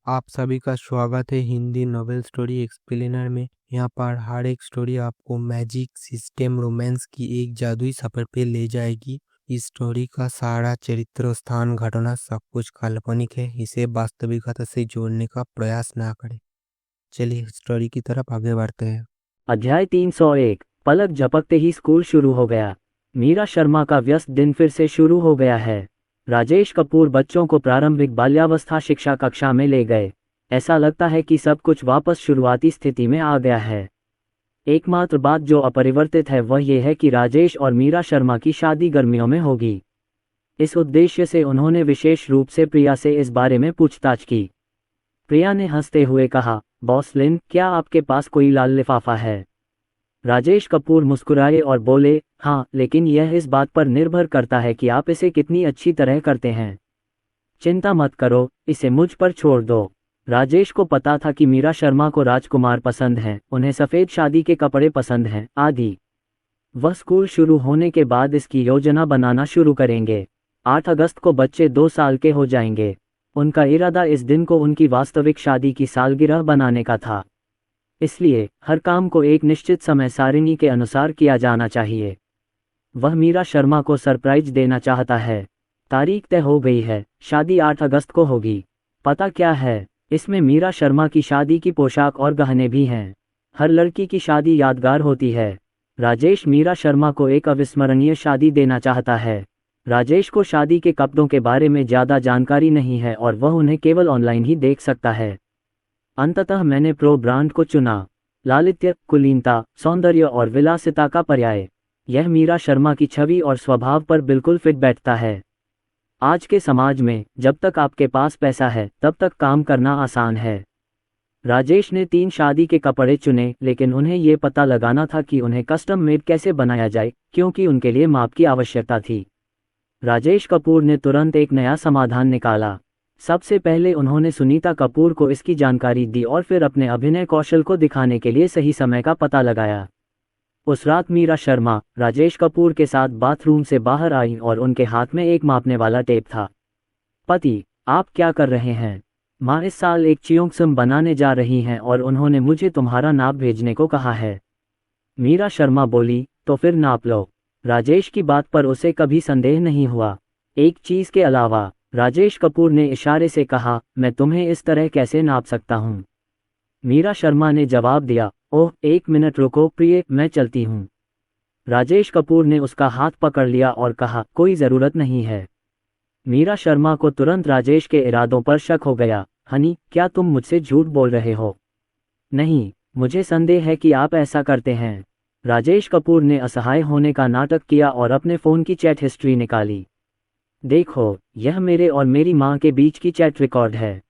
आप सभी का स्वागत है हिंदी नॉवेल स्टोरी एक्सप्लेनर में। यहाँ पर हर एक स्टोरी आपको मैजिक सिस्टम रोमांस की एक जादुई सफर पे ले जाएगी। इस स्टोरी का सारा चरित्र स्थान घटना सब कुछ काल्पनिक है। इसे वास्तविकता से जोड़ने का प्रयास ना करें। चलिए स्टोरी की तरफ आगे बढ़ते हैं। अध्याय 301। पलक झपकते ही स्कूल शुरू हो गया। मीरा शर्मा का व्यस्त दिन फिर से शुरू हो गया है। राजेश कपूर बच्चों को प्रारंभिक बाल्यावस्था शिक्षा कक्षा में ले गए। ऐसा लगता है कि सब कुछ वापस शुरुआती स्थिति में आ गया है। एकमात्र बात जो अपरिवर्तित है वह यह है कि राजेश और मीरा शर्मा की शादी गर्मियों में होगी। इस उद्देश्य से उन्होंने विशेष रूप से प्रिया से इस बारे में पूछताछ की। प्रिया ने हंसते हुए कहा, बॉस लिन, क्या आपके पास कोई लाल लिफाफा है? राजेश कपूर मुस्कुराए और बोले, हाँ, लेकिन यह इस बात पर निर्भर करता है कि आप इसे कितनी अच्छी तरह करते हैं। चिंता मत करो, इसे मुझ पर छोड़ दो। राजेश को पता था कि मीरा शर्मा को राजकुमार पसंद हैं, उन्हें सफ़ेद शादी के कपड़े पसंद हैं, आदि। वह स्कूल शुरू होने के बाद इसकी योजना बनाना शुरू करेंगे। 8 अगस्त को बच्चे 2 साल के हो जाएंगे। उनका इरादा इस दिन को उनकी वास्तविक शादी की सालगिरह बनाने का था। इसलिए हर काम को एक निश्चित समय सारिणी के अनुसार किया जाना चाहिए। वह मीरा शर्मा को सरप्राइज देना चाहता है। तारीख तय हो गई है, शादी 8 अगस्त को होगी। पता क्या है? इसमें मीरा शर्मा की शादी की पोशाक और गहने भी हैं। हर लड़की की शादी यादगार होती है। राजेश मीरा शर्मा को एक अविस्मरणीय शादी देना चाहता है। राजेश को शादी के कपड़ों के बारे में ज़्यादा जानकारी नहीं है और वह उन्हें केवल ऑनलाइन ही देख सकता है। अंततः मैंने प्रो ब्रांड को चुना। लालित्य, कुलीनता, सौंदर्य और विलासिता का पर्याय। यह मीरा शर्मा की छवि और स्वभाव पर बिल्कुल फिट बैठता है। आज के समाज में जब तक आपके पास पैसा है तब तक काम करना आसान है। राजेश ने 3 शादी के कपड़े चुने, लेकिन उन्हें ये पता लगाना था कि उन्हें कस्टम मेड कैसे बनाया जाए, क्योंकि उनके लिए माप की आवश्यकता थी। राजेश कपूर ने तुरंत एक नया समाधान निकाला। सबसे पहले उन्होंने सुनीता कपूर को इसकी जानकारी दी और फिर अपने अभिनय कौशल को दिखाने के लिए सही समय का पता लगाया। उस रात मीरा शर्मा राजेश कपूर के साथ बाथरूम से बाहर आई और उनके हाथ में एक मापने वाला टेप था। पति, आप क्या कर रहे हैं? माँ इस साल एक चियोंगसम बनाने जा रही हैं और उन्होंने मुझे तुम्हारा नाप भेजने को कहा है। मीरा शर्मा बोली, तो फिर नाप लो। राजेश की बात पर उसे कभी संदेह नहीं हुआ। एक चीज़ के अलावा, राजेश कपूर ने इशारे से कहा, मैं तुम्हें इस तरह कैसे नाप सकता हूँ? मीरा शर्मा ने जवाब दिया, ओह, 1 मिनट रुको प्रिय, मैं चलती हूँ। राजेश कपूर ने उसका हाथ पकड़ लिया और कहा, कोई ज़रूरत नहीं है। मीरा शर्मा को तुरंत राजेश के इरादों पर शक हो गया। हनी, क्या तुम मुझसे झूठ बोल रहे हो? नहीं, मुझे संदेह है कि आप ऐसा करते हैं। राजेश कपूर ने असहाय होने का नाटक किया और अपने फ़ोन की चैट हिस्ट्री निकाली। देखो, यह मेरे और मेरी माँ के बीच की चैट रिकॉर्ड है।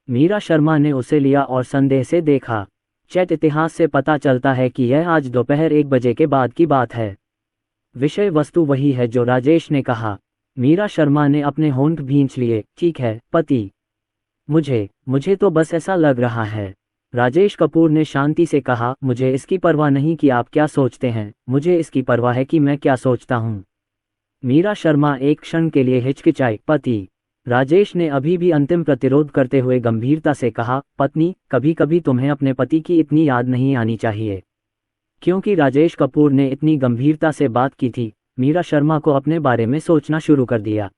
मीरा शर्मा ने उसे लिया और संदेह से देखा। चैट इतिहास से पता चलता है कि यह आज दोपहर 1 बजे के बाद की बात है। विषय वस्तु वही है जो राजेश ने कहा। मीरा शर्मा ने अपने होंठ भींच लिए। ठीक है पति, मुझे तो बस ऐसा लग रहा है। राजेश कपूर ने शांति से कहा, मुझे इसकी परवाह नहीं कि आप क्या सोचते हैं, मुझे इसकी परवाह है कि मैं क्या सोचता हूँ। मीरा शर्मा एक क्षण के लिए हिचकिचाई। पति, राजेश ने अभी भी अंतिम प्रतिरोध करते हुए गंभीरता से कहा, पत्नी, कभी कभी तुम्हें अपने पति की इतनी याद नहीं आनी चाहिए। क्योंकि राजेश कपूर ने इतनी गंभीरता से बात की थी, मीरा शर्मा को अपने बारे में सोचना शुरू कर दिया।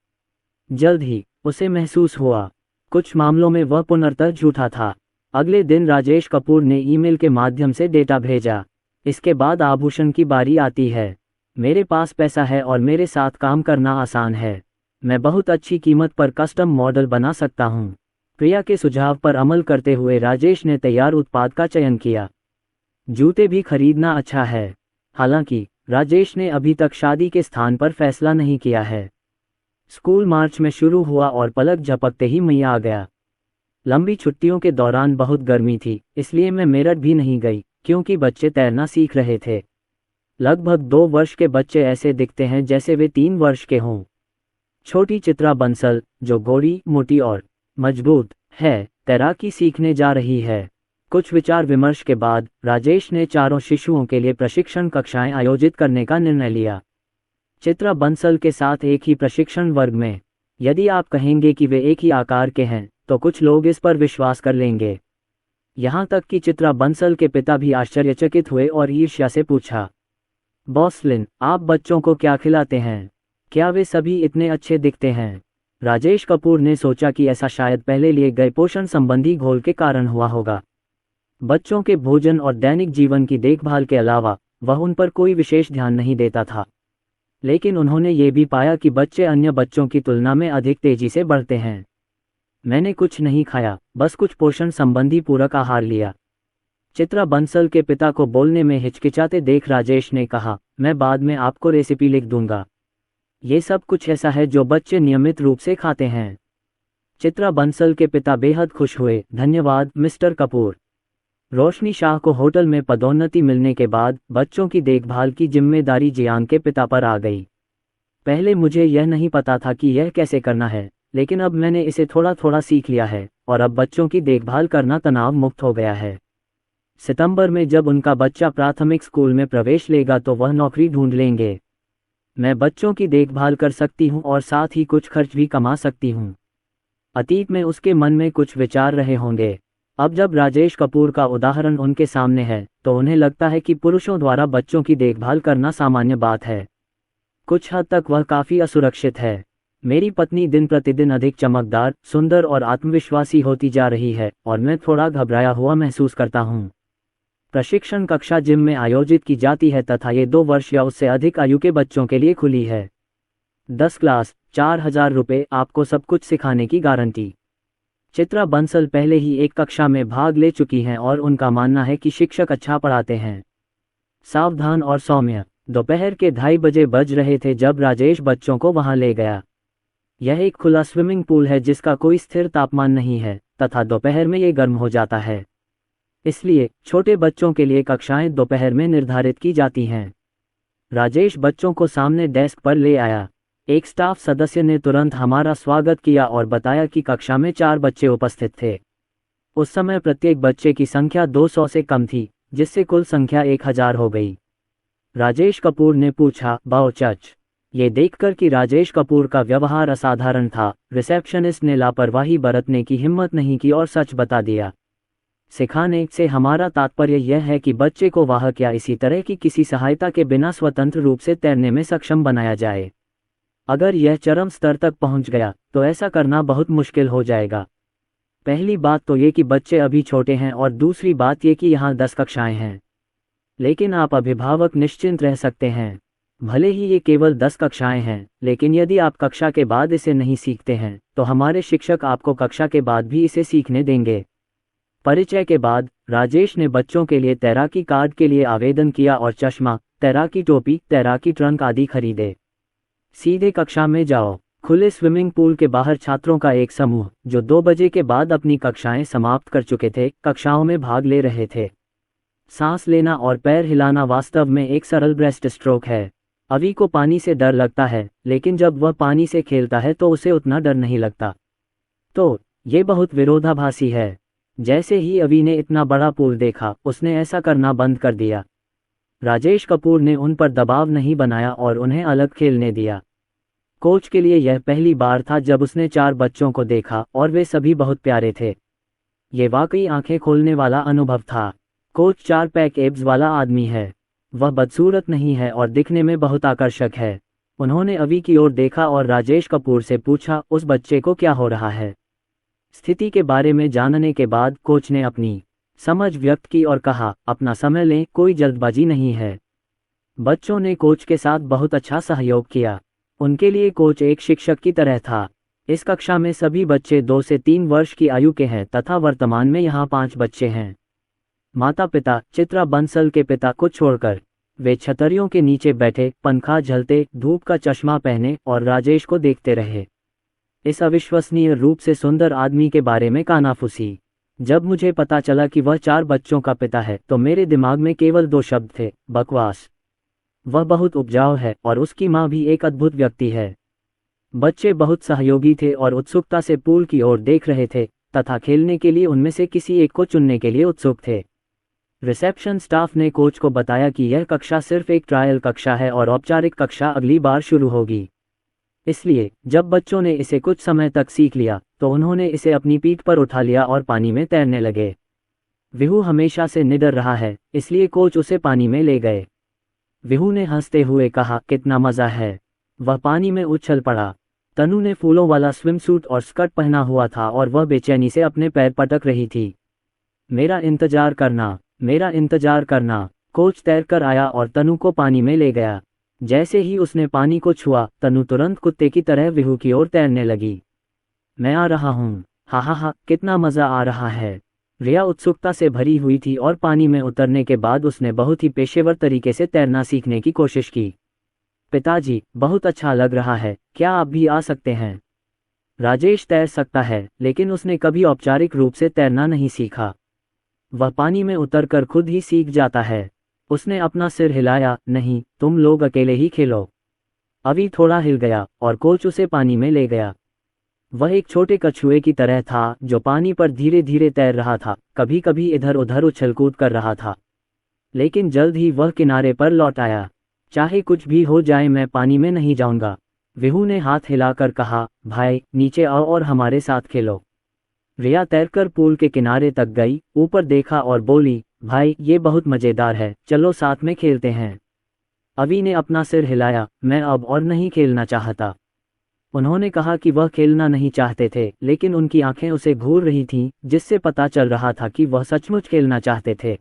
जल्द ही उसे महसूस हुआ, कुछ मामलों में वह पूर्णतः झूठा था। अगले दिन राजेश कपूर ने ईमेल के माध्यम से डेटा भेजा। इसके बाद आभूषण की बारी आती है। मेरे पास पैसा है और मेरे साथ काम करना आसान है। मैं बहुत अच्छी कीमत पर कस्टम मॉडल बना सकता हूँ। प्रिया के सुझाव पर अमल करते हुए राजेश ने तैयार उत्पाद का चयन किया। जूते भी खरीदना अच्छा है। हालांकि राजेश ने अभी तक शादी के स्थान पर फैसला नहीं किया है। स्कूल मार्च में शुरू हुआ और पलक झपकते ही मई आ गया। लंबी छुट्टियों के दौरान बहुत गर्मी थी, इसलिए मैं मेरठ भी नहीं गई, क्योंकि बच्चे तैरना सीख रहे थे। लगभग 2 वर्ष के बच्चे ऐसे दिखते हैं जैसे वे 3 वर्ष के हों। छोटी चित्रा बंसल, जो गोरी, मोटी और मजबूत है, तैराकी सीखने जा रही है। कुछ विचार विमर्श के बाद राजेश ने चारों शिशुओं के लिए प्रशिक्षण कक्षाएं आयोजित करने का निर्णय लिया। चित्रा बंसल के साथ एक ही प्रशिक्षण वर्ग में। यदि आप कहेंगे कि वे एक ही आकार के हैं, तो कुछ लोग इस पर विश्वास कर लेंगे। यहाँ तक कि चित्रा बंसल के पिता भी आश्चर्यचकित हुए और ईर्ष्या से पूछा, बॉस लिन, आप बच्चों को क्या खिलाते हैं? क्या वे सभी इतने अच्छे दिखते हैं? राजेश कपूर ने सोचा कि ऐसा शायद पहले लिए गए पोषण संबंधी घोल के कारण हुआ होगा। बच्चों के भोजन और दैनिक जीवन की देखभाल के अलावा वह उन पर कोई विशेष ध्यान नहीं देता था। लेकिन उन्होंने ये भी पाया कि बच्चे अन्य बच्चों की तुलना में अधिक तेजी से बढ़ते हैं। मैंने कुछ नहीं खाया, बस कुछ पोषण संबंधी पूरक आहार लिया। चित्रा बंसल के पिता को बोलने में हिचकिचाते देख राजेश ने कहा, मैं बाद में आपको रेसिपी लिख दूंगा। ये सब कुछ ऐसा है जो बच्चे नियमित रूप से खाते हैं। चित्रा बंसल के पिता बेहद खुश हुए। धन्यवाद मिस्टर कपूर। रोशनी शाह को होटल में पदोन्नति मिलने के बाद बच्चों की देखभाल की जिम्मेदारी जियान के पिता पर आ गई। पहले मुझे यह नहीं पता था कि यह कैसे करना है, लेकिन अब मैंने इसे थोड़ा थोड़ा सीख लिया है और अब बच्चों की देखभाल करना तनाव मुक्त हो गया है। सितंबर में जब उनका बच्चा प्राथमिक स्कूल में प्रवेश लेगा तो वह नौकरी ढूंढ लेंगे। मैं बच्चों की देखभाल कर सकती हूँ और साथ ही कुछ खर्च भी कमा सकती हूँ। अतीत में उसके मन में कुछ विचार रहे होंगे। अब जब राजेश कपूर का उदाहरण उनके सामने है तो उन्हें लगता है कि पुरुषों द्वारा बच्चों की देखभाल करना सामान्य बात है। कुछ हद तक वह काफ़ी असुरक्षित है। मेरी पत्नी दिन प्रतिदिन अधिक चमकदार, सुंदर और आत्मविश्वासी होती जा रही है और मैं थोड़ा घबराया हुआ महसूस करता हूँ। प्रशिक्षण कक्षा जिम में आयोजित की जाती है तथा ये 2 वर्ष या उससे अधिक आयु के बच्चों के लिए खुली है। 10 क्लास, 4,000 रुपये, आपको सब कुछ सिखाने की गारंटी। चित्रा बंसल पहले ही एक कक्षा में भाग ले चुकी हैं और उनका मानना है कि शिक्षक अच्छा पढ़ाते हैं। सावधान और सौम्य। दोपहर के 2:30 बजे बज रहे थे जब राजेश बच्चों को वहां ले गया। यह एक खुला स्विमिंग पूल है जिसका कोई स्थिर तापमान नहीं है तथा दोपहर में ये गर्म हो जाता है। इसलिए छोटे बच्चों के लिए कक्षाएं दोपहर में निर्धारित की जाती हैं। राजेश बच्चों को सामने डेस्क पर ले आया। एक स्टाफ सदस्य ने तुरंत हमारा स्वागत किया और बताया कि कक्षा में 4 बच्चे उपस्थित थे। उस समय प्रत्येक बच्चे की संख्या 200 से कम थी, जिससे कुल संख्या 1000 हो गई। राजेश कपूर ने पूछा, बाओ चच। ये देखकर कि राजेश कपूर का व्यवहार असाधारण था, रिसेप्शनिस्ट ने लापरवाही बरतने की हिम्मत नहीं की और सच बता दिया। सिखाने से हमारा तात्पर्य यह है कि बच्चे को वाहक या इसी तरह की किसी सहायता के बिना स्वतंत्र रूप से तैरने में सक्षम बनाया जाए। अगर यह चरम स्तर तक पहुंच गया तो ऐसा करना बहुत मुश्किल हो जाएगा। पहली बात तो ये कि बच्चे अभी छोटे हैं और दूसरी बात ये कि यहाँ 10 कक्षाएं हैं। लेकिन आप अभिभावक निश्चिंत रह सकते हैं। भले ही ये केवल 10 कक्षाएं हैं, लेकिन यदि आप कक्षा के बाद इसे नहीं सीखते हैं तो हमारे शिक्षक आपको कक्षा के बाद भी इसे सीखने देंगे। परिचय के बाद राजेश ने बच्चों के लिए तैराकी कार्ड के लिए आवेदन किया और चश्मा, तैराकी टोपी, तैराकी ट्रंक आदि खरीदे। सीधे कक्षा में जाओ। खुले स्विमिंग पूल के बाहर छात्रों का एक समूह जो 2 बजे के बाद अपनी कक्षाएं समाप्त कर चुके थे, कक्षाओं में भाग ले रहे थे। सांस लेना और पैर हिलाना वास्तव में एक सरल ब्रेस्ट स्ट्रोक है। अवी को पानी से डर लगता है, लेकिन जब वह पानी से खेलता है तो उसे उतना डर नहीं लगता। तो ये बहुत विरोधाभासी है। जैसे ही अवी ने इतना बड़ा पूल देखा, उसने ऐसा करना बंद कर दिया। राजेश कपूर ने उन पर दबाव नहीं बनाया और उन्हें अलग खेलने दिया। कोच के लिए यह पहली बार था जब उसने 4 बच्चों को देखा और वे सभी बहुत प्यारे थे। ये वाकई आंखें खोलने वाला अनुभव था। कोच 4 पैक एब्स वाला आदमी है। वह बदसूरत नहीं है और दिखने में बहुत आकर्षक है। उन्होंने अवी की ओर देखा और राजेश कपूर से पूछा, उस बच्चे को क्या हो रहा है? स्थिति के बारे में जानने के बाद कोच ने अपनी समझ व्यक्त की और कहा, अपना समय लें, कोई जल्दबाजी नहीं है। बच्चों ने कोच के साथ बहुत अच्छा सहयोग किया। उनके लिए कोच एक शिक्षक की तरह था। इस कक्षा में सभी बच्चे 2 से 3 वर्ष की आयु के हैं तथा वर्तमान में यहाँ 5 बच्चे हैं। माता पिता, चित्रा बंसल के पिता को छोड़कर, वे छतरियों के नीचे बैठे, पंखा झलते, धूप का चश्मा पहने और राजेश को देखते रहे। इस अविश्वसनीय रूप से सुंदर आदमी के बारे में कानाफूसी। जब मुझे पता चला कि वह 4 बच्चों का पिता है तो मेरे दिमाग में केवल 2 शब्द थे, बकवास। वह बहुत उपजाऊ है और उसकी माँ भी एक अद्भुत व्यक्ति है। बच्चे बहुत सहयोगी थे और उत्सुकता से पूल की ओर देख रहे थे तथा खेलने के लिए उनमें से किसी एक को चुनने के लिए उत्सुक थे। रिसेप्शन स्टाफ ने कोच को बताया कि यह कक्षा सिर्फ एक ट्रायल कक्षा है और औपचारिक कक्षा अगली बार शुरू होगी। इसलिए जब बच्चों ने इसे कुछ समय तक सीख लिया तो उन्होंने इसे अपनी पीठ पर उठा लिया और पानी में तैरने लगे। विहू हमेशा से निडर रहा है, इसलिए कोच उसे पानी में ले गए। विहू ने हंसते हुए कहा, कितना मज़ा है। वह पानी में उछल पड़ा। तनु ने फूलों वाला स्विमसूट और स्कर्ट पहना हुआ था और वह बेचैनी से अपने पैर पटक रही थी। मेरा इंतजार करना, मेरा इंतजार करना। कोच तैरकर आया और तनु को पानी में ले गया। जैसे ही उसने पानी को छुआ, तनु तुरंत कुत्ते की तरह विहू की ओर तैरने लगी। मैं आ रहा हूँ, हा हा हा, कितना मज़ा आ रहा है। रिया उत्सुकता से भरी हुई थी और पानी में उतरने के बाद उसने बहुत ही पेशेवर तरीके से तैरना सीखने की कोशिश की। पिताजी, बहुत अच्छा लग रहा है, क्या आप भी आ सकते हैं? राजेश तैर सकता है, लेकिन उसने कभी औपचारिक रूप से तैरना नहीं सीखा। वह पानी में उतरकर खुद ही सीख जाता है। उसने अपना सिर हिलाया, नहीं, तुम लोग अकेले ही खेलो। अभी थोड़ा हिल गया और कोच उसे पानी में ले गया। वह एक छोटे कछुए की तरह था जो पानी पर धीरे धीरे तैर रहा था, कभी कभी इधर उधर उछल कूद कर रहा था। लेकिन जल्द ही वह किनारे पर लौट आया। चाहे कुछ भी हो जाए, मैं पानी में नहीं जाऊंगा। विहू ने हाथ हिलाकर कहा, भाई नीचे आओ और हमारे साथ खेलो। रिया तैरकर पूल के किनारे तक गई, ऊपर देखा और बोली, भाई ये बहुत मज़ेदार है, चलो साथ में खेलते हैं। अवी ने अपना सिर हिलाया, मैं अब और नहीं खेलना चाहता। उन्होंने कहा कि वह खेलना नहीं चाहते थे, लेकिन उनकी आंखें उसे घूर रही थीं, जिससे पता चल रहा था कि वह सचमुच खेलना चाहते थे।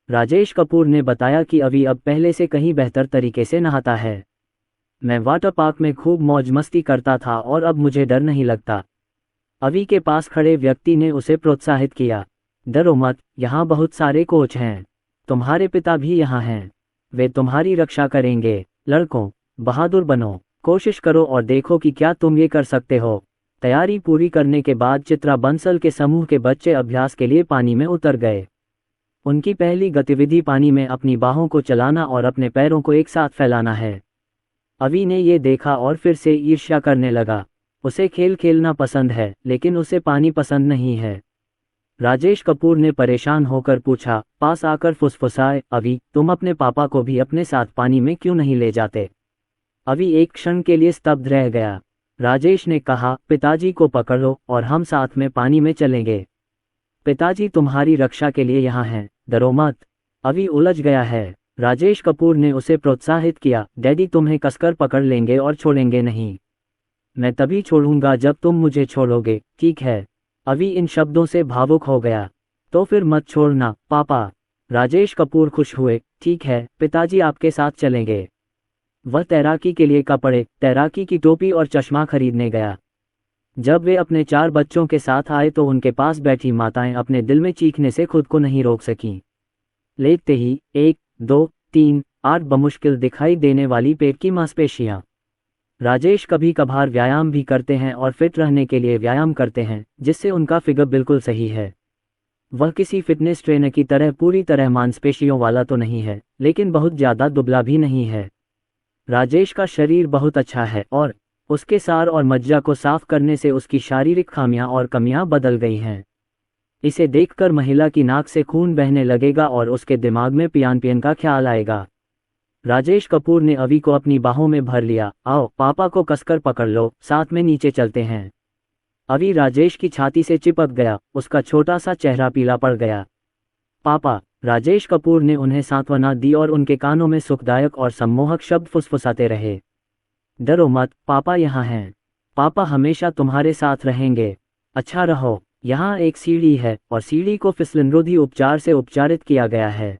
राजेश कपूर ने बताया कि अवी अब पहले से कहीं बेहतर तरीके से नहाता है। मैं वाटर पार्क में खूब मौज मस्ती करता था और अब मुझे डर नहीं लगता। अवी के पास खड़े व्यक्ति ने उसे प्रोत्साहित किया, डरो मत, यहाँ बहुत सारे कोच हैं। तुम्हारे पिता भी यहाँ हैं, वे तुम्हारी रक्षा करेंगे। लड़कों, बहादुर बनो, कोशिश करो और देखो कि क्या तुम ये कर सकते हो। तैयारी पूरी करने के बाद चित्रा बंसल के समूह के बच्चे अभ्यास के लिए पानी में उतर गए। उनकी पहली गतिविधि पानी में अपनी बाहों को चलाना और अपने पैरों को एक साथ फैलाना है। अवी ने ये देखा और फिर से ईर्ष्या करने लगा। उसे खेल खेलना पसंद है, लेकिन उसे पानी पसंद नहीं है। राजेश कपूर ने परेशान होकर पूछा, पास आकर फुसफुसाए, अवी, तुम अपने पापा को भी अपने साथ पानी में क्यों नहीं ले जाते? अवी एक क्षण के लिए स्तब्ध रह गया। राजेश ने कहा, पिताजी को पकड़ लो और हम साथ में पानी में चलेंगे। पिताजी तुम्हारी रक्षा के लिए यहाँ हैं, डरो मत। अवी उलझ गया है। राजेश कपूर ने उसे प्रोत्साहित किया, डैडी तुम्हें कसकर पकड़ लेंगे और छोड़ेंगे नहीं। मैं तभी छोड़ूंगा जब तुम मुझे छोड़ोगे, ठीक है? अवी इन शब्दों से भावुक हो गया। तो फिर मत छोड़ना, पापा। राजेश कपूर खुश हुए, ठीक है, पिताजी आपके साथ चलेंगे। वह तैराकी के लिए कपड़े, तैराकी की टोपी और चश्मा खरीदने गया। जब वे अपने 4 बच्चों के साथ आए तो उनके पास बैठी माताएं अपने दिल में चीखने से खुद को नहीं रोक सकीं। लेटते ही 1, 2, 3, 8 बमुश्किल दिखाई देने वाली पेट की मांसपेशियां। राजेश कभी कभार व्यायाम भी करते हैं और फिट रहने के लिए व्यायाम करते हैं, जिससे उनका फिगर बिल्कुल सही है। वह किसी फिटनेस ट्रेनर की तरह पूरी तरह मांसपेशियों वाला तो नहीं है, लेकिन बहुत ज़्यादा दुबला भी नहीं है। राजेश का शरीर बहुत अच्छा है और उसके सार और मज्जा को साफ करने से उसकी शारीरिक खामियां और कमियां बदल गई हैं। इसे देखकर महिला की नाक से खून बहने लगेगा और उसके दिमाग में पियान का ख्याल आएगा। राजेश कपूर ने अवी को अपनी बाहों में भर लिया, आओ पापा को कसकर पकड़ लो, साथ में नीचे चलते हैं। अवी राजेश की छाती से चिपक गया, उसका छोटा सा चेहरा पीला पड़ गया। पापा, राजेश कपूर ने उन्हें सांत्वना दी और उनके कानों में सुखदायक और सम्मोहक शब्द फुसफुसाते रहे। डरो मत, पापा यहाँ हैं। पापा हमेशा तुम्हारे साथ रहेंगे। अच्छा रहो। यहाँ एक सीढ़ी है और सीढ़ी को फिसलनरोधी उपचार से उपचारित किया गया है।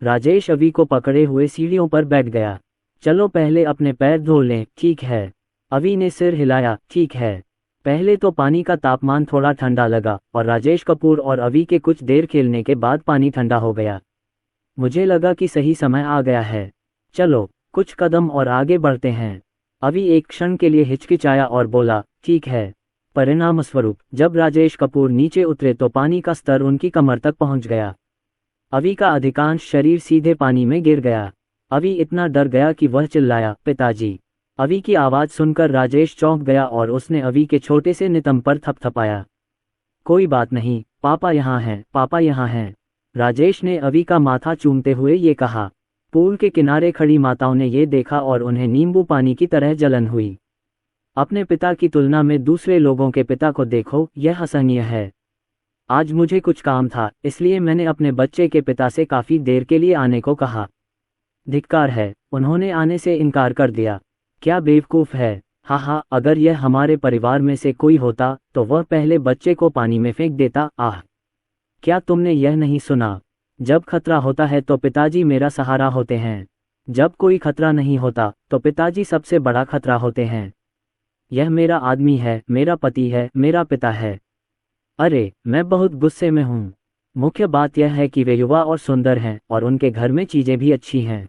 राजेश अवी को पकड़े हुए सीढ़ियों पर बैठ गया। चलो पहले अपने पैर धो लें, ठीक है? अवी ने सिर हिलाया, ठीक है। पहले तो पानी का तापमान थोड़ा ठंडा लगा और राजेश कपूर और अवी के कुछ देर खेलने के बाद पानी ठंडा हो गया। मुझे लगा कि सही समय आ गया है। चलो कुछ कदम और आगे बढ़ते हैं। अवी एक क्षण के लिए हिचकिचाया और बोला, ठीक है। परिणामस्वरूप जब राजेश कपूर नीचे उतरे तो पानी का स्तर उनकी कमर तक पहुंच गया। अवी का अधिकांश शरीर सीधे पानी में गिर गया। अवी इतना डर गया कि वह चिल्लाया, पिताजी। अवी की आवाज़ सुनकर राजेश चौंक गया और उसने अवी के छोटे से नितंब पर थपथपाया। कोई बात नहीं, पापा यहाँ हैं, पापा यहाँ हैं। राजेश ने अवी का माथा चूमते हुए ये कहा। पूल के किनारे खड़ी माताओं ने ये देखा और उन्हें नींबू पानी की तरह जलन हुई। अपने पिता की तुलना में दूसरे लोगों के पिता को देखो, यह हसनीय है। आज मुझे कुछ काम था, इसलिए मैंने अपने बच्चे के पिता से काफ़ी देर के लिए आने को कहा। धिक्कार है, उन्होंने आने से इनकार कर दिया। क्या बेवकूफ़ है। हाँ, अगर यह हमारे परिवार में से कोई होता तो वह पहले बच्चे को पानी में फेंक देता। आह, क्या तुमने यह नहीं सुना? जब खतरा होता है तो पिताजी मेरा सहारा होते हैं। जब कोई खतरा नहीं होता तो पिताजी सबसे बड़ा खतरा होते हैं। यह मेरा आदमी है, मेरा पति है, मेरा पिता है। अरे, मैं बहुत गुस्से में हूँ। मुख्य बात यह है कि वे युवा और सुंदर हैं और उनके घर में चीज़ें भी अच्छी हैं।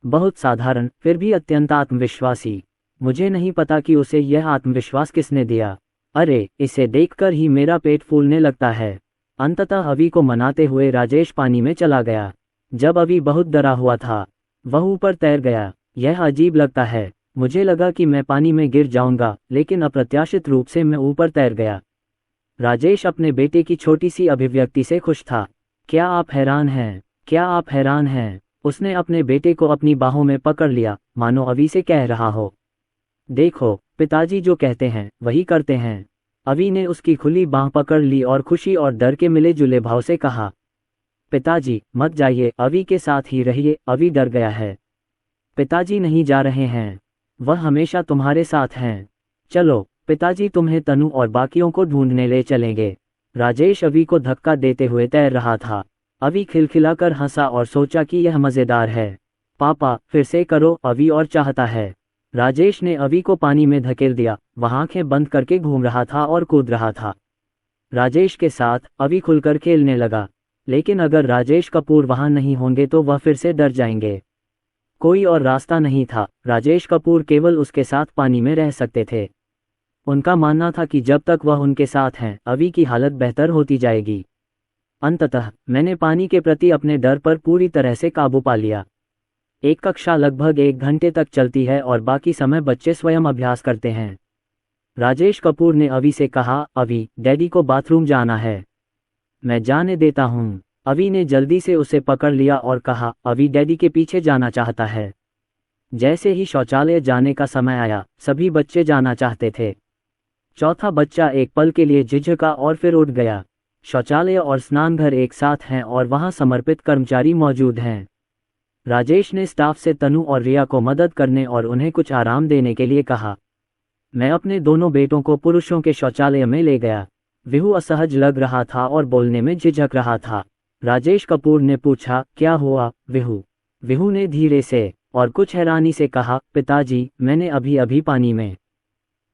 बहुत साधारण, फिर भी अत्यंत आत्मविश्वासी। मुझे नहीं पता कि उसे यह आत्मविश्वास किसने दिया। अरे, इसे देखकर ही मेरा पेट फूलने लगता है। अंततः अवि को मनाते हुए राजेश पानी में चला गया। जब अवि बहुत डरा हुआ था, वह ऊपर तैर गया। यह अजीब लगता है। मुझे लगा कि मैं पानी में गिर जाऊंगा, लेकिन अप्रत्याशित रूप से मैं ऊपर तैर गया। राजेश अपने बेटे की छोटी सी अभिव्यक्ति से खुश था। क्या आप हैरान हैं? क्या आप हैरान हैं? उसने अपने बेटे को अपनी बाहों में पकड़ लिया, मानो अवि से कह रहा हो, देखो, पिताजी जो कहते हैं वही करते हैं। अवि ने उसकी खुली बाह पकड़ ली और खुशी और डर के मिले जुले भाव से कहा, पिताजी मत जाइए, अवि के साथ ही रहिए। अवि डर गया है। पिताजी नहीं जा रहे हैं, वह हमेशा तुम्हारे साथ हैं। चलो, पिताजी तुम्हें तनु और बाकियों को ढूंढने ले चलेंगे। राजेश अवि को धक्का देते हुए तैर रहा था। अवि खिलखिलाकर हंसा और सोचा कि यह मज़ेदार है। पापा, फिर से करो, अवि और चाहता है। राजेश ने अवि को पानी में धकेल दिया। वह आंखें बंद करके घूम रहा था और कूद रहा था। राजेश के साथ अवि खुलकर खेलने लगा, लेकिन अगर राजेश कपूर वहां नहीं होंगे तो वह फिर से डर जाएंगे। कोई और रास्ता नहीं था। राजेश कपूर केवल उसके साथ पानी में रह सकते थे। उनका मानना था कि जब तक वह उनके साथ हैं, अवि की हालत बेहतर होती जाएगी। अंततः मैंने पानी के प्रति अपने डर पर पूरी तरह से काबू पा लिया। एक कक्षा लगभग 1 घंटे तक चलती है और बाकी समय बच्चे स्वयं अभ्यास करते हैं। राजेश कपूर ने अवि से कहा, अवि, डैडी को बाथरूम जाना है। मैं जाने देता हूँ। अवि ने जल्दी से उसे पकड़ लिया और कहा, अवि डैडी के पीछे जाना चाहता है। जैसे ही शौचालय जाने का समय आया, सभी बच्चे जाना चाहते थे। चौथा बच्चा एक पल के लिए झिझका और फिर उठ गया। शौचालय और स्नानघर एक साथ हैं और वहां समर्पित कर्मचारी मौजूद हैं। राजेश ने स्टाफ से तनु और रिया को मदद करने और उन्हें कुछ आराम देने के लिए कहा। मैं अपने दोनों बेटों को पुरुषों के शौचालय में ले गया। विहू असहज लग रहा था और बोलने में झिझक रहा था। राजेश कपूर ने पूछा, क्या हुआ विहू? विहू ने धीरे से और कुछ हैरानी से कहा, पिताजी, मैंने अभी अभी पानी में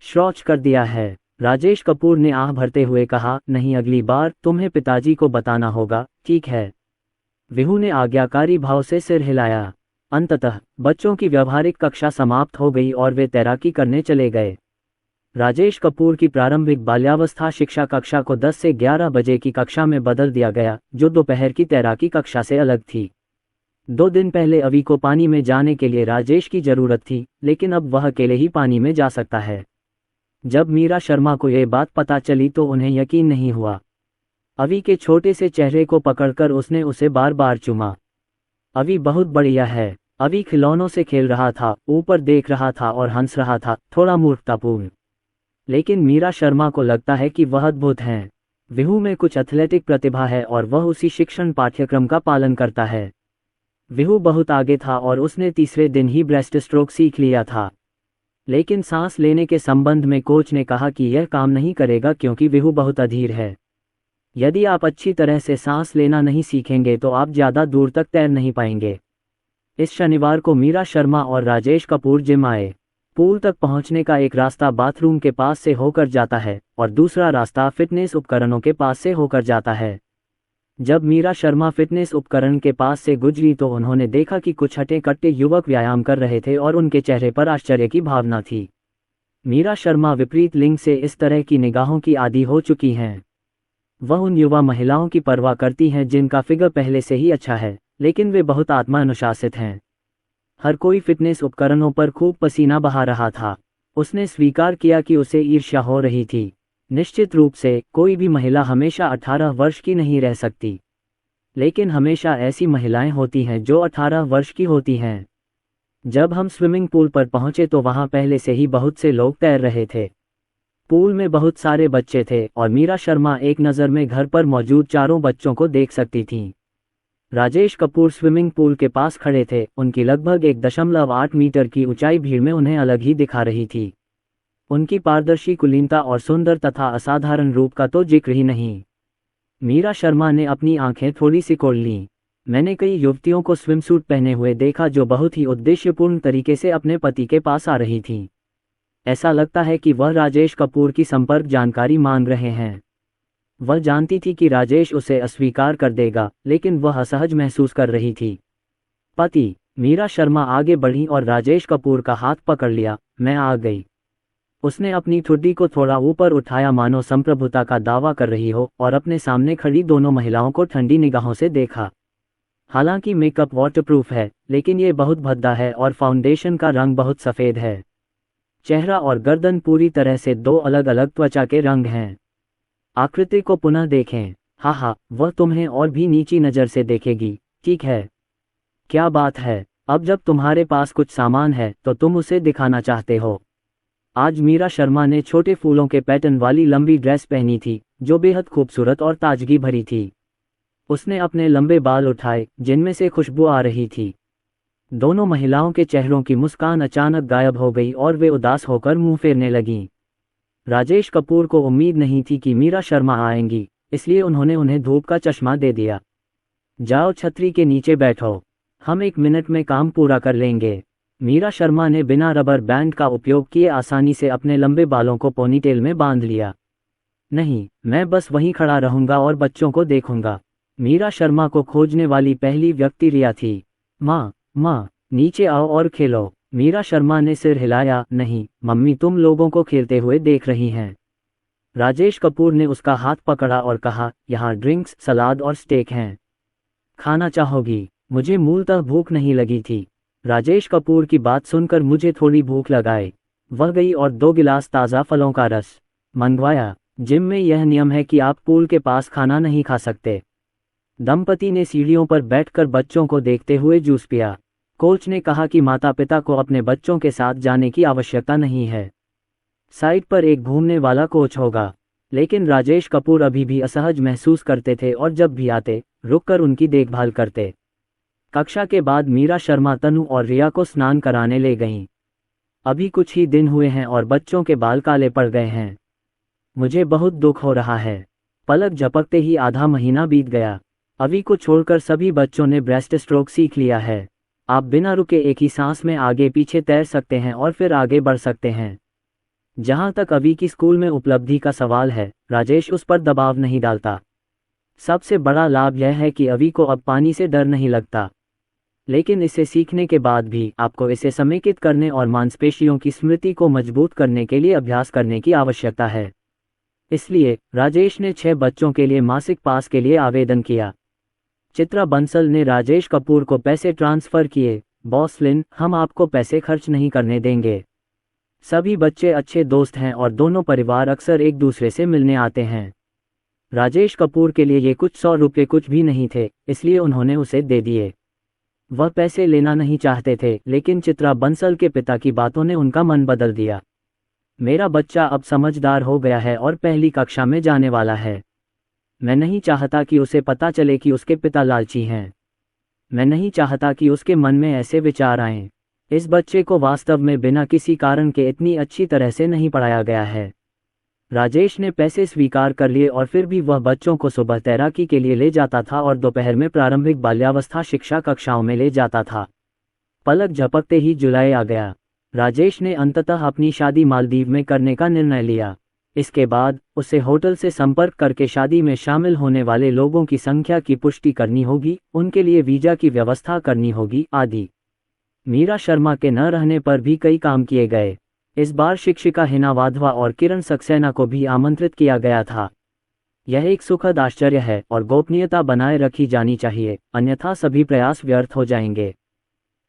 शौच कर दिया है। राजेश कपूर ने आह भरते हुए कहा, नहीं, अगली बार तुम्हें पिताजी को बताना होगा, ठीक है? विहू ने आज्ञाकारी भाव से सिर हिलाया। अंततः बच्चों की व्यवहारिक कक्षा समाप्त हो गई और वे तैराकी करने चले गए। राजेश कपूर की प्रारंभिक बाल्यावस्था शिक्षा कक्षा को 10 से 11 बजे की कक्षा में बदल दिया गया, जो दोपहर की तैराकी कक्षा से अलग थी। 2 दिन पहले अवि को पानी में जाने के लिए राजेश की जरूरत थी, लेकिन अब वह अकेले ही पानी में जा सकता है। जब मीरा शर्मा को यह बात पता चली तो उन्हें यकीन नहीं हुआ। अवि के छोटे से चेहरे को पकड़कर उसने उसे बार बार चूमा। अवि बहुत बढ़िया है। अवि खिलौनों से खेल रहा था, ऊपर देख रहा था और हंस रहा था, थोड़ा मूर्खतापूर्ण। लेकिन मीरा शर्मा को लगता है कि वह अद्भुत हैं। विहू में कुछ एथलेटिक प्रतिभा है और वह उसी शिक्षण पाठ्यक्रम का पालन करता है। विहू बहुत आगे था और उसने तीसरे दिन ही ब्रेस्ट स्ट्रोक सीख लिया था। लेकिन सांस लेने के संबंध में कोच ने कहा कि यह काम नहीं करेगा क्योंकि विहू बहुत अधीर है। यदि आप अच्छी तरह से सांस लेना नहीं सीखेंगे तो आप ज़्यादा दूर तक तैर नहीं पाएंगे। इस शनिवार को मीरा शर्मा और राजेश कपूर जिम आए। पूल तक पहुंचने का एक रास्ता बाथरूम के पास से होकर जाता है और दूसरा रास्ता फिटनेस उपकरणों के पास से होकर जाता है। जब मीरा शर्मा फिटनेस उपकरण के पास से गुजरी तो उन्होंने देखा कि कुछ हटे कट्टे युवक व्यायाम कर रहे थे और उनके चेहरे पर आश्चर्य की भावना थी। मीरा शर्मा विपरीत लिंग से इस तरह की निगाहों की आदी हो चुकी हैं। वह उन युवा महिलाओं की परवाह करती हैं जिनका फिगर पहले से ही अच्छा है, लेकिन वे बहुत आत्मानुशासित हैं। हर कोई फिटनेस उपकरणों पर खूब पसीना बहा रहा था। उसने स्वीकार किया कि उसे ईर्ष्या हो रही थी। निश्चित रूप से कोई भी महिला हमेशा 18 वर्ष की नहीं रह सकती, लेकिन हमेशा ऐसी महिलाएं होती हैं जो 18 वर्ष की होती हैं। जब हम स्विमिंग पूल पर पहुंचे तो वहां पहले से ही बहुत से लोग तैर रहे थे। पूल में बहुत सारे बच्चे थे और मीरा शर्मा एक नज़र में घर पर मौजूद चारों बच्चों को देख सकती थीं। राजेश कपूर स्विमिंग पूल के पास खड़े थे। उनकी लगभग 1.8 मीटर की ऊंचाई भीड़ में उन्हें अलग ही दिखा रही थी। उनकी पारदर्शी कुलीनता और सुंदर तथा असाधारण रूप का तो जिक्र ही नहीं। मीरा शर्मा ने अपनी आंखें थोड़ी सिकोड़ लीं। मैंने कई युवतियों को स्विमसूट पहने हुए देखा जो बहुत ही उद्देश्यपूर्ण तरीके से अपने पति के पास आ रही थीं। ऐसा लगता है कि वह राजेश कपूर की संपर्क जानकारी मांग रहे हैं। वह जानती थी कि राजेश उसे अस्वीकार कर देगा, लेकिन वह असहज महसूस कर रही थी। पति, मीरा शर्मा आगे बढ़ी और राजेश कपूर का हाथ पकड़ लिया। मैं आ गई। उसने अपनी ठुड्डी को थोड़ा ऊपर उठाया मानो संप्रभुता का दावा कर रही हो और अपने सामने खड़ी दोनों महिलाओं को ठंडी निगाहों से देखा। हालांकि मेकअप वाटरप्रूफ है, लेकिन ये बहुत भद्दा है और फाउंडेशन का रंग बहुत सफ़ेद है। चेहरा और गर्दन पूरी तरह से दो अलग अलग त्वचा के रंग हैं। आकृति को पुनः देखें। हाँ, वह तुम्हें और भी नीची नज़र से देखेगी, ठीक है? क्या बात है, अब जब तुम्हारे पास कुछ सामान है तो तुम उसे दिखाना चाहते हो। आज मीरा शर्मा ने छोटे फूलों के पैटर्न वाली लंबी ड्रेस पहनी थी, जो बेहद खूबसूरत और ताजगी भरी थी। उसने अपने लंबे बाल उठाए, जिनमें से खुशबू आ रही थी। दोनों महिलाओं के चेहरों की मुस्कान अचानक गायब हो गई और वे उदास होकर मुंह फेरने लगीं। राजेश कपूर को उम्मीद नहीं थी कि मीरा शर्मा आएंगी, इसलिए उन्होंने उन्हें धूप का चश्मा दे दिया। जाओ छतरी के नीचे बैठो, हम 1 मिनट में काम पूरा कर लेंगे। मीरा शर्मा ने बिना रबर बैंड का उपयोग किए आसानी से अपने लंबे बालों को पोनीटेल में बांध लिया। नहीं, मैं बस वहीं खड़ा रहूंगा और बच्चों को देखूंगा। मीरा शर्मा को खोजने वाली पहली व्यक्ति रिया थी। माँ, नीचे आओ और खेलो। मीरा शर्मा ने सिर हिलाया। नहीं मम्मी, तुम लोगों को खेलते हुए देख रही हैं। राजेश कपूर ने उसका हाथ पकड़ा और कहा, यहाँ ड्रिंक्स, सलाद और स्टेक हैं। खाना चाहोगी? मुझे मूलतः भूख नहीं लगी थी। राजेश कपूर की बात सुनकर मुझे थोड़ी भूख लगाई। वह गई और 2 गिलास ताज़ा फलों का रस मंगवाया। जिम में यह नियम है कि आप पूल के पास खाना नहीं खा सकते। दंपति ने सीढ़ियों पर बैठकर बच्चों को देखते हुए जूस पिया। कोच ने कहा कि माता पिता को अपने बच्चों के साथ जाने की आवश्यकता नहीं है। साइड पर एक घूमने वाला कोच होगा। लेकिन राजेश कपूर अभी भी असहज महसूस करते थे और जब भी आते, रुककर उनकी देखभाल करते। कक्षा के बाद मीरा शर्मा तनु और रिया को स्नान कराने ले गईं। अभी कुछ ही दिन हुए हैं और बच्चों के बाल काले पड़ गए हैं। मुझे बहुत दुख हो रहा है। पलक झपकते ही आधा महीना बीत गया। अभी को छोड़कर सभी बच्चों ने ब्रेस्ट स्ट्रोक सीख लिया है। आप बिना रुके एक ही सांस में आगे पीछे तैर सकते हैं और फिर आगे बढ़ सकते हैं। जहां तक अभी की स्कूल में उपलब्धि का सवाल है, राजेश उस पर दबाव नहीं डालता। सबसे बड़ा लाभ यह है कि अभी को अब पानी से डर नहीं लगता। लेकिन इसे सीखने के बाद भी आपको इसे समेकित करने और मांसपेशियों की स्मृति को मजबूत करने के लिए अभ्यास करने की आवश्यकता है। इसलिए राजेश ने 6 बच्चों के लिए मासिक पास के लिए आवेदन किया। चित्रा बंसल ने राजेश कपूर को पैसे ट्रांसफ़र किए। बॉस लिन, हम आपको पैसे खर्च नहीं करने देंगे। सभी बच्चे अच्छे दोस्त हैं और दोनों परिवार अक्सर एक दूसरे से मिलने आते हैं। राजेश कपूर के लिए ये कुछ 100 रुपये कुछ भी नहीं थे, इसलिए उन्होंने उसे दे दिए। वह पैसे लेना नहीं चाहते थे, लेकिन चित्रा बंसल के पिता की बातों ने उनका मन बदल दिया। मेरा बच्चा अब समझदार हो गया है और पहली कक्षा में जाने वाला है। मैं नहीं चाहता कि उसे पता चले कि उसके पिता लालची हैं। मैं नहीं चाहता कि उसके मन में ऐसे विचार आएं। इस बच्चे को वास्तव में बिना किसी कारण के इतनी अच्छी तरह से नहीं पढ़ाया गया है। राजेश ने पैसे स्वीकार कर लिए और फिर भी वह बच्चों को सुबह तैराकी के लिए ले जाता था और दोपहर में प्रारंभिक बाल्यावस्था शिक्षा कक्षाओं में ले जाता था। पलक झपकते ही जुलाई आ गया। राजेश ने अंततः अपनी शादी मालदीव में करने का निर्णय लिया। इसके बाद उसे होटल से संपर्क करके शादी में शामिल होने वाले लोगों की संख्या की पुष्टि करनी होगी, उनके लिए वीजा की व्यवस्था करनी होगी आदि। मीरा शर्मा के न रहने पर भी कई काम किए गए। इस बार शिक्षिका हिना वाधवा और किरण सक्सेना को भी आमंत्रित किया गया था। यह एक सुखद आश्चर्य है और गोपनीयता बनाए रखी जानी चाहिए, अन्यथा सभी प्रयास व्यर्थ हो जाएंगे।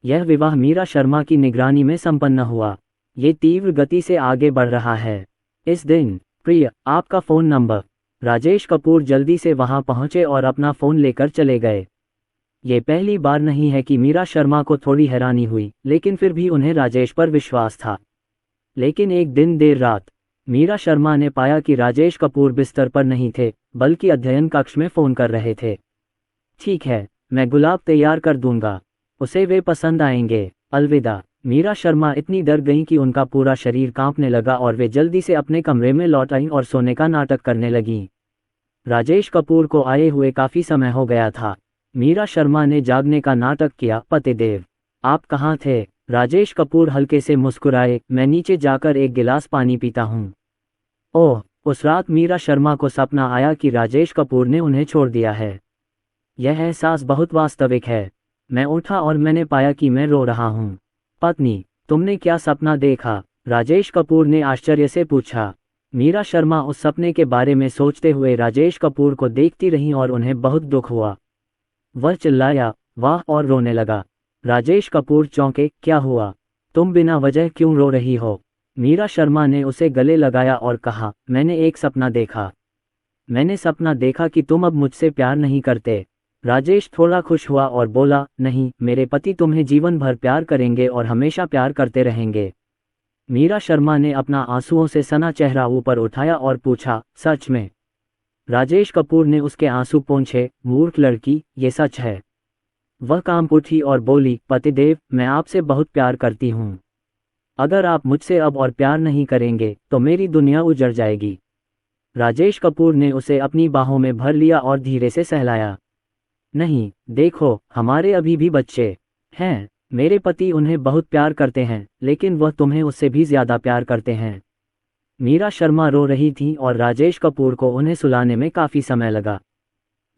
यह विवाह मीरा शर्मा की निगरानी में संपन्न हुआ। ये तीव्र गति से आगे बढ़ रहा है। इस दिन, प्रिय, आपका फ़ोन नंबर। राजेश कपूर जल्दी से वहां पहुंचे और अपना फ़ोन लेकर चले गए। ये पहली बार नहीं है कि मीरा शर्मा को थोड़ी हैरानी हुई, लेकिन फिर भी उन्हें राजेश पर विश्वास था। लेकिन एक दिन देर रात मीरा शर्मा ने पाया कि राजेश कपूर बिस्तर पर नहीं थे, बल्कि अध्ययन कक्ष में फ़ोन कर रहे थे। ठीक है, मैं गुलाब तैयार कर दूंगा, उसे वे पसंद आएंगे, अलविदा। मीरा शर्मा इतनी डर गईं कि उनका पूरा शरीर कांपने लगा और वे जल्दी से अपने कमरे में लौट आईं और सोने का नाटक करने लगीं। राजेश कपूर को आए हुए काफ़ी समय हो गया था। मीरा शर्मा ने जागने का नाटक किया। पतिदेव, आप कहाँ थे? राजेश कपूर हल्के से मुस्कुराए। मैं नीचे जाकर एक गिलास पानी पीता हूँ। ओह, उस रात मीरा शर्मा को सपना आया कि राजेश कपूर ने उन्हें छोड़ दिया है। यह एहसास बहुत वास्तविक है। मैं उठा और मैंने पाया कि मैं रो रहा हूँ। पत्नी, तुमने क्या सपना देखा? राजेश कपूर ने आश्चर्य से पूछा। मीरा शर्मा उस सपने के बारे में सोचते हुए राजेश कपूर को देखती रहीं और उन्हें बहुत दुख हुआ। वह चिल्लाया, वाह, और रोने लगा। राजेश कपूर चौंके। क्या हुआ? तुम बिना वजह क्यों रो रही हो? मीरा शर्मा ने उसे गले लगाया और कहा, मैंने एक सपना देखा। मैंने सपना देखा कि तुम अब मुझसे प्यार नहीं करते। राजेश थोड़ा खुश हुआ और बोला, नहीं, मेरे पति तुम्हें जीवन भर प्यार करेंगे और हमेशा प्यार करते रहेंगे। मीरा शर्मा ने अपना आंसुओं से सना चेहरा ऊपर उठाया और पूछा, सच में? राजेश कपूर ने उसके आंसू पोंछे। मूर्ख लड़की, ये सच है। वह कांप उठी और बोली, पतिदेव, मैं आपसे बहुत प्यार करती हूँ। अगर आप मुझसे अब और प्यार नहीं करेंगे तो मेरी दुनिया उजड़ जाएगी। राजेश कपूर ने उसे अपनी बाहों में भर लिया और धीरे से सहलाया। नहीं, देखो, हमारे अभी भी बच्चे हैं। मेरे पति उन्हें बहुत प्यार करते हैं, लेकिन वह तुम्हें उससे भी ज्यादा प्यार करते हैं। मीरा शर्मा रो रही थी और राजेश कपूर को उन्हें सुलाने में काफी समय लगा।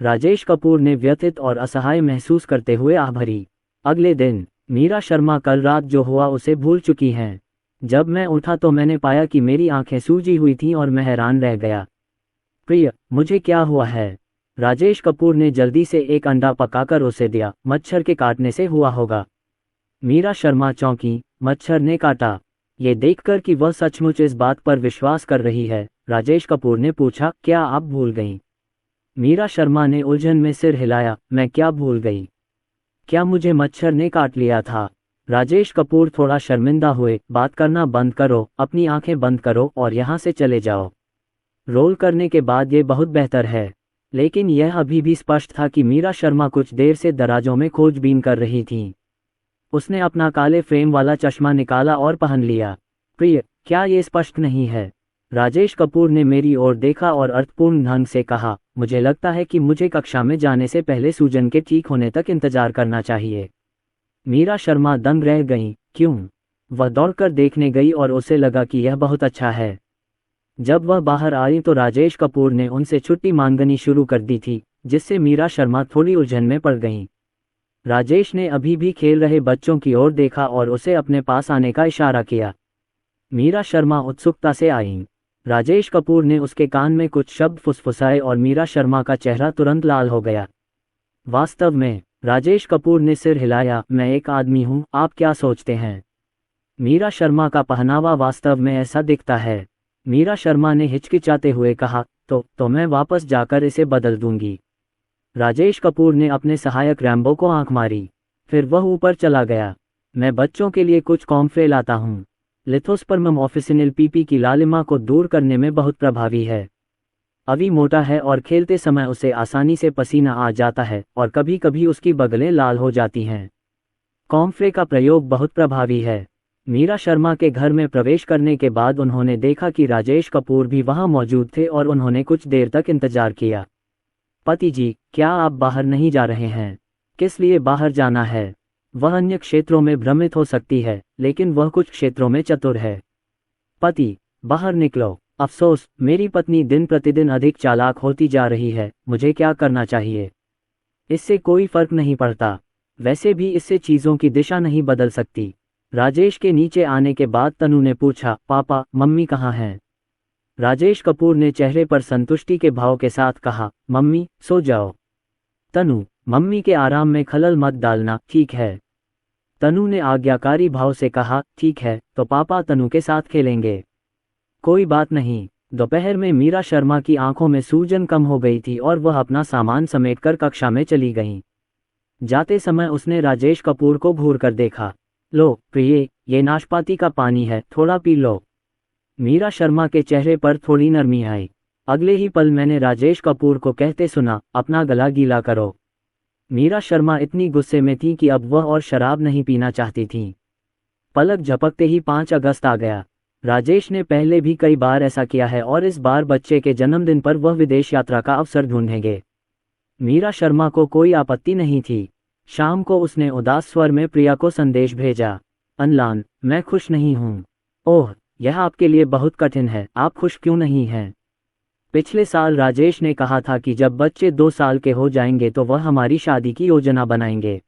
राजेश कपूर ने व्यथित और असहाय महसूस करते हुए आह भरी। अगले दिन मीरा शर्मा कल रात जो हुआ उसे भूल चुकी हैं। जब मैं उठा तो मैंने पाया कि मेरी आंखें सूजी हुई थीं और मैं हैरान रह गया। प्रिय, मुझे क्या हुआ है? राजेश कपूर ने जल्दी से एक अंडा पकाकर उसे दिया। मच्छर के काटने से हुआ होगा। मीरा शर्मा चौंकी। मच्छर ने काटा? ये देखकर कि वह सचमुच इस बात पर विश्वास कर रही है, राजेश कपूर ने पूछा, क्या आप भूल गईं? मीरा शर्मा ने उलझन में सिर हिलाया। मैं क्या भूल गई? क्या मुझे मच्छर ने काट लिया था? राजेश कपूर थोड़ा शर्मिंदा हुए। बात करना बंद करो, अपनी आंखें बंद करो और यहाँ से चले जाओ। रोल करने के बाद ये बहुत बेहतर है। लेकिन यह अभी भी स्पष्ट था कि मीरा शर्मा कुछ देर से दराजों में खोजबीन कर रही थीं। उसने अपना काले फ्रेम वाला चश्मा निकाला और पहन लिया। प्रिय, क्या ये स्पष्ट नहीं है? राजेश कपूर ने मेरी ओर देखा और अर्थपूर्ण ढंग से कहा, मुझे लगता है कि मुझे कक्षा में जाने से पहले सूजन के ठीक होने तक इंतजार करना चाहिए। मीरा शर्मा दंग रह गईं। क्यों? वह दौड़कर देखने गई और उसे लगा कि यह बहुत अच्छा है। जब वह बाहर आई तो राजेश कपूर ने उनसे छुट्टी मांगनी शुरू कर दी थी, जिससे मीरा शर्मा थोड़ी उलझन में पड़ गईं। राजेश ने अभी भी खेल रहे बच्चों की ओर देखा और उसे अपने पास आने का इशारा किया। मीरा शर्मा उत्सुकता से आईं। राजेश कपूर ने उसके कान में कुछ शब्द फुसफुसाए और मीरा शर्मा का चेहरा तुरंत लाल हो गया। वास्तव में? राजेश कपूर ने सिर हिलाया। मैं एक आदमी हूँ, आप क्या सोचते हैं? मीरा शर्मा का पहनावा वास्तव में ऐसा दिखता है। मीरा शर्मा ने हिचकिचाते हुए कहा, तो मैं वापस जाकर इसे बदल दूंगी। राजेश कपूर ने अपने सहायक रैम्बो को आंख मारी। फिर वह ऊपर चला गया। मैं बच्चों के लिए कुछ कॉम्फ्रे लाता हूँ। लिथोस्पर्मम ऑफिसिनल पीपी की लालिमा को दूर करने में बहुत प्रभावी है। अभी मोटा है और खेलते समय उसे आसानी से पसीना आ जाता है और कभी कभी उसकी बगलें लाल हो जाती हैं। कॉम्फ्रे का प्रयोग बहुत प्रभावी है। मीरा शर्मा के घर में प्रवेश करने के बाद उन्होंने देखा कि राजेश कपूर भी वहां मौजूद थे और उन्होंने कुछ देर तक इंतजार किया। पति जी, क्या आप बाहर नहीं जा रहे हैं? किस लिए बाहर जाना है? वह अन्य क्षेत्रों में भ्रमित हो सकती है, लेकिन वह कुछ क्षेत्रों में चतुर है। पति, बाहर निकलो। अफसोस, मेरी पत्नी दिन प्रतिदिन अधिक चालाक होती जा रही है। मुझे क्या करना चाहिए? इससे कोई फर्क नहीं पड़ता। वैसे भी इससे चीजों की दिशा नहीं बदल सकती। राजेश के नीचे आने के बाद तनु ने पूछा, पापा, मम्मी कहाँ हैं? राजेश कपूर ने चेहरे पर संतुष्टि के भाव के साथ कहा, मम्मी, सो जाओ। तनु, मम्मी के आराम में खलल मत डालना, ठीक है? तनु ने आज्ञाकारी भाव से कहा, ठीक है, तो पापा तनु के साथ खेलेंगे। कोई बात नहीं। दोपहर में मीरा शर्मा की आंखों में सूजन कम हो गई थी और वह अपना सामान समेटकर कक्षा में चली गईं। जाते समय उसने राजेश कपूर को घूर कर देखा। लो प्रिय, ये नाशपाती का पानी है, थोड़ा पी लो। मीरा शर्मा के चेहरे पर थोड़ी नरमी आई। अगले ही पल मैंने राजेश कपूर को कहते सुना, अपना गला गीला करो। मीरा शर्मा इतनी गुस्से में थी कि अब वह और शराब नहीं पीना चाहती थी। पलक झपकते ही 5 अगस्त आ गया। राजेश ने पहले भी कई बार ऐसा किया है और इस बार बच्चे के जन्मदिन पर वह विदेश यात्रा का अवसर ढूंढेंगे। मीरा शर्मा को कोई आपत्ति नहीं थी। शाम को उसने उदास स्वर में प्रिया को संदेश भेजा, अनलान, मैं खुश नहीं हूँ। ओह, यह आपके लिए बहुत कठिन है, आप खुश क्यों नहीं हैं? पिछले साल राजेश ने कहा था कि जब बच्चे 2 साल के हो जाएंगे तो वह हमारी शादी की योजना बनाएंगे।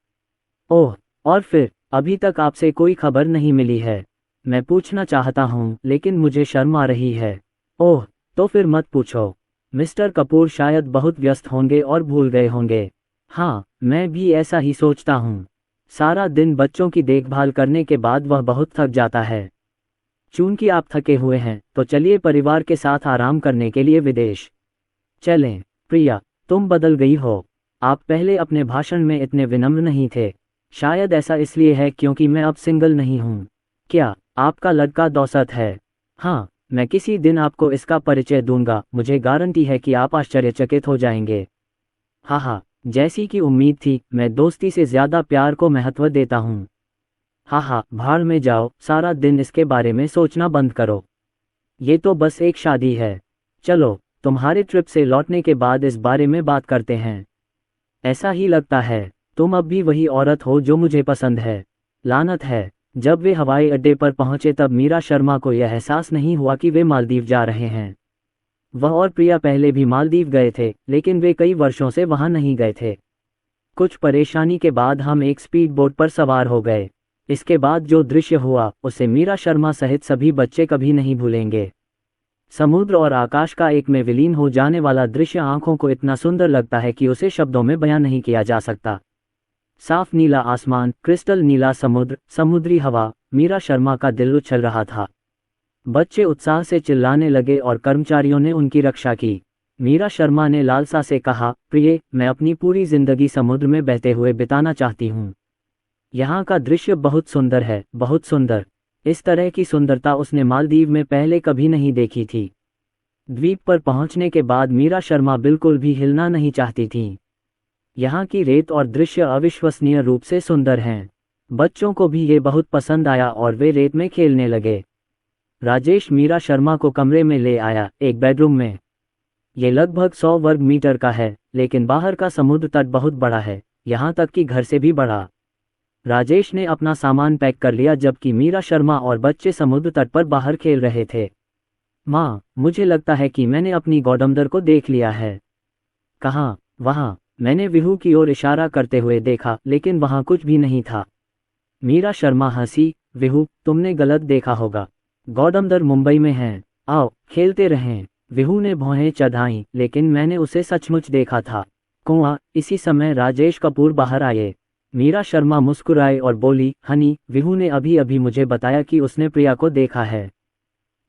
ओह, और फिर अभी तक आपसे कोई खबर नहीं मिली है। मैं पूछना चाहता हूँ लेकिन मुझे शर्म आ रही है। ओह, तो फिर मत पूछो। मिस्टर कपूर शायद बहुत व्यस्त होंगे और भूल गए होंगे। हाँ, मैं भी ऐसा ही सोचता हूँ। सारा दिन बच्चों की देखभाल करने के बाद वह बहुत थक जाता है। चूंकि आप थके हुए हैं तो चलिए परिवार के साथ आराम करने के लिए विदेश चलें। प्रिया, तुम बदल गई हो। आप पहले अपने भाषण में इतने विनम्र नहीं थे। शायद ऐसा इसलिए है क्योंकि मैं अब सिंगल नहीं हूँ। क्या आपका लड़का दौसत है? हाँ, मैं किसी दिन आपको इसका परिचय दूंगा। मुझे गारंटी है कि आप आश्चर्यचकित हो जाएंगे। हाँ, जैसी कि उम्मीद थी, मैं दोस्ती से ज्यादा प्यार को महत्व देता हूँ। हाँ, भाड़ में जाओ, सारा दिन इसके बारे में सोचना बंद करो। ये तो बस एक शादी है। चलो, तुम्हारे ट्रिप से लौटने के बाद इस बारे में बात करते हैं। ऐसा ही लगता है, तुम अब भी वही औरत हो जो मुझे पसंद है। लानत है। जब वे हवाई अड्डे पर पहुंचे तब मीरा शर्मा को यह एहसास नहीं हुआ कि वे मालदीव जा रहे हैं। वह और प्रिया पहले भी मालदीव गए थे, लेकिन वे कई वर्षों से वहां नहीं गए थे। कुछ परेशानी के बाद हम एक स्पीड बोट पर सवार हो गए। इसके बाद जो दृश्य हुआ उसे मीरा शर्मा सहित सभी बच्चे कभी नहीं भूलेंगे। समुद्र और आकाश का एक में विलीन हो जाने वाला दृश्य आंखों को इतना सुंदर लगता है कि उसे शब्दों में बयां नहीं किया जा सकता। साफ नीला आसमान, क्रिस्टल नीला समुद्र, समुद्री हवा, मीरा शर्मा का दिल उछल रहा था। बच्चे उत्साह से चिल्लाने लगे और कर्मचारियों ने उनकी रक्षा की। मीरा शर्मा ने लालसा से कहा, प्रिय, मैं अपनी पूरी जिंदगी समुद्र में बहते हुए बिताना चाहती हूँ। यहाँ का दृश्य बहुत सुंदर है, बहुत सुंदर। इस तरह की सुंदरता उसने मालदीव में पहले कभी नहीं देखी थी। द्वीप पर पहुंचने के बाद मीरा शर्मा बिल्कुल भी हिलना नहीं चाहती थी। यहाँ की रेत और दृश्य अविश्वसनीय रूप से सुंदर हैं। बच्चों को भी ये बहुत पसंद आया और वे रेत में खेलने लगे। राजेश मीरा शर्मा को कमरे में ले आया, एक बेडरूम में। ये लगभग 100 वर्ग मीटर का है, लेकिन बाहर का समुद्र तट बहुत बड़ा है, यहाँ तक कि घर से भी बड़ा। राजेश ने अपना सामान पैक कर लिया जबकि मीरा शर्मा और बच्चे समुद्र तट पर बाहर खेल रहे थे। माँ, मुझे लगता है कि मैंने अपनी गॉडमदर को देख लिया है। कहाँ? वहाँ। मैंने विहू की ओर इशारा करते हुए देखा, लेकिन वहाँ कुछ भी नहीं था। मीरा शर्मा हंसी, विहू, तुमने गलत देखा होगा। गॉडमदर मुंबई में हैं। आओ, खेलते रहें। विहू ने भौहें चढ़ाईं, लेकिन मैंने उसे सचमुच देखा था। कुआं। इसी समय राजेश कपूर बाहर आए। मीरा शर्मा मुस्कुराए और बोली, हनी, विहू ने अभी अभी मुझे बताया कि उसने प्रिया को देखा है।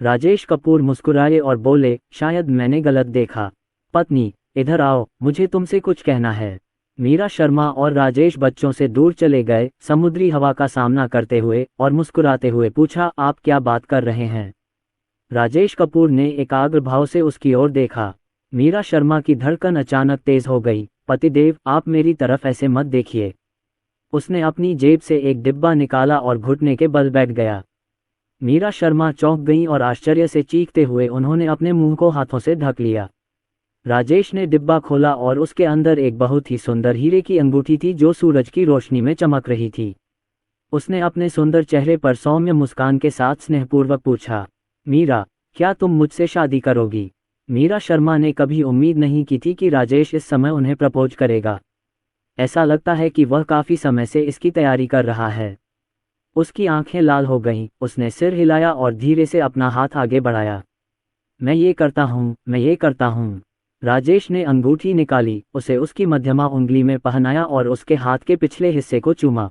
राजेश कपूर मुस्कुराए और बोले, शायद मैंने गलत देखा। पत्नी, इधर आओ, मुझे तुमसे कुछ कहना है। मीरा शर्मा और राजेश बच्चों से दूर चले गए, समुद्री हवा का सामना करते हुए, और मुस्कुराते हुए पूछा, आप क्या बात कर रहे हैं? राजेश कपूर ने एकाग्र भाव से उसकी ओर देखा। मीरा शर्मा की धड़कन अचानक तेज हो गई। पतिदेव, आप मेरी तरफ ऐसे मत देखिए। उसने अपनी जेब से एक डिब्बा निकाला और घुटने के बल बैठ गया। मीरा शर्मा चौंक गईं और आश्चर्य से चीखते हुए उन्होंने अपने मुंह को हाथों से ढक लिया। राजेश ने डिब्बा खोला और उसके अंदर एक बहुत ही सुंदर हीरे की अंगूठी थी जो सूरज की रोशनी में चमक रही थी। उसने अपने सुंदर चेहरे पर सौम्य मुस्कान के साथ स्नेहपूर्वक पूछा, मीरा, क्या तुम मुझसे शादी करोगी? मीरा शर्मा ने कभी उम्मीद नहीं की थी कि राजेश इस समय उन्हें प्रपोज करेगा। ऐसा लगता है कि वह काफी समय से इसकी तैयारी कर रहा है। उसकी आंखें लाल हो गईं, उसने सिर हिलाया और धीरे से अपना हाथ आगे बढ़ाया। मैं ये करता हूँ, मैं ये करता हूँ। राजेश ने अंगूठी निकाली, उसे उसकी मध्यमा उंगली में पहनाया और उसके हाथ के पिछले हिस्से को चूमा।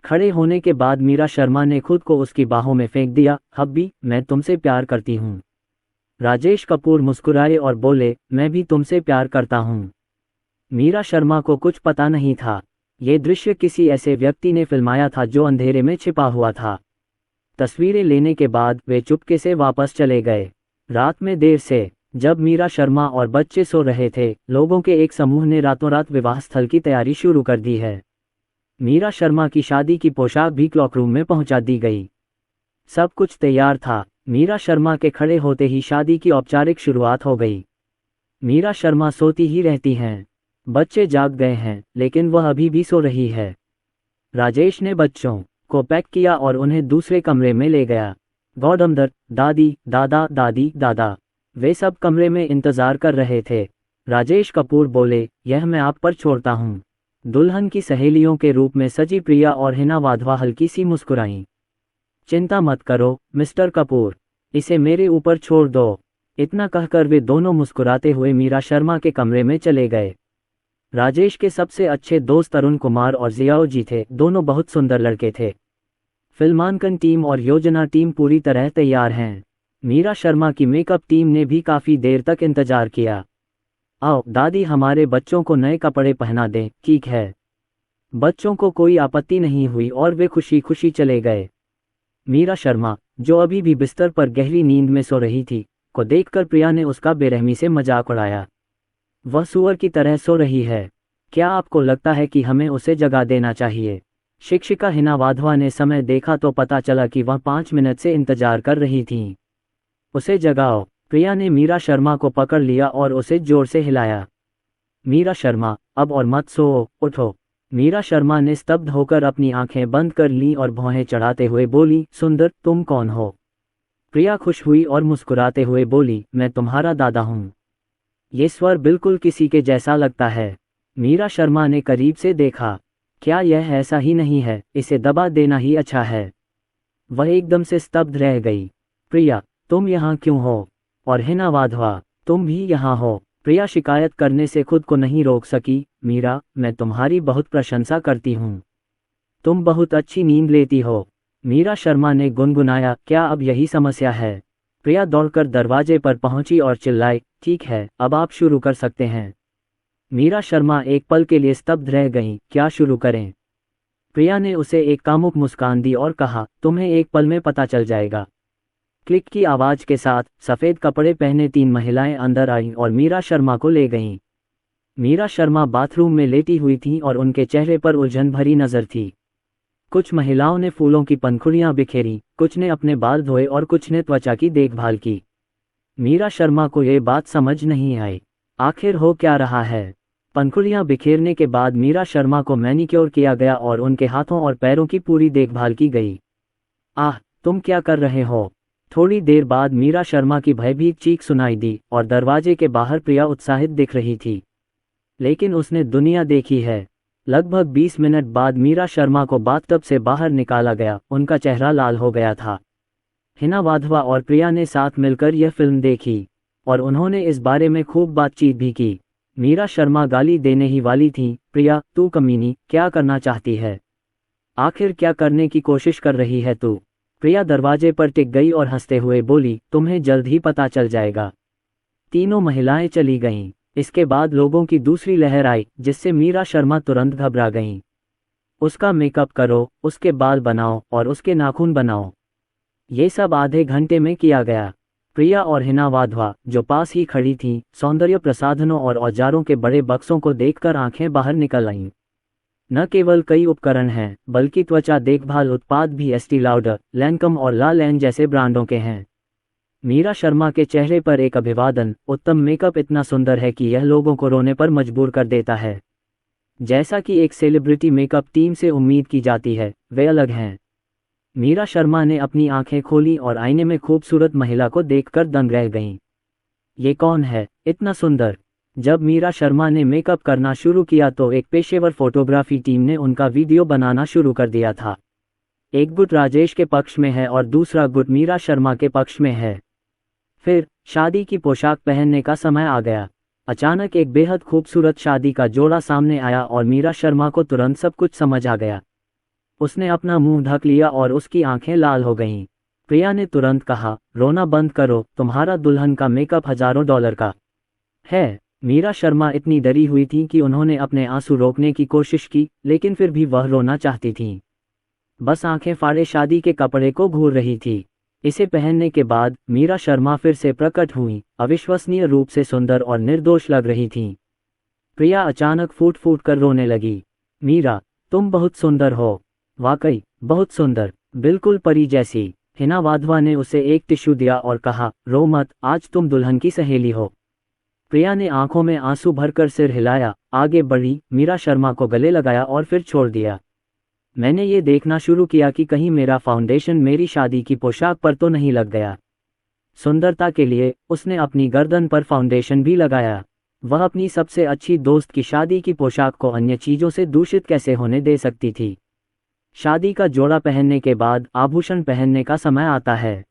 खड़े होने के बाद मीरा शर्मा ने खुद को उसकी बाहों में फेंक दिया। हब्बी, मैं तुमसे प्यार करती हूँ। राजेश कपूर मुस्कुराए और बोले, मैं भी तुमसे प्यार करता हूँ। मीरा शर्मा को कुछ पता नहीं था। ये दृश्य किसी ऐसे व्यक्ति ने फिल्माया था जो अंधेरे में छिपा हुआ था। तस्वीरें लेने के बाद वे चुपके से वापस चले गए। रात में देर से जब मीरा शर्मा और बच्चे सो रहे थे, लोगों के एक समूह ने रातों रात विवाह स्थल की तैयारी शुरू कर दी है। मीरा शर्मा की शादी की पोशाक भी क्लॉक रूम में पहुंचा दी गई। सब कुछ तैयार था। मीरा शर्मा के खड़े होते ही शादी की औपचारिक शुरुआत हो गई। मीरा शर्मा सोती ही रहती हैं। बच्चे जाग गए हैं, लेकिन वह अभी भी सो रही है। राजेश ने बच्चों को पैक किया और उन्हें दूसरे कमरे में ले गया। गौडमदर, दादी, दादा, दादी, दादा, वे सब कमरे में इंतजार कर रहे थे। राजेश कपूर बोले, यह मैं आप पर छोड़ता हूँ। दुल्हन की सहेलियों के रूप में सजी प्रिया और हिना वाधवा हल्की सी मुस्कुराईं। चिंता मत करो मिस्टर कपूर, इसे मेरे ऊपर छोड़ दो। इतना कहकर वे दोनों मुस्कुराते हुए मीरा शर्मा के कमरे में चले गए। राजेश के सबसे अच्छे दोस्त अरुण कुमार और जियाओ जी थे। दोनों बहुत सुंदर लड़के थे। फिल्मांकन टीम और योजना टीम पूरी तरह तैयार हैं। मीरा शर्मा की मेकअप टीम ने भी काफ़ी देर तक इंतजार किया। आओ दादी, हमारे बच्चों को नए कपड़े पहना दें। ठीक है। बच्चों को कोई आपत्ति नहीं हुई और वे खुशी खुशी चले गए। मीरा शर्मा, जो अभी भी बिस्तर पर गहरी नींद में सो रही थी, को देखकर प्रिया ने उसका बेरहमी से मजाक उड़ाया। वह सूअर की तरह सो रही है। क्या आपको लगता है कि हमें उसे जगा देना चाहिए? शिक्षिका हिना वाधवा ने समय देखा तो पता चला कि वह 5 मिनट से इंतजार कर रही थीं। उसे जगाओ। प्रिया ने मीरा शर्मा को पकड़ लिया और उसे जोर से हिलाया। मीरा शर्मा, अब और मत सो, उठो। मीरा शर्मा ने स्तब्ध होकर अपनी आंखें बंद कर लीं और भौहें चढ़ाते हुए बोली, सुंदर, तुम कौन हो? प्रिया खुश हुई और मुस्कुराते हुए बोली, मैं तुम्हारा दादा हूँ। ये स्वर बिल्कुल किसी के जैसा लगता है। मीरा शर्मा ने करीब से देखा। क्या यह ऐसा ही नहीं है? इसे दबा देना ही अच्छा है। वह एकदम से स्तब्ध रह गई। प्रिया, तुम यहाँ क्यों हो? और हिना वाधवा, तुम भी यहाँ हो? प्रिया शिकायत करने से खुद को नहीं रोक सकी। मीरा, मैं तुम्हारी बहुत प्रशंसा करती हूँ। तुम बहुत अच्छी नींद लेती हो। मीरा शर्मा ने गुनगुनाया, क्या अब यही समस्या है? प्रिया दौड़कर दरवाजे पर पहुंची और चिल्लाई, ठीक है, अब आप शुरू कर सकते हैं। मीरा शर्मा एक पल के लिए स्तब्ध रह गईं। क्या शुरू करें? प्रिया ने उसे एक कामुक मुस्कान दी और कहा, तुम्हें एक पल में पता चल जाएगा। क्लिक की आवाज के साथ सफ़ेद कपड़े पहने 3 महिलाएं अंदर आईं और मीरा शर्मा को ले गईं। मीरा शर्मा बाथरूम में लेटी हुई थीं और उनके चेहरे पर उलझन भरी नजर थी। कुछ महिलाओं ने फूलों की पंखुड़ियां बिखेरी, कुछ ने अपने बाल धोए और कुछ ने त्वचा की देखभाल की। मीरा शर्मा को ये बात समझ नहीं आई। आखिर हो क्या रहा है? पंखुड़ियां बिखेरने के बाद मीरा शर्मा को मैनिक्योर किया गया और उनके हाथों और पैरों की पूरी देखभाल की गई। आह, तुम क्या कर रहे हो? थोड़ी देर बाद मीरा शर्मा की भयभीत चीख सुनाई दी और दरवाजे के बाहर प्रिया उत्साहित दिख रही थी। लेकिन उसने दुनिया देखी है। लगभग 20 मिनट बाद मीरा शर्मा को बाथटब से बाहर निकाला गया। उनका चेहरा लाल हो गया था। हिना वाधवा और प्रिया ने साथ मिलकर यह फिल्म देखी और उन्होंने इस बारे में खूब बातचीत भी की। मीरा शर्मा गाली देने ही वाली थी। प्रिया, तू कमीनी, क्या करना चाहती है? आखिर क्या करने की कोशिश कर रही है तू? प्रिया दरवाजे पर टिक गई और हंसते हुए बोली, तुम्हें जल्द ही पता चल जाएगा। तीनों महिलाएं चली गईं। इसके बाद लोगों की दूसरी लहर आई, जिससे मीरा शर्मा तुरंत घबरा गईं। उसका मेकअप करो, उसके बाल बनाओ और उसके नाखून बनाओ। ये सब आधे घंटे में किया गया। प्रिया और हिना वाधवा, जो पास ही खड़ी थीं, सौंदर्य प्रसाधनों और औजारों के बड़े बक्सों को देखकर आंखें बाहर निकल आईं। न केवल कई उपकरण हैं, बल्कि त्वचा देखभाल उत्पाद भी एस्टी लाउडर, लैंकम और ला लैन जैसे ब्रांडों के हैं। मीरा शर्मा के चेहरे पर एक अभिवादन। उत्तम मेकअप इतना सुंदर है कि यह लोगों को रोने पर मजबूर कर देता है। जैसा कि एक सेलिब्रिटी मेकअप टीम से उम्मीद की जाती है, वे अलग हैं। मीरा शर्मा ने अपनी आंखें खोली और आईने में खूबसूरत महिला को देखकर दंग रह गईं। ये कौन है, इतना सुंदर? जब मीरा शर्मा ने मेकअप करना शुरू किया तो एक पेशेवर फोटोग्राफी टीम ने उनका वीडियो बनाना शुरू कर दिया था। एक गुट राजेश के पक्ष में है और दूसरा गुट मीरा शर्मा के पक्ष में है। फिर शादी की पोशाक पहनने का समय आ गया। अचानक एक बेहद खूबसूरत शादी का जोड़ा सामने आया और मीरा शर्मा को तुरंत सब कुछ समझ आ गया। उसने अपना मुंह ढक लिया और उसकी आंखें लाल हो गईं। प्रिया ने तुरंत कहा, रोना बंद करो, तुम्हारा दुल्हन का मेकअप $1000 का है। मीरा शर्मा इतनी डरी हुई थी कि उन्होंने अपने आंसू रोकने की कोशिश की, लेकिन फिर भी वह रोना चाहती थीं। बस आंखें फाड़े शादी के कपड़े को घूर रही थी। इसे पहनने के बाद मीरा शर्मा फिर से प्रकट हुईं, अविश्वसनीय रूप से सुंदर और निर्दोष लग रही थीं। प्रिया अचानक फूट फूट कर रोने लगी। मीरा, तुम बहुत सुंदर हो। वाकई, बहुत सुंदर, बिल्कुल परी जैसी। हिना वाधवा ने उसे एक टिश्यू दिया और कहा, रो मत, आज तुम दुल्हन की सहेली हो। प्रिया ने आंखों में आंसू भरकर सिर हिलाया, आगे बढ़ी, मीरा शर्मा को गले लगाया और फिर छोड़ दिया। मैंने ये देखना शुरू किया कि कहीं मेरा फाउंडेशन मेरी शादी की पोशाक पर तो नहीं लग गया। सुंदरता के लिए उसने अपनी गर्दन पर फाउंडेशन भी लगाया। वह अपनी सबसे अच्छी दोस्त की शादी की पोशाक को अन्य चीजों से दूषित कैसे होने दे सकती थी। शादी का जोड़ा पहनने के बाद आभूषण पहनने का समय आता है।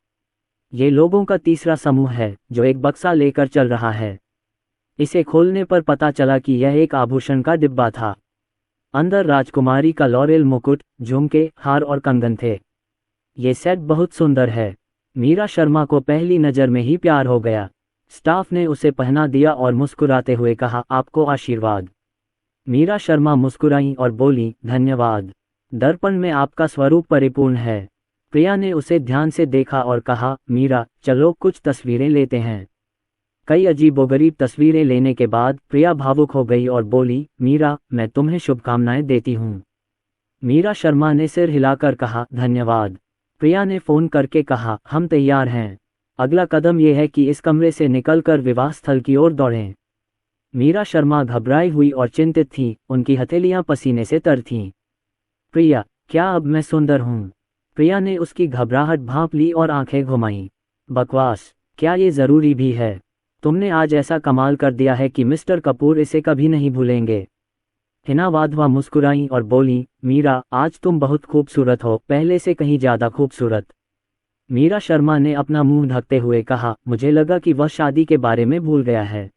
ये लोगों का तीसरा समूह है जो एक बक्सा लेकर चल रहा है। इसे खोलने पर पता चला कि यह एक आभूषण का डिब्बा था। अंदर राजकुमारी का लॉरेल मुकुट, झुमके, हार और कंगन थे। ये सेट बहुत सुंदर है। मीरा शर्मा को पहली नज़र में ही प्यार हो गया। स्टाफ ने उसे पहना दिया और मुस्कुराते हुए कहा, आपको आशीर्वाद। मीरा शर्मा मुस्कुराई और बोली, धन्यवाद। दर्पण में आपका स्वरूप परिपूर्ण है। प्रिया ने उसे ध्यान से देखा और कहा, मीरा, चलो कुछ तस्वीरें लेते हैं। कई अजीबोगरीब तस्वीरें लेने के बाद प्रिया भावुक हो गई और बोली, मीरा, मैं तुम्हें शुभकामनाएं देती हूँ। मीरा शर्मा ने सिर हिलाकर कहा, धन्यवाद। प्रिया ने फ़ोन करके कहा, हम तैयार हैं। अगला कदम यह है कि इस कमरे से निकलकर विवाह स्थल की ओर दौड़ें। मीरा शर्मा घबराई हुई और चिंतित थी, उनकी हथेलियां पसीने से तर थीं। प्रिया, क्या अब मैं सुंदर हूँ? प्रिया ने उसकी घबराहट भांप ली और आंखें घुमाईं। बकवास, क्या ये ज़रूरी भी है? तुमने आज ऐसा कमाल कर दिया है कि मिस्टर कपूर इसे कभी नहीं भूलेंगे। हिना वाधवा मुस्कुराई और बोली, मीरा, आज तुम बहुत खूबसूरत हो, पहले से कहीं ज़्यादा खूबसूरत। मीरा शर्मा ने अपना मुंह ढकते हुए कहा, मुझे लगा कि वह शादी के बारे में भूल गया है।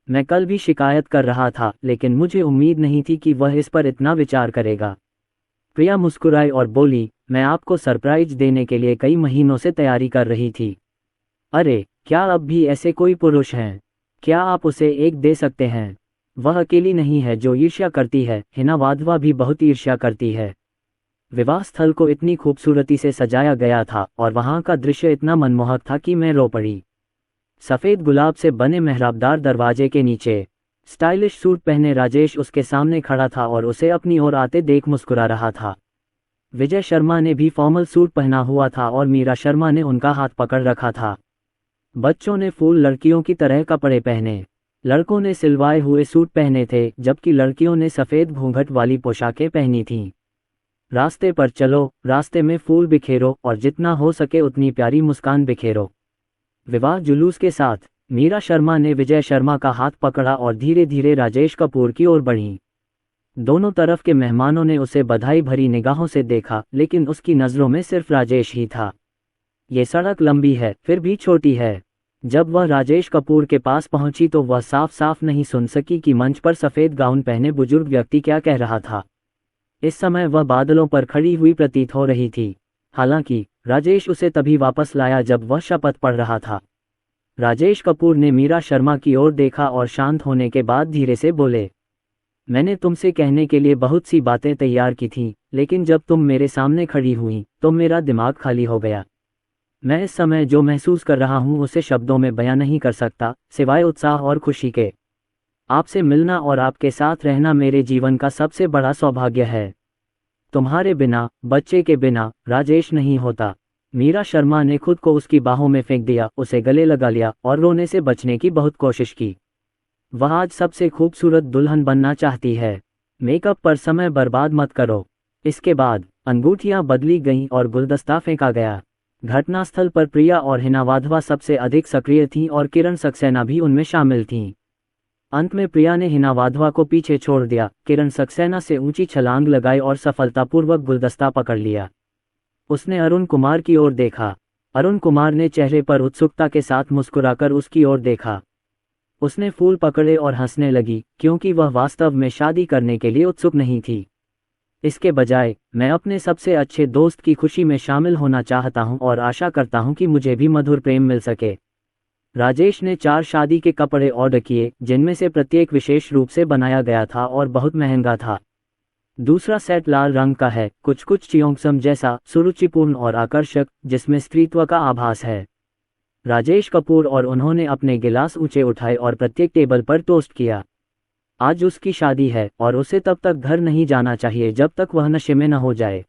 मैं कल भी शिकायत कर रहा था, लेकिन मुझे उम्मीद नहीं थी कि वह इस पर इतना विचार करेगा। प्रिया मुस्कुराई और बोली, मैं आपको सरप्राइज देने के लिए कई महीनों से तैयारी कर रही थी। अरे, क्या अब भी ऐसे कोई पुरुष हैं? क्या आप उसे एक दे सकते हैं? वह अकेली नहीं है जो ईर्ष्या करती है, हिना वाधवा भी बहुत ईर्ष्या करती है। विवाह स्थल को इतनी खूबसूरती से सजाया गया था और वहां का दृश्य इतना मनमोहक था कि मैं रो पड़ी। सफ़ेद गुलाब से बने मेहराबदार दरवाजे के नीचे स्टाइलिश सूट पहने राजेश उसके सामने खड़ा था और उसे अपनी ओर आते देख मुस्कुरा रहा था। विजय शर्मा ने भी फॉर्मल सूट पहना हुआ था और मीरा शर्मा ने उनका हाथ पकड़ रखा था। बच्चों ने फूल लड़कियों की तरह कपड़े पहने। लड़कों ने सिलवाए हुए सूट पहने थे, जबकि लड़कियों ने सफ़ेद घूंघट वाली पोशाकें पहनी थीं। रास्ते पर चलो, रास्ते में फूल बिखेरो और जितना हो सके उतनी प्यारी मुस्कान बिखेरो। विवाह जुलूस के साथ मीरा शर्मा ने विजय शर्मा का हाथ पकड़ा और धीरे धीरे राजेश कपूर की ओर बढ़ी। दोनों तरफ के मेहमानों ने उसे बधाई भरी निगाहों से देखा, लेकिन उसकी नज़रों में सिर्फ राजेश ही था। ये सड़क लंबी है, फिर भी छोटी है। जब वह राजेश कपूर के पास पहुंची तो वह साफ साफ नहीं सुन सकी कि मंच पर सफ़ेद गाउन पहने बुजुर्ग व्यक्ति क्या कह रहा था। इस समय वह बादलों पर खड़ी हुई प्रतीत हो रही थी। हालांकि राजेश उसे तभी वापस लाया जब वह शपथ पढ़ रहा था। राजेश कपूर ने मीरा शर्मा की ओर देखा और शांत होने के बाद धीरे से बोले, मैंने तुमसे कहने के लिए बहुत सी बातें तैयार की थीं, लेकिन जब तुम मेरे सामने खड़ी हुई तो मेरा दिमाग खाली हो गया। मैं इस समय जो महसूस कर रहा हूँ उसे शब्दों में बयां नहीं कर सकता, सिवाय उत्साह और खुशी के। आपसे मिलना और आपके साथ रहना मेरे जीवन का सबसे बड़ा सौभाग्य है। तुम्हारे बिना, बच्चे के बिना, राजेश नहीं होता। मीरा शर्मा ने खुद को उसकी बाहों में फेंक दिया, उसे गले लगा लिया और रोने से बचने की बहुत कोशिश की। वह आज सबसे खूबसूरत दुल्हन बनना चाहती है। मेकअप पर समय बर्बाद मत करो। इसके बाद अंगूठियां बदली गईं और गुलदस्ता फेंका गया। घटनास्थल पर प्रिया और हिना वाधवा सबसे अधिक सक्रिय थीं और किरण सक्सेना भी उनमें शामिल थीं। अंत में प्रिया ने हिना वाधवा को पीछे छोड़ दिया, किरण सक्सेना से ऊंची छलांग लगाई और सफलतापूर्वक गुलदस्ता पकड़ लिया। उसने अरुण कुमार की ओर देखा। अरुण कुमार ने चेहरे पर उत्सुकता के साथ मुस्कुराकर उसकी ओर देखा। उसने फूल पकड़े और हंसने लगी, क्योंकि वह वास्तव में शादी करने के लिए उत्सुक नहीं थी। इसके बजाय, मैं अपने सबसे अच्छे दोस्त की खुशी में शामिल होना चाहता हूं और आशा करता हूं कि मुझे भी मधुर प्रेम मिल सके। राजेश ने 4 शादी के कपड़े ऑर्डर किए, जिनमें से प्रत्येक विशेष रूप से बनाया गया था और बहुत महंगा था। दूसरा सेट लाल रंग का है, कुछ कुछ चियोंगसम जैसा, सुरुचिपूर्ण और आकर्षक, जिसमें स्त्रीत्व का आभास है। राजेश कपूर और उन्होंने अपने गिलास ऊंचे उठाए और प्रत्येक टेबल पर टोस्ट किया। आज उसकी शादी है और उसे तब तक घर नहीं जाना चाहिए जब तक वह नशे में न हो जाए।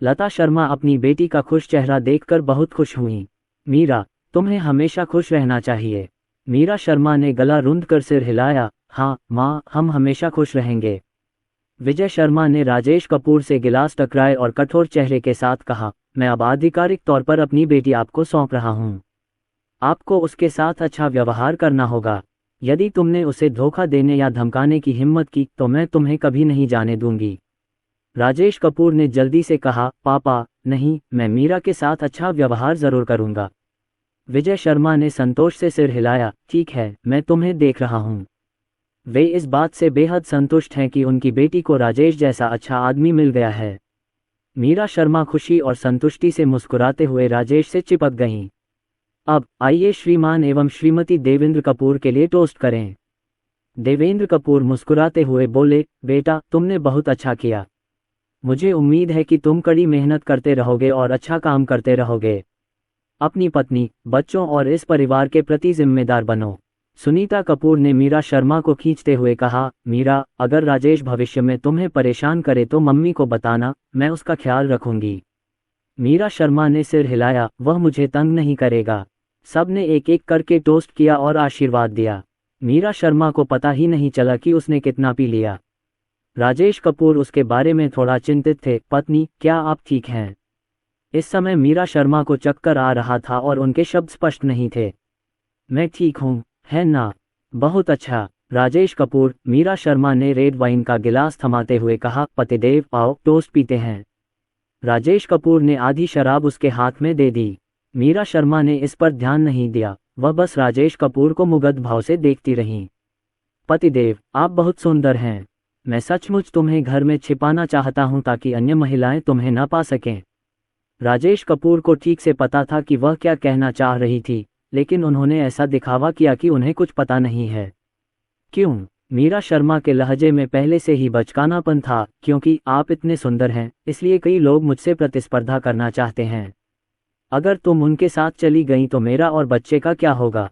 लता शर्मा अपनी बेटी का खुश चेहरा देखकर बहुत खुश हुईं। मीरा, तुम्हें हमेशा खुश रहना चाहिए। मीरा शर्मा ने गला रूंधकर सिर हिलाया। हाँ माँ, हम हमेशा खुश रहेंगे। विजय शर्मा ने राजेश कपूर से गिलास टकराए और कठोर चेहरे के साथ कहा, मैं अब आधिकारिक तौर पर अपनी बेटी आपको सौंप रहा हूँ। आपको उसके साथ अच्छा व्यवहार करना होगा। यदि तुमने उसे धोखा देने या धमकाने की हिम्मत की तो मैं तुम्हें कभी नहीं जाने दूंगी। राजेश कपूर ने जल्दी से कहा, पापा, नहीं, मैं मीरा के साथ अच्छा व्यवहार जरूर करूंगा। विजय शर्मा ने संतोष से सिर हिलाया। ठीक है, मैं तुम्हें देख रहा हूँ। वे इस बात से बेहद संतुष्ट हैं कि उनकी बेटी को राजेश जैसा अच्छा आदमी मिल गया है। मीरा शर्मा खुशी और संतुष्टि से मुस्कुराते हुए राजेश से चिपक गईं। अब आइए श्रीमान एवं श्रीमती देवेंद्र कपूर के लिए टोस्ट करें। देवेंद्र कपूर मुस्कुराते हुए बोले, बेटा, तुमने बहुत अच्छा किया। मुझे उम्मीद है कि तुम कड़ी मेहनत करते रहोगे और अच्छा काम करते रहोगे। अपनी पत्नी, बच्चों और इस परिवार के प्रति जिम्मेदार बनो। सुनीता कपूर ने मीरा शर्मा को खींचते हुए कहा, मीरा, अगर राजेश भविष्य में तुम्हें परेशान करे तो मम्मी को बताना, मैं उसका ख्याल रखूंगी। मीरा शर्मा ने सिर हिलाया। वह मुझे तंग नहीं करेगा। सबने एक एक करके टोस्ट किया और आशीर्वाद दिया। मीरा शर्मा को पता ही नहीं चला कि उसने कितना पी लिया। राजेश कपूर उसके बारे में थोड़ा चिंतित थे। पत्नी, क्या आप ठीक हैं? इस समय मीरा शर्मा को चक्कर आ रहा था और उनके शब्द स्पष्ट नहीं थे। मैं ठीक हूँ, है ना? बहुत अच्छा। राजेश कपूर, मीरा शर्मा ने रेड वाइन का गिलास थमाते हुए कहा, पतिदेव, आओ टोस्ट पीते हैं। राजेश कपूर ने आधी शराब उसके हाथ में दे दी। मीरा शर्मा ने इस पर ध्यान नहीं दिया, वह बस राजेश कपूर को मुग्ध भाव से देखती रहीं। पतिदेव, आप बहुत सुंदर हैं। मैं सचमुच तुम्हें घर में छिपाना चाहता हूं ताकि अन्य महिलाएं तुम्हें न पा सकें। राजेश कपूर को ठीक से पता था कि वह क्या कहना चाह रही थी, लेकिन उन्होंने ऐसा दिखावा किया कि उन्हें कुछ पता नहीं है। क्यों? मीरा शर्मा के लहजे में पहले से ही बचकानापन था। क्योंकि आप इतने सुंदर हैं, इसलिए कई लोग मुझसे प्रतिस्पर्धा करना चाहते हैं। अगर तुम उनके साथ चली गई तो मेरा और बच्चे का क्या होगा?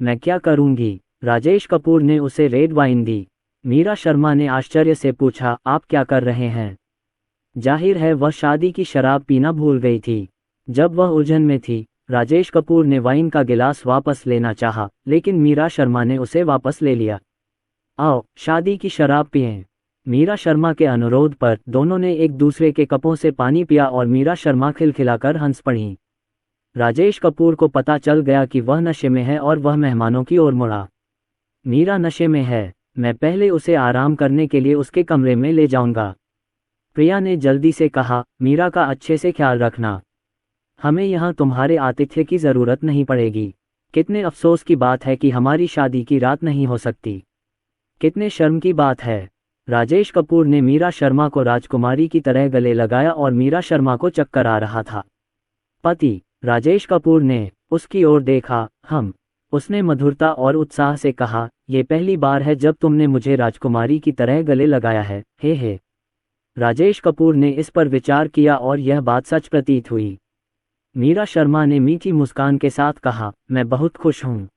मैं क्या करूंगी? राजेश कपूर ने उसे रेड वाइन दी। मीरा शर्मा ने आश्चर्य से पूछा, आप क्या कर रहे हैं? जाहिर है वह शादी की शराब पीना भूल गई थी। जब वह उलझन में थी, राजेश कपूर ने वाइन का गिलास वापस लेना चाहा, लेकिन मीरा शर्मा ने उसे वापस ले लिया। आओ, शादी की शराब पिएं। मीरा शर्मा के अनुरोध पर दोनों ने एक दूसरे के कपों से पानी पिया और मीरा शर्मा खिलखिलाकर हंस पड़ी। राजेश कपूर को पता चल गया कि वह नशे में है और वह मेहमानों की ओर मुड़ा। मीरा नशे में है, मैं पहले उसे आराम करने के लिए उसके कमरे में ले जाऊंगा। प्रिया ने जल्दी से कहा, मीरा का अच्छे से ख्याल रखना। हमें यहाँ तुम्हारे आतिथ्य की जरूरत नहीं पड़ेगी। कितने अफसोस की बात है कि हमारी शादी की रात नहीं हो सकती। कितने शर्म की बात है। राजेश कपूर ने मीरा शर्मा को राजकुमारी की तरह गले लगाया और मीरा शर्मा को चक्कर आ रहा था। पति, राजेश कपूर ने उसकी ओर देखा। उसने मधुरता और उत्साह से कहा, यह पहली बार है जब तुमने मुझे राजकुमारी की तरह गले लगाया है। हे। राजेश कपूर ने इस पर विचार किया और यह बात सच प्रतीत हुई। मीरा शर्मा ने मीठी मुस्कान के साथ कहा, मैं बहुत खुश हूँ।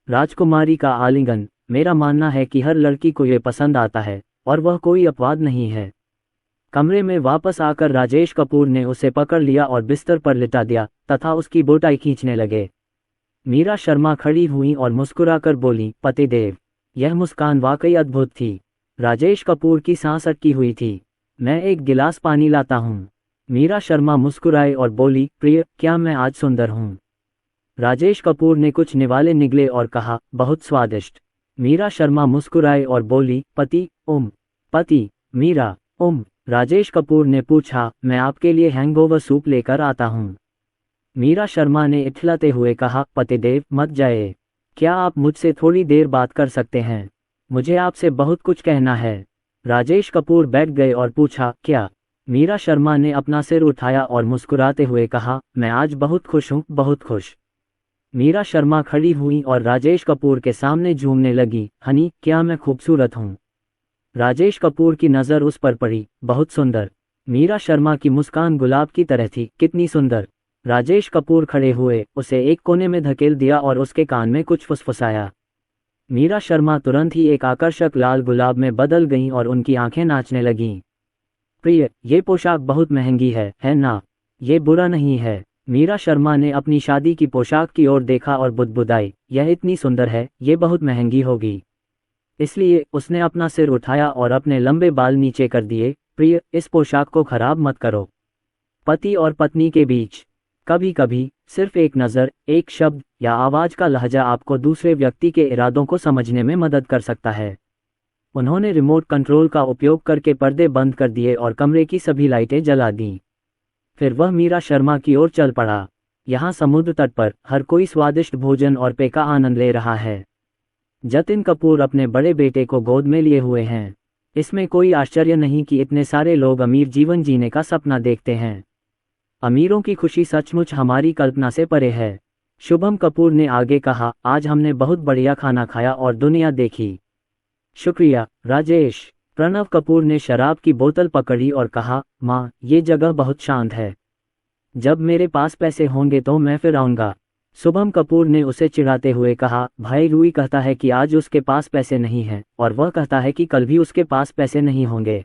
राजकुमारी का आलिंगन, मेरा मानना है कि हर लड़की को ये पसंद आता है और वह कोई अपवाद नहीं है। कमरे में वापस आकर राजेश कपूर ने उसे पकड़ लिया और बिस्तर पर लिटा दिया तथा उसकी बोटाई खींचने लगे। मीरा शर्मा खड़ी हुई और मुस्कुराकर बोली, पतिदेव। यह मुस्कान वाकई अद्भुत थी। राजेश कपूर की सांस अटकी हुई थी। मैं एक गिलास पानी लाता हूँ। मीरा शर्मा मुस्कुराई और बोली, प्रिय, क्या मैं आज सुंदर हूँ? राजेश कपूर ने कुछ निवाले निगले और कहा, बहुत स्वादिष्ट। मीरा शर्मा मुस्कुराई और बोली, पति, मीरा, राजेश कपूर ने पूछा, मैं आपके लिए हैंगओवर सूप लेकर आता हूँ। मीरा शर्मा ने इठलाते हुए कहा, पतिदेव, मत जाइए। क्या आप मुझसे थोड़ी देर बात कर सकते हैं? मुझे आपसे बहुत कुछ कहना है। राजेश कपूर बैठ गए और पूछा, क्या? मीरा शर्मा ने अपना सिर उठाया और मुस्कुराते हुए कहा, मैं आज बहुत खुश हूँ, बहुत खुश। मीरा शर्मा खड़ी हुई और राजेश कपूर के सामने झूमने लगी। हनी, क्या मैं खूबसूरत हूँ? राजेश कपूर की नज़र उस पर पड़ी। बहुत सुंदर। मीरा शर्मा की मुस्कान गुलाब की तरह थी। कितनी सुंदर। राजेश कपूर खड़े हुए, उसे एक कोने में धकेल दिया और उसके कान में कुछ फुसफुसाया। मीरा शर्मा तुरंत ही एक आकर्षक लाल गुलाब में बदल गईं और उनकी आंखें नाचने लगीं। प्रिय, ये पोशाक बहुत महंगी है ना? ये बुरा नहीं है। मीरा शर्मा ने अपनी शादी की पोशाक की ओर देखा और बुदबुदाई, यह इतनी सुंदर है, ये बहुत महंगी होगी। इसलिए उसने अपना सिर उठाया और अपने लंबे बाल नीचे कर दिए। प्रिय, इस पोशाक को खराब मत करो। पति और पत्नी के बीच कभी कभी सिर्फ एक नज़र, एक शब्द या आवाज़ का लहजा आपको दूसरे व्यक्ति के इरादों को समझने में मदद कर सकता है। उन्होंने रिमोट कंट्रोल का उपयोग करके पर्दे बंद कर दिए और कमरे की सभी लाइटें जला दीं। फिर वह मीरा शर्मा की ओर चल पड़ा। यहाँ समुद्र तट पर हर कोई स्वादिष्ट भोजन और पेय का आनंद ले रहा है। जतिन कपूर अपने बड़े बेटे को गोद में लिए हुए हैं। इसमें कोई आश्चर्य नहीं कि इतने सारे लोग अमीर जीवन जीने का सपना देखते हैं। अमीरों की खुशी सचमुच हमारी कल्पना से परे है। शुभम कपूर ने आगे कहा, आज हमने बहुत बढ़िया खाना खाया और दुनिया देखी। शुक्रिया, राजेश। प्रणव कपूर ने शराब की बोतल पकड़ी और कहा, माँ, ये जगह बहुत शांत है। जब मेरे पास पैसे होंगे तो मैं फिर आऊँगा। शुभम कपूर ने उसे चिढ़ाते हुए कहा, भाई रूही कहता है कि आज उसके पास पैसे नहीं हैं और वह कहता है कि कल भी उसके पास पैसे नहीं होंगे।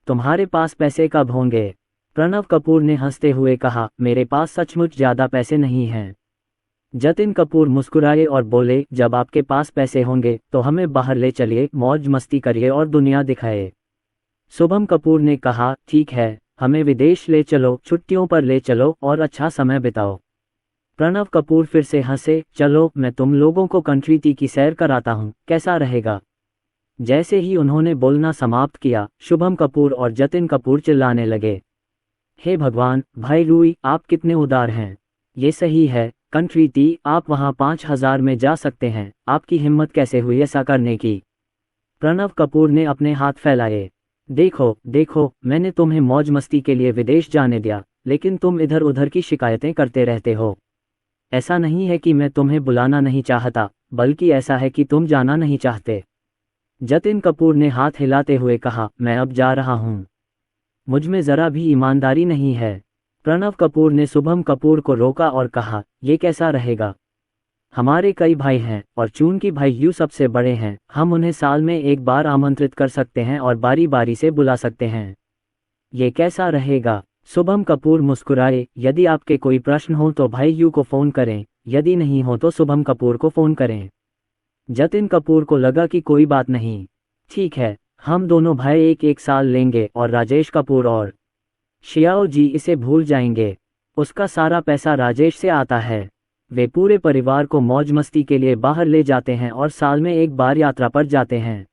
तुम्हारे पास पैसे कब होंगे? प्रणव कपूर ने हंसते हुए कहा, मेरे पास सचमुच ज़्यादा पैसे नहीं हैं। जतिन कपूर मुस्कुराए और बोले, जब आपके पास पैसे होंगे तो हमें बाहर ले चलिए, मौज मस्ती करिए और दुनिया दिखाए। शुभम कपूर ने कहा, ठीक है, हमें विदेश ले चलो, छुट्टियों पर ले चलो और अच्छा समय बिताओ। प्रणव कपूर फिर से हंसे, चलो मैं तुम लोगों को कंट्री टी की सैर कराता हूँ, कैसा रहेगा? जैसे ही उन्होंने बोलना समाप्त किया, शुभम कपूर और जतिन कपूर चिल्लाने लगे, हे भगवान, भाई रूही, आप कितने उदार हैं। ये सही है, कंट्री टी, आप वहाँ 5,000 में जा सकते हैं। आपकी हिम्मत कैसे हुई ऐसा करने की? प्रणव कपूर ने अपने हाथ फैलाए। देखो देखो, मैंने तुम्हें मौज मस्ती के लिए विदेश जाने दिया, लेकिन तुम इधर उधर की शिकायतें करते रहते हो। ऐसा नहीं है कि मैं तुम्हें बुलाना नहीं चाहता, बल्कि ऐसा है कि तुम जाना नहीं चाहते। जतिन कपूर ने हाथ हिलाते हुए कहा, मैं अब जा रहा हूँ। मुझमें ज़रा भी ईमानदारी नहीं है। प्रणव कपूर ने शुभम कपूर को रोका और कहा, ये कैसा रहेगा? हमारे कई भाई हैं और चूंकि भाई यू सबसे बड़े हैं, हम उन्हें साल में एक बार आमंत्रित कर सकते हैं और बारी बारी से बुला सकते हैं। ये कैसा रहेगा? शुभम कपूर मुस्कुराए, यदि आपके कोई प्रश्न हो तो भाई यू को फ़ोन करें, यदि नहीं हो तो शुभम कपूर को फ़ोन करें। जतिन कपूर को लगा कि कोई बात नहीं, ठीक है, हम दोनों भाई एक साल लेंगे और राजेश कपूर और शियाओ जी इसे भूल जाएंगे। उसका सारा पैसा राजेश से आता है। वे पूरे परिवार को मौज मस्ती के लिए बाहर ले जाते हैं और साल में एक बार यात्रा पर जाते हैं।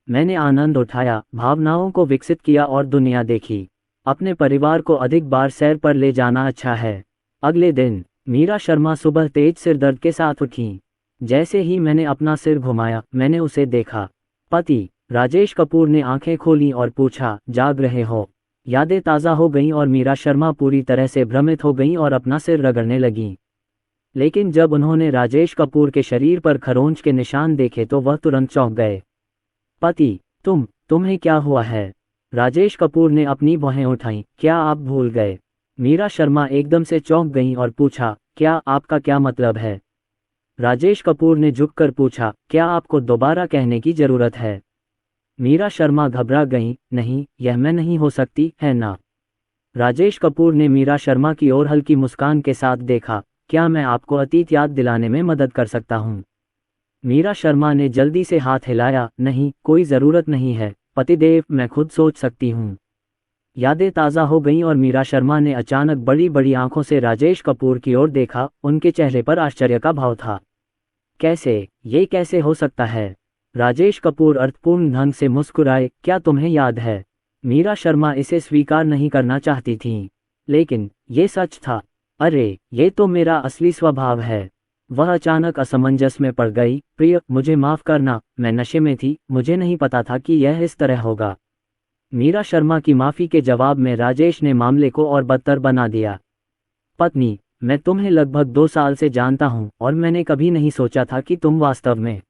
मैंने आनंद उठाया, भावनाओं को विकसित किया और दुनिया देखी। अपने परिवार को अधिक बार सैर पर ले जाना अच्छा है। अगले दिन मीरा शर्मा सुबह तेज सिरदर्द के साथ उठी। जैसे ही मैंने अपना सिर घुमाया, मैंने उसे देखा। पति राजेश कपूर ने आंखें खोली और पूछा, जाग रहे हो? यादें ताज़ा हो गईं और मीरा शर्मा पूरी तरह से भ्रमित हो गईं और अपना सिर रगड़ने लगीं। लेकिन जब उन्होंने राजेश कपूर के शरीर पर खरोंच के निशान देखे तो वह तुरंत चौंक गए। पति, तुम्हें क्या हुआ है? राजेश कपूर ने अपनी भौहें उठाईं, क्या आप भूल गए? मीरा शर्मा एकदम से चौंक गईं और पूछा, क्या आपका क्या मतलब है? राजेश कपूर ने झुककर पूछा, क्या आपको दोबारा कहने की ज़रूरत है? मीरा शर्मा घबरा गईं, नहीं, यह मैं नहीं हो सकती, है ना? राजेश कपूर ने मीरा शर्मा की ओर हल्की मुस्कान के साथ देखा, क्या मैं आपको अतीत याद दिलाने में मदद कर सकता हूँ? मीरा शर्मा ने जल्दी से हाथ हिलाया, नहीं, कोई ज़रूरत नहीं है, पतिदेव, मैं खुद सोच सकती हूँ। यादें ताज़ा हो गईं और मीरा शर्मा ने अचानक बड़ी बड़ी आंखों से राजेश कपूर की ओर देखा। उनके चेहरे पर आश्चर्य का भाव था। ये कैसे हो सकता है? राजेश कपूर अर्थपूर्ण ढंग से मुस्कुराए, क्या तुम्हें याद है? मीरा शर्मा इसे स्वीकार नहीं करना चाहती थीं, लेकिन ये सच था। अरे, ये तो मेरा असली स्वभाव है। वह अचानक असमंजस में पड़ गई। प्रिय, मुझे माफ़ करना, मैं नशे में थी, मुझे नहीं पता था कि यह इस तरह होगा। मीरा शर्मा की माफ़ी के जवाब में राजेश ने मामले को और बदतर बना दिया। पत्नी, मैं तुम्हें लगभग 2 साल से जानता हूँ और मैंने कभी नहीं सोचा था कि तुम वास्तव में।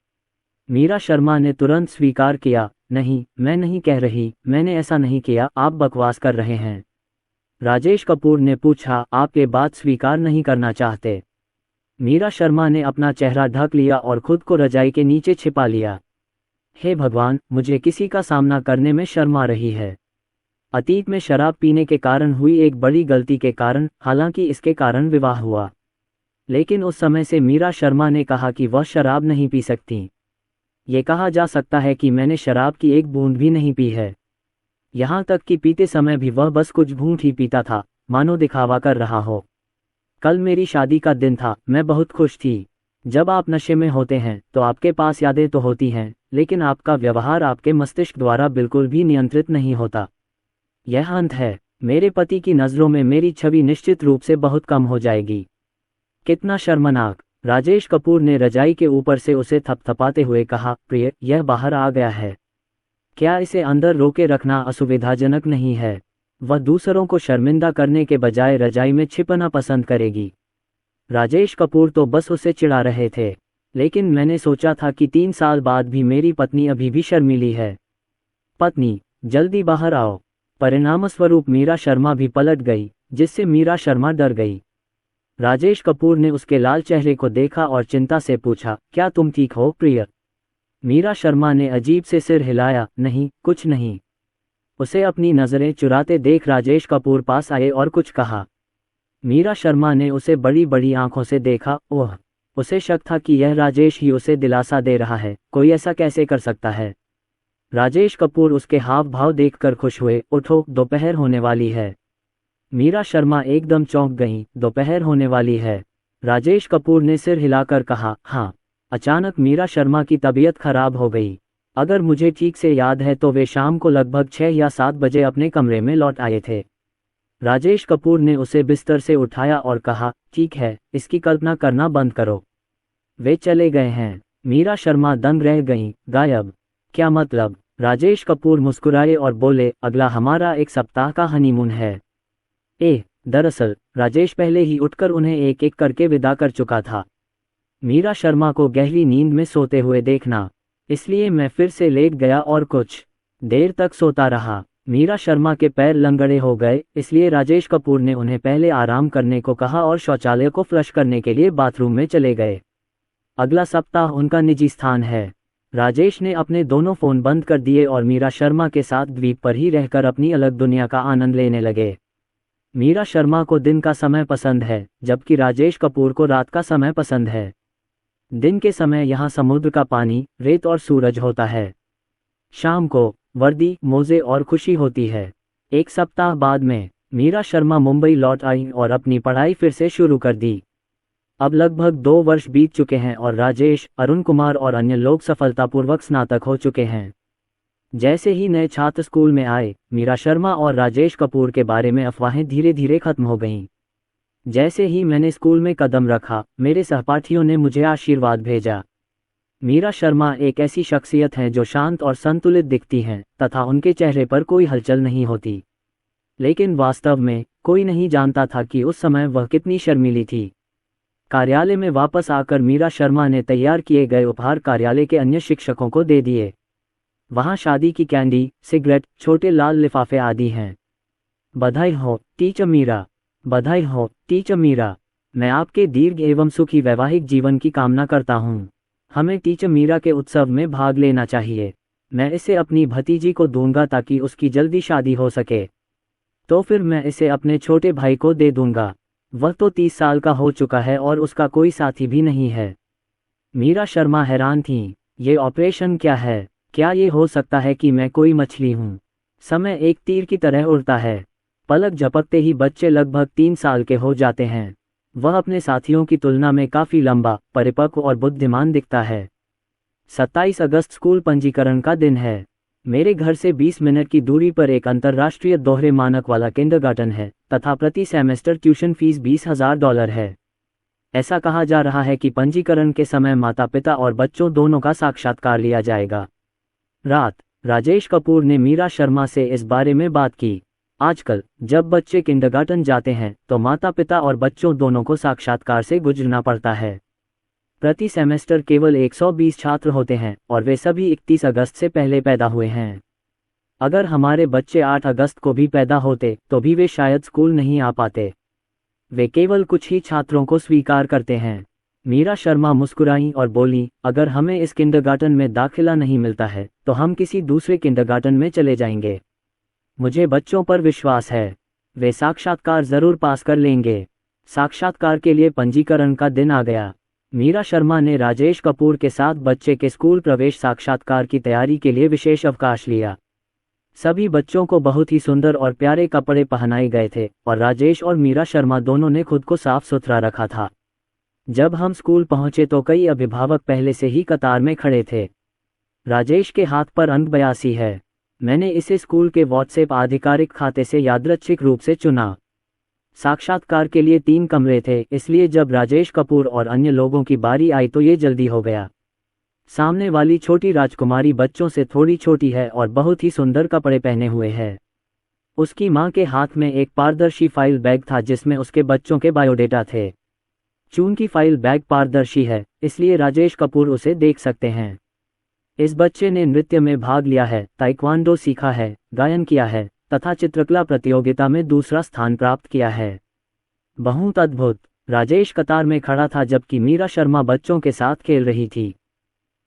मीरा शर्मा ने तुरंत स्वीकार किया, नहीं, मैं नहीं कह रही, मैंने ऐसा नहीं किया, आप बकवास कर रहे हैं। राजेश कपूर ने पूछा, आप ये बात स्वीकार नहीं करना चाहते? मीरा शर्मा ने अपना चेहरा ढक लिया और खुद को रजाई के नीचे छिपा लिया। हे भगवान, मुझे किसी का सामना करने में शर्म आ रही है। अतीत में शराब पीने के कारण हुई एक बड़ी गलती के कारण, हालांकि इसके कारण विवाह हुआ, लेकिन उस समय से मीरा शर्मा ने कहा कि वह शराब नहीं पी सकती। ये कहा जा सकता है कि मैंने शराब की एक बूंद भी नहीं पी है। यहाँ तक कि पीते समय भी वह बस कुछ घूंट ही पीता था, मानो दिखावा कर रहा हो। कल मेरी शादी का दिन था, मैं बहुत खुश थी। जब आप नशे में होते हैं तो आपके पास यादें तो होती हैं, लेकिन आपका व्यवहार आपके मस्तिष्क द्वारा बिल्कुल भी नियंत्रित नहीं होता। यह अंत है। मेरे पति की नज़रों में मेरी छवि निश्चित रूप से बहुत कम हो जाएगी। कितना शर्मनाक। राजेश कपूर ने रजाई के ऊपर से उसे थपथपाते हुए कहा, प्रिय, यह बाहर आ गया है। क्या इसे अंदर रोके रखना असुविधाजनक नहीं है? वह दूसरों को शर्मिंदा करने के बजाय रजाई में छिपना पसंद करेगी। राजेश कपूर तो बस उसे चिढ़ा रहे थे, लेकिन मैंने सोचा था कि 3 साल बाद भी मेरी पत्नी अभी भी शर्मीली है। पत्नी, जल्दी बाहर आओ। परिणामस्वरूप मीरा शर्मा भी पलट गई, जिससे मीरा शर्मा डर गई। राजेश कपूर ने उसके लाल चेहरे को देखा और चिंता से पूछा, क्या तुम ठीक हो प्रिय? मीरा शर्मा ने अजीब से सिर हिलाया, नहीं, कुछ नहीं। उसे अपनी नज़रें चुराते देख राजेश कपूर पास आए और कुछ कहा। मीरा शर्मा ने उसे बड़ी बड़ी आंखों से देखा। ओह, उसे शक था कि यह राजेश ही उसे दिलासा दे रहा है। कोई ऐसा कैसे कर सकता है? राजेश कपूर उसके हाव भाव देखकर खुश हुए। उठो, दोपहर होने वाली है। मीरा शर्मा एकदम चौंक गईं। दोपहर होने वाली है? राजेश कपूर ने सिर हिलाकर कहा, हाँ। अचानक मीरा शर्मा की तबीयत खराब हो गई। अगर मुझे ठीक से याद है तो वे शाम को लगभग 6 या 7 बजे अपने कमरे में लौट आए थे। राजेश कपूर ने उसे बिस्तर से उठाया और कहा, ठीक है, इसकी कल्पना करना बंद करो। वे चले गए हैं। मीरा शर्मा दंग रह गईं। गायब? क्या मतलब? राजेश कपूर मुस्कुराए और बोले, अगला हमारा 1 सप्ताह का हनीमून है। दरअसल राजेश पहले ही उठकर उन्हें एक एक करके विदा कर चुका था। मीरा शर्मा को गहरी नींद में सोते हुए देखना, इसलिए मैं फिर से लेट गया और कुछ देर तक सोता रहा। मीरा शर्मा के पैर लंगड़े हो गए, इसलिए राजेश कपूर ने उन्हें पहले आराम करने को कहा और शौचालय को फ्लश करने के लिए बाथरूम में चले गए। अगला सप्ताह उनका निजी स्थान है। राजेश ने अपने दोनों फ़ोन बंद कर दिए और मीरा शर्मा के साथ द्वीप पर ही रहकर अपनी अलग दुनिया का आनंद लेने लगे। मीरा शर्मा को दिन का समय पसंद है, जबकि राजेश कपूर को रात का समय पसंद है। दिन के समय यहाँ समुद्र का पानी, रेत और सूरज होता है। शाम को वर्दी, मोजे और खुशी होती है। 1 सप्ताह बाद में मीरा शर्मा मुंबई लौट आई और अपनी पढ़ाई फिर से शुरू कर दी। अब लगभग 2 वर्ष बीत चुके हैं और राजेश, अरुण कुमार और अन्य लोग सफलतापूर्वक स्नातक हो चुके हैं। जैसे ही नए छात्र स्कूल में आए, मीरा शर्मा और राजेश कपूर के बारे में अफवाहें धीरे धीरे खत्म हो गईं। जैसे ही मैंने स्कूल में कदम रखा, मेरे सहपाठियों ने मुझे आशीर्वाद भेजा। मीरा शर्मा एक ऐसी शख्सियत हैं जो शांत और संतुलित दिखती हैं तथा उनके चेहरे पर कोई हलचल नहीं होती। लेकिन वास्तव में कोई नहीं जानता था कि उस समय वह कितनी शर्मीली थी। कार्यालय में वापस आकर मीरा शर्मा ने तैयार किए गए उपहार कार्यालय के अन्य शिक्षकों को दे दिए। वहाँ शादी की कैंडी, सिगरेट, छोटे लाल लिफाफे आदि हैं। बधाई हो टीचर मीरा। बधाई हो टीचर मीरा। मैं आपके दीर्घ एवं सुखी वैवाहिक जीवन की कामना करता हूँ। हमें टीचर मीरा के उत्सव में भाग लेना चाहिए। मैं इसे अपनी भतीजी को दूंगा ताकि उसकी जल्दी शादी हो सके। तो फिर मैं इसे अपने छोटे भाई को दे दूंगा। वह तो 30 साल का हो चुका है और उसका कोई साथी भी नहीं है। मीरा शर्मा हैरान थीं। ये ऑपरेशन क्या है? क्या ये हो सकता है कि मैं कोई मछली हूँ? समय एक तीर की तरह उड़ता है। पलक झपकते ही बच्चे लगभग 3 साल के हो जाते हैं। वह अपने साथियों की तुलना में काफ़ी लंबा, परिपक्व और बुद्धिमान दिखता है। 27 अगस्त स्कूल पंजीकरण का दिन है। मेरे घर से 20 मिनट की दूरी पर एक अंतर्राष्ट्रीय दोहरे मानक वाला किंडरगार्टन है तथा प्रति सेमेस्टर ट्यूशन फीस $20,000 है। ऐसा कहा जा रहा है कि पंजीकरण के समय माता पिता और बच्चों दोनों का साक्षात्कार लिया जाएगा। रात राजेश कपूर ने मीरा शर्मा से इस बारे में बात की। आजकल जब बच्चे किंडरगार्टन जाते हैं तो माता पिता और बच्चों दोनों को साक्षात्कार से गुजरना पड़ता है। प्रति सेमेस्टर केवल 120 छात्र होते हैं और वे सभी 31 अगस्त से पहले पैदा हुए हैं। अगर हमारे बच्चे 8 अगस्त को भी पैदा होते तो भी वे शायद स्कूल नहीं आ पाते। वे केवल कुछ ही छात्रों को स्वीकार करते हैं। मीरा शर्मा मुस्कुराईं और बोली, अगर हमें इस किंडरगार्टन में दाखिला नहीं मिलता है तो हम किसी दूसरे किंडरगार्टन में चले जाएंगे। मुझे बच्चों पर विश्वास है, वे साक्षात्कार जरूर पास कर लेंगे। साक्षात्कार के लिए पंजीकरण का दिन आ गया। मीरा शर्मा ने राजेश कपूर के साथ बच्चे के स्कूल प्रवेश साक्षात्कार की तैयारी के लिए विशेष अवकाश लिया। सभी बच्चों को बहुत ही सुंदर और प्यारे कपड़े पहनाए गए थे और राजेश और मीरा शर्मा दोनों ने खुद को साफ सुथरा रखा था। जब हम स्कूल पहुंचे तो कई अभिभावक पहले से ही कतार में खड़े थे। राजेश के हाथ पर अंक 82 है। मैंने इसे स्कूल के व्हाट्सएप आधिकारिक खाते से यादृच्छिक रूप से चुना। साक्षात्कार के लिए 3 कमरे थे, इसलिए जब राजेश कपूर और अन्य लोगों की बारी आई तो ये जल्दी हो गया। सामने वाली छोटी राजकुमारी बच्चों से थोड़ी छोटी है और बहुत ही सुंदर कपड़े पहने हुए है। उसकी मां के हाथ में एक पारदर्शी फाइल बैग था जिसमें उसके बच्चों के बायोडेटा थे। चूंकि फाइल बैग पारदर्शी है, इसलिए राजेश कपूर उसे देख सकते हैं। इस बच्चे ने नृत्य में भाग लिया है, ताइक्वांडो सीखा है, गायन किया है तथा चित्रकला प्रतियोगिता में दूसरा स्थान प्राप्त किया है। बहुत अद्भुत। राजेश कतार में खड़ा था जबकि मीरा शर्मा बच्चों के साथ खेल रही थी।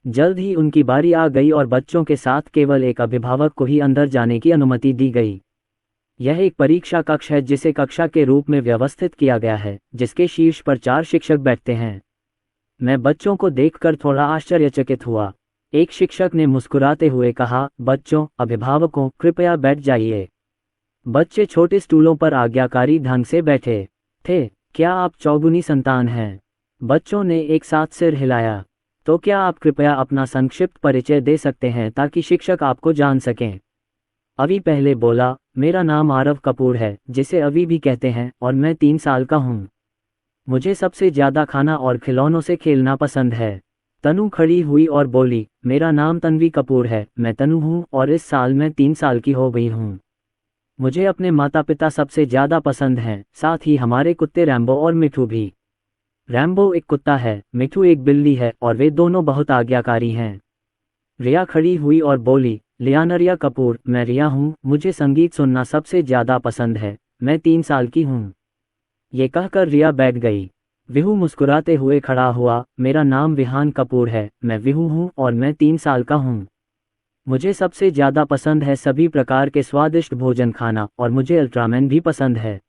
जल्द ही उनकी बारी आ गई और बच्चों के साथ केवल एक अभिभावक को ही अंदर जाने की अनुमति दी गई। यह एक परीक्षा कक्ष है जिसे कक्षा के रूप में व्यवस्थित किया गया है, जिसके शीर्ष पर 4 शिक्षक बैठते हैं। मैं बच्चों को देखकर थोड़ा आश्चर्यचकित हुआ। एक शिक्षक ने मुस्कुराते हुए कहा, बच्चों, अभिभावकों, कृपया बैठ जाइए। बच्चे छोटे स्टूलों पर आज्ञाकारी ढंग से बैठे थे। क्या आप चौगुनी संतान हैं? बच्चों ने एक साथ सिर हिलाया। तो क्या आप कृपया अपना संक्षिप्त परिचय दे सकते हैं ताकि शिक्षक आपको जान सकें? अवि पहले बोला, मेरा नाम आरव कपूर है, जिसे अवि भी कहते हैं, और मैं 3 साल का हूँ। मुझे सबसे ज्यादा खाना और खिलौनों से खेलना पसंद है। तनु खड़ी हुई और बोली, मेरा नाम तन्वी कपूर है, मैं तनु हूँ और इस साल मैं 3 साल की हो गई हूँ। मुझे अपने माता पिता सबसे ज्यादा पसंद हैं, साथ ही हमारे कुत्ते रैम्बो और मिठू भी। रैम्बो एक कुत्ता है, मिठू एक बिल्ली है और वे दोनों बहुत आज्ञाकारी हैं। रिया खड़ी हुई और बोली, लियानरिया कपूर, मैं रिया हूँ, मुझे संगीत सुनना सबसे ज्यादा पसंद है, मैं 3 साल की हूँ। ये कहकर रिया बैठ गई। विहू मुस्कुराते हुए खड़ा हुआ, मेरा नाम विहान कपूर है, मैं विहू हूँ और मैं 3 साल का हूँ। मुझे सबसे ज्यादा पसंद है सभी प्रकार के स्वादिष्ट भोजन खाना और मुझे अल्ट्रामैन भी पसंद है।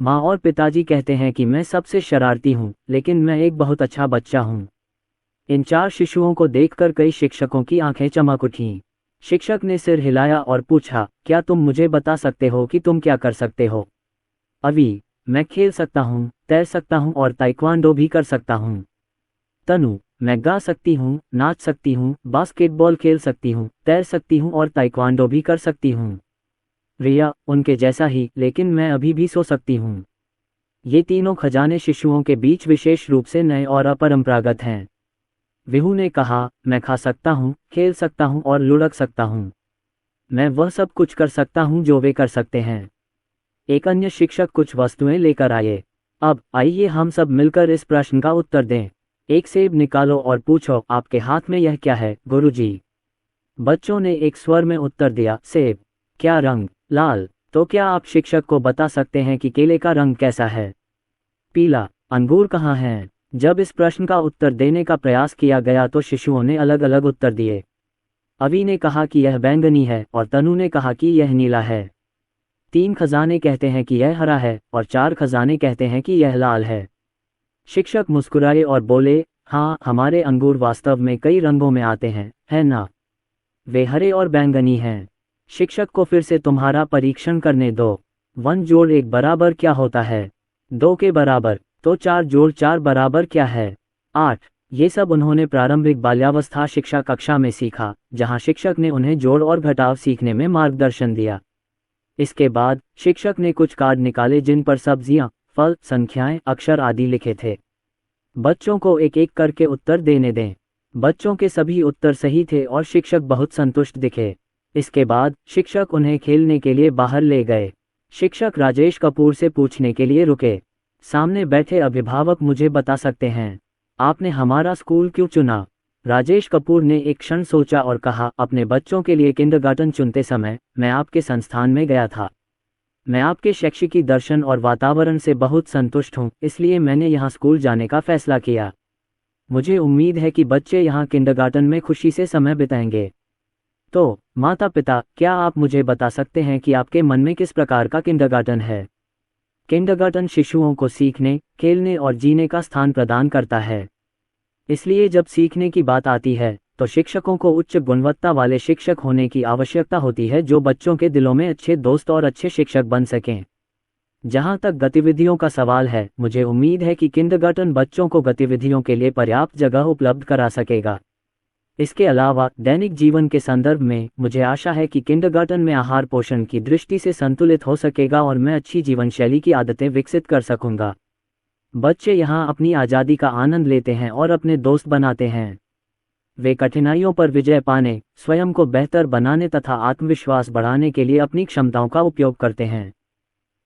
माँ और पिताजी कहते हैं कि मैं सबसे शरारती हूँ, लेकिन मैं एक बहुत अच्छा बच्चा हूँ। इन 4 शिशुओं को देखकर कई शिक्षकों की आंखें चमक उठीं। शिक्षक ने सिर हिलाया और पूछा, क्या तुम मुझे बता सकते हो कि तुम क्या कर सकते हो? अवि, मैं खेल सकता हूँ, तैर सकता हूँ और ताइक्वांडो भी कर सकता हूँ। तनु, मैं गा सकती हूँ, नाच सकती हूँ, बास्केटबॉल खेल सकती हूँ, तैर सकती हूँ और ताइक्वांडो भी कर सकती हूँ। रिया, उनके जैसा ही, लेकिन मैं अभी भी सो सकती हूँ। ये तीनों खजाने शिशुओं के बीच विशेष रूप से नए और अपरंपरागत हैं। विहू ने कहा, मैं खा सकता हूँ, खेल सकता हूँ और लुढ़क सकता हूँ। मैं वह सब कुछ कर सकता हूँ जो वे कर सकते हैं। एक अन्य शिक्षक कुछ वस्तुएं लेकर आए। अब आइए हम सब मिलकर इस प्रश्न का उत्तर दें। एक सेब निकालो और पूछो, आपके हाथ में यह क्या है, गुरुजी? बच्चों ने एक स्वर में उत्तर दिया, सेब। क्या रंग? लाल। तो क्या आप शिक्षक को बता सकते हैं कि केले का रंग कैसा है? पीला। अंगूर कहाँ हैं? जब इस प्रश्न का उत्तर देने का प्रयास किया गया तो शिशुओं ने अलग अलग उत्तर दिए। अवि ने कहा कि यह बैंगनी है और तनु ने कहा कि यह नीला है। 3 खजाने कहते हैं कि यह हरा है और 4 खजाने कहते हैं कि यह लाल है। शिक्षक मुस्कुराए और बोले, हाँ, हमारे अंगूर वास्तव में कई रंगों में आते हैं, है ना? वे हरे और बैंगनी हैं। शिक्षक को फिर से तुम्हारा परीक्षण करने दो। 1 जोड़ 1 बराबर क्या होता है? 2 के बराबर। तो 4 जोड़ 4 बराबर क्या है? 8। ये सब उन्होंने प्रारंभिक बाल्यावस्था शिक्षा कक्षा में सीखा, जहां शिक्षक ने उन्हें जोड़ और घटाव सीखने में मार्गदर्शन दिया। इसके बाद शिक्षक ने कुछ कार्ड निकाले जिन पर सब्जियां, फल, संख्याएं, अक्षर आदि लिखे थे। बच्चों को एक एक करके उत्तर देने दें। बच्चों के सभी उत्तर सही थे और शिक्षक बहुत संतुष्ट दिखे। इसके बाद शिक्षक उन्हें खेलने के लिए बाहर ले गए। शिक्षक राजेश कपूर से पूछने के लिए रुके। सामने बैठे अभिभावक मुझे बता सकते हैं, आपने हमारा स्कूल क्यों चुना? राजेश कपूर ने एक क्षण सोचा और कहा, अपने बच्चों के लिए किंडरगार्टन चुनते समय मैं आपके संस्थान में गया था। मैं आपके शैक्षिकी दर्शन और वातावरण से बहुत संतुष्ट हूँ, इसलिए मैंने यहाँ स्कूल जाने का फैसला किया। मुझे उम्मीद है कि बच्चे यहाँ किंडरगार्टन में खुशी से समय बिताएंगे। तो माता पिता, क्या आप मुझे बता सकते हैं कि आपके मन में किस प्रकार का किंडरगार्टन है? किंडरगार्टन शिशुओं को सीखने, खेलने और जीने का स्थान प्रदान करता है। इसलिए जब सीखने की बात आती है तो शिक्षकों को उच्च गुणवत्ता वाले शिक्षक होने की आवश्यकता होती है जो बच्चों के दिलों में अच्छे दोस्त और अच्छे शिक्षक बन सकें। जहां तक गतिविधियों का सवाल है, मुझे उम्मीद है कि किंडरगार्टन बच्चों को गतिविधियों के लिए पर्याप्त जगह उपलब्ध करा सकेगा। इसके अलावा दैनिक जीवन के संदर्भ में मुझे आशा है कि किंडरगार्टन में आहार पोषण की दृष्टि से संतुलित हो सकेगा और मैं अच्छी जीवन शैली की आदतें विकसित कर सकूंगा। बच्चे यहाँ अपनी आज़ादी का आनंद लेते हैं और अपने दोस्त बनाते हैं। वे कठिनाइयों पर विजय पाने, स्वयं को बेहतर बनाने तथा आत्मविश्वास बढ़ाने के लिए अपनी क्षमताओं का उपयोग करते हैं।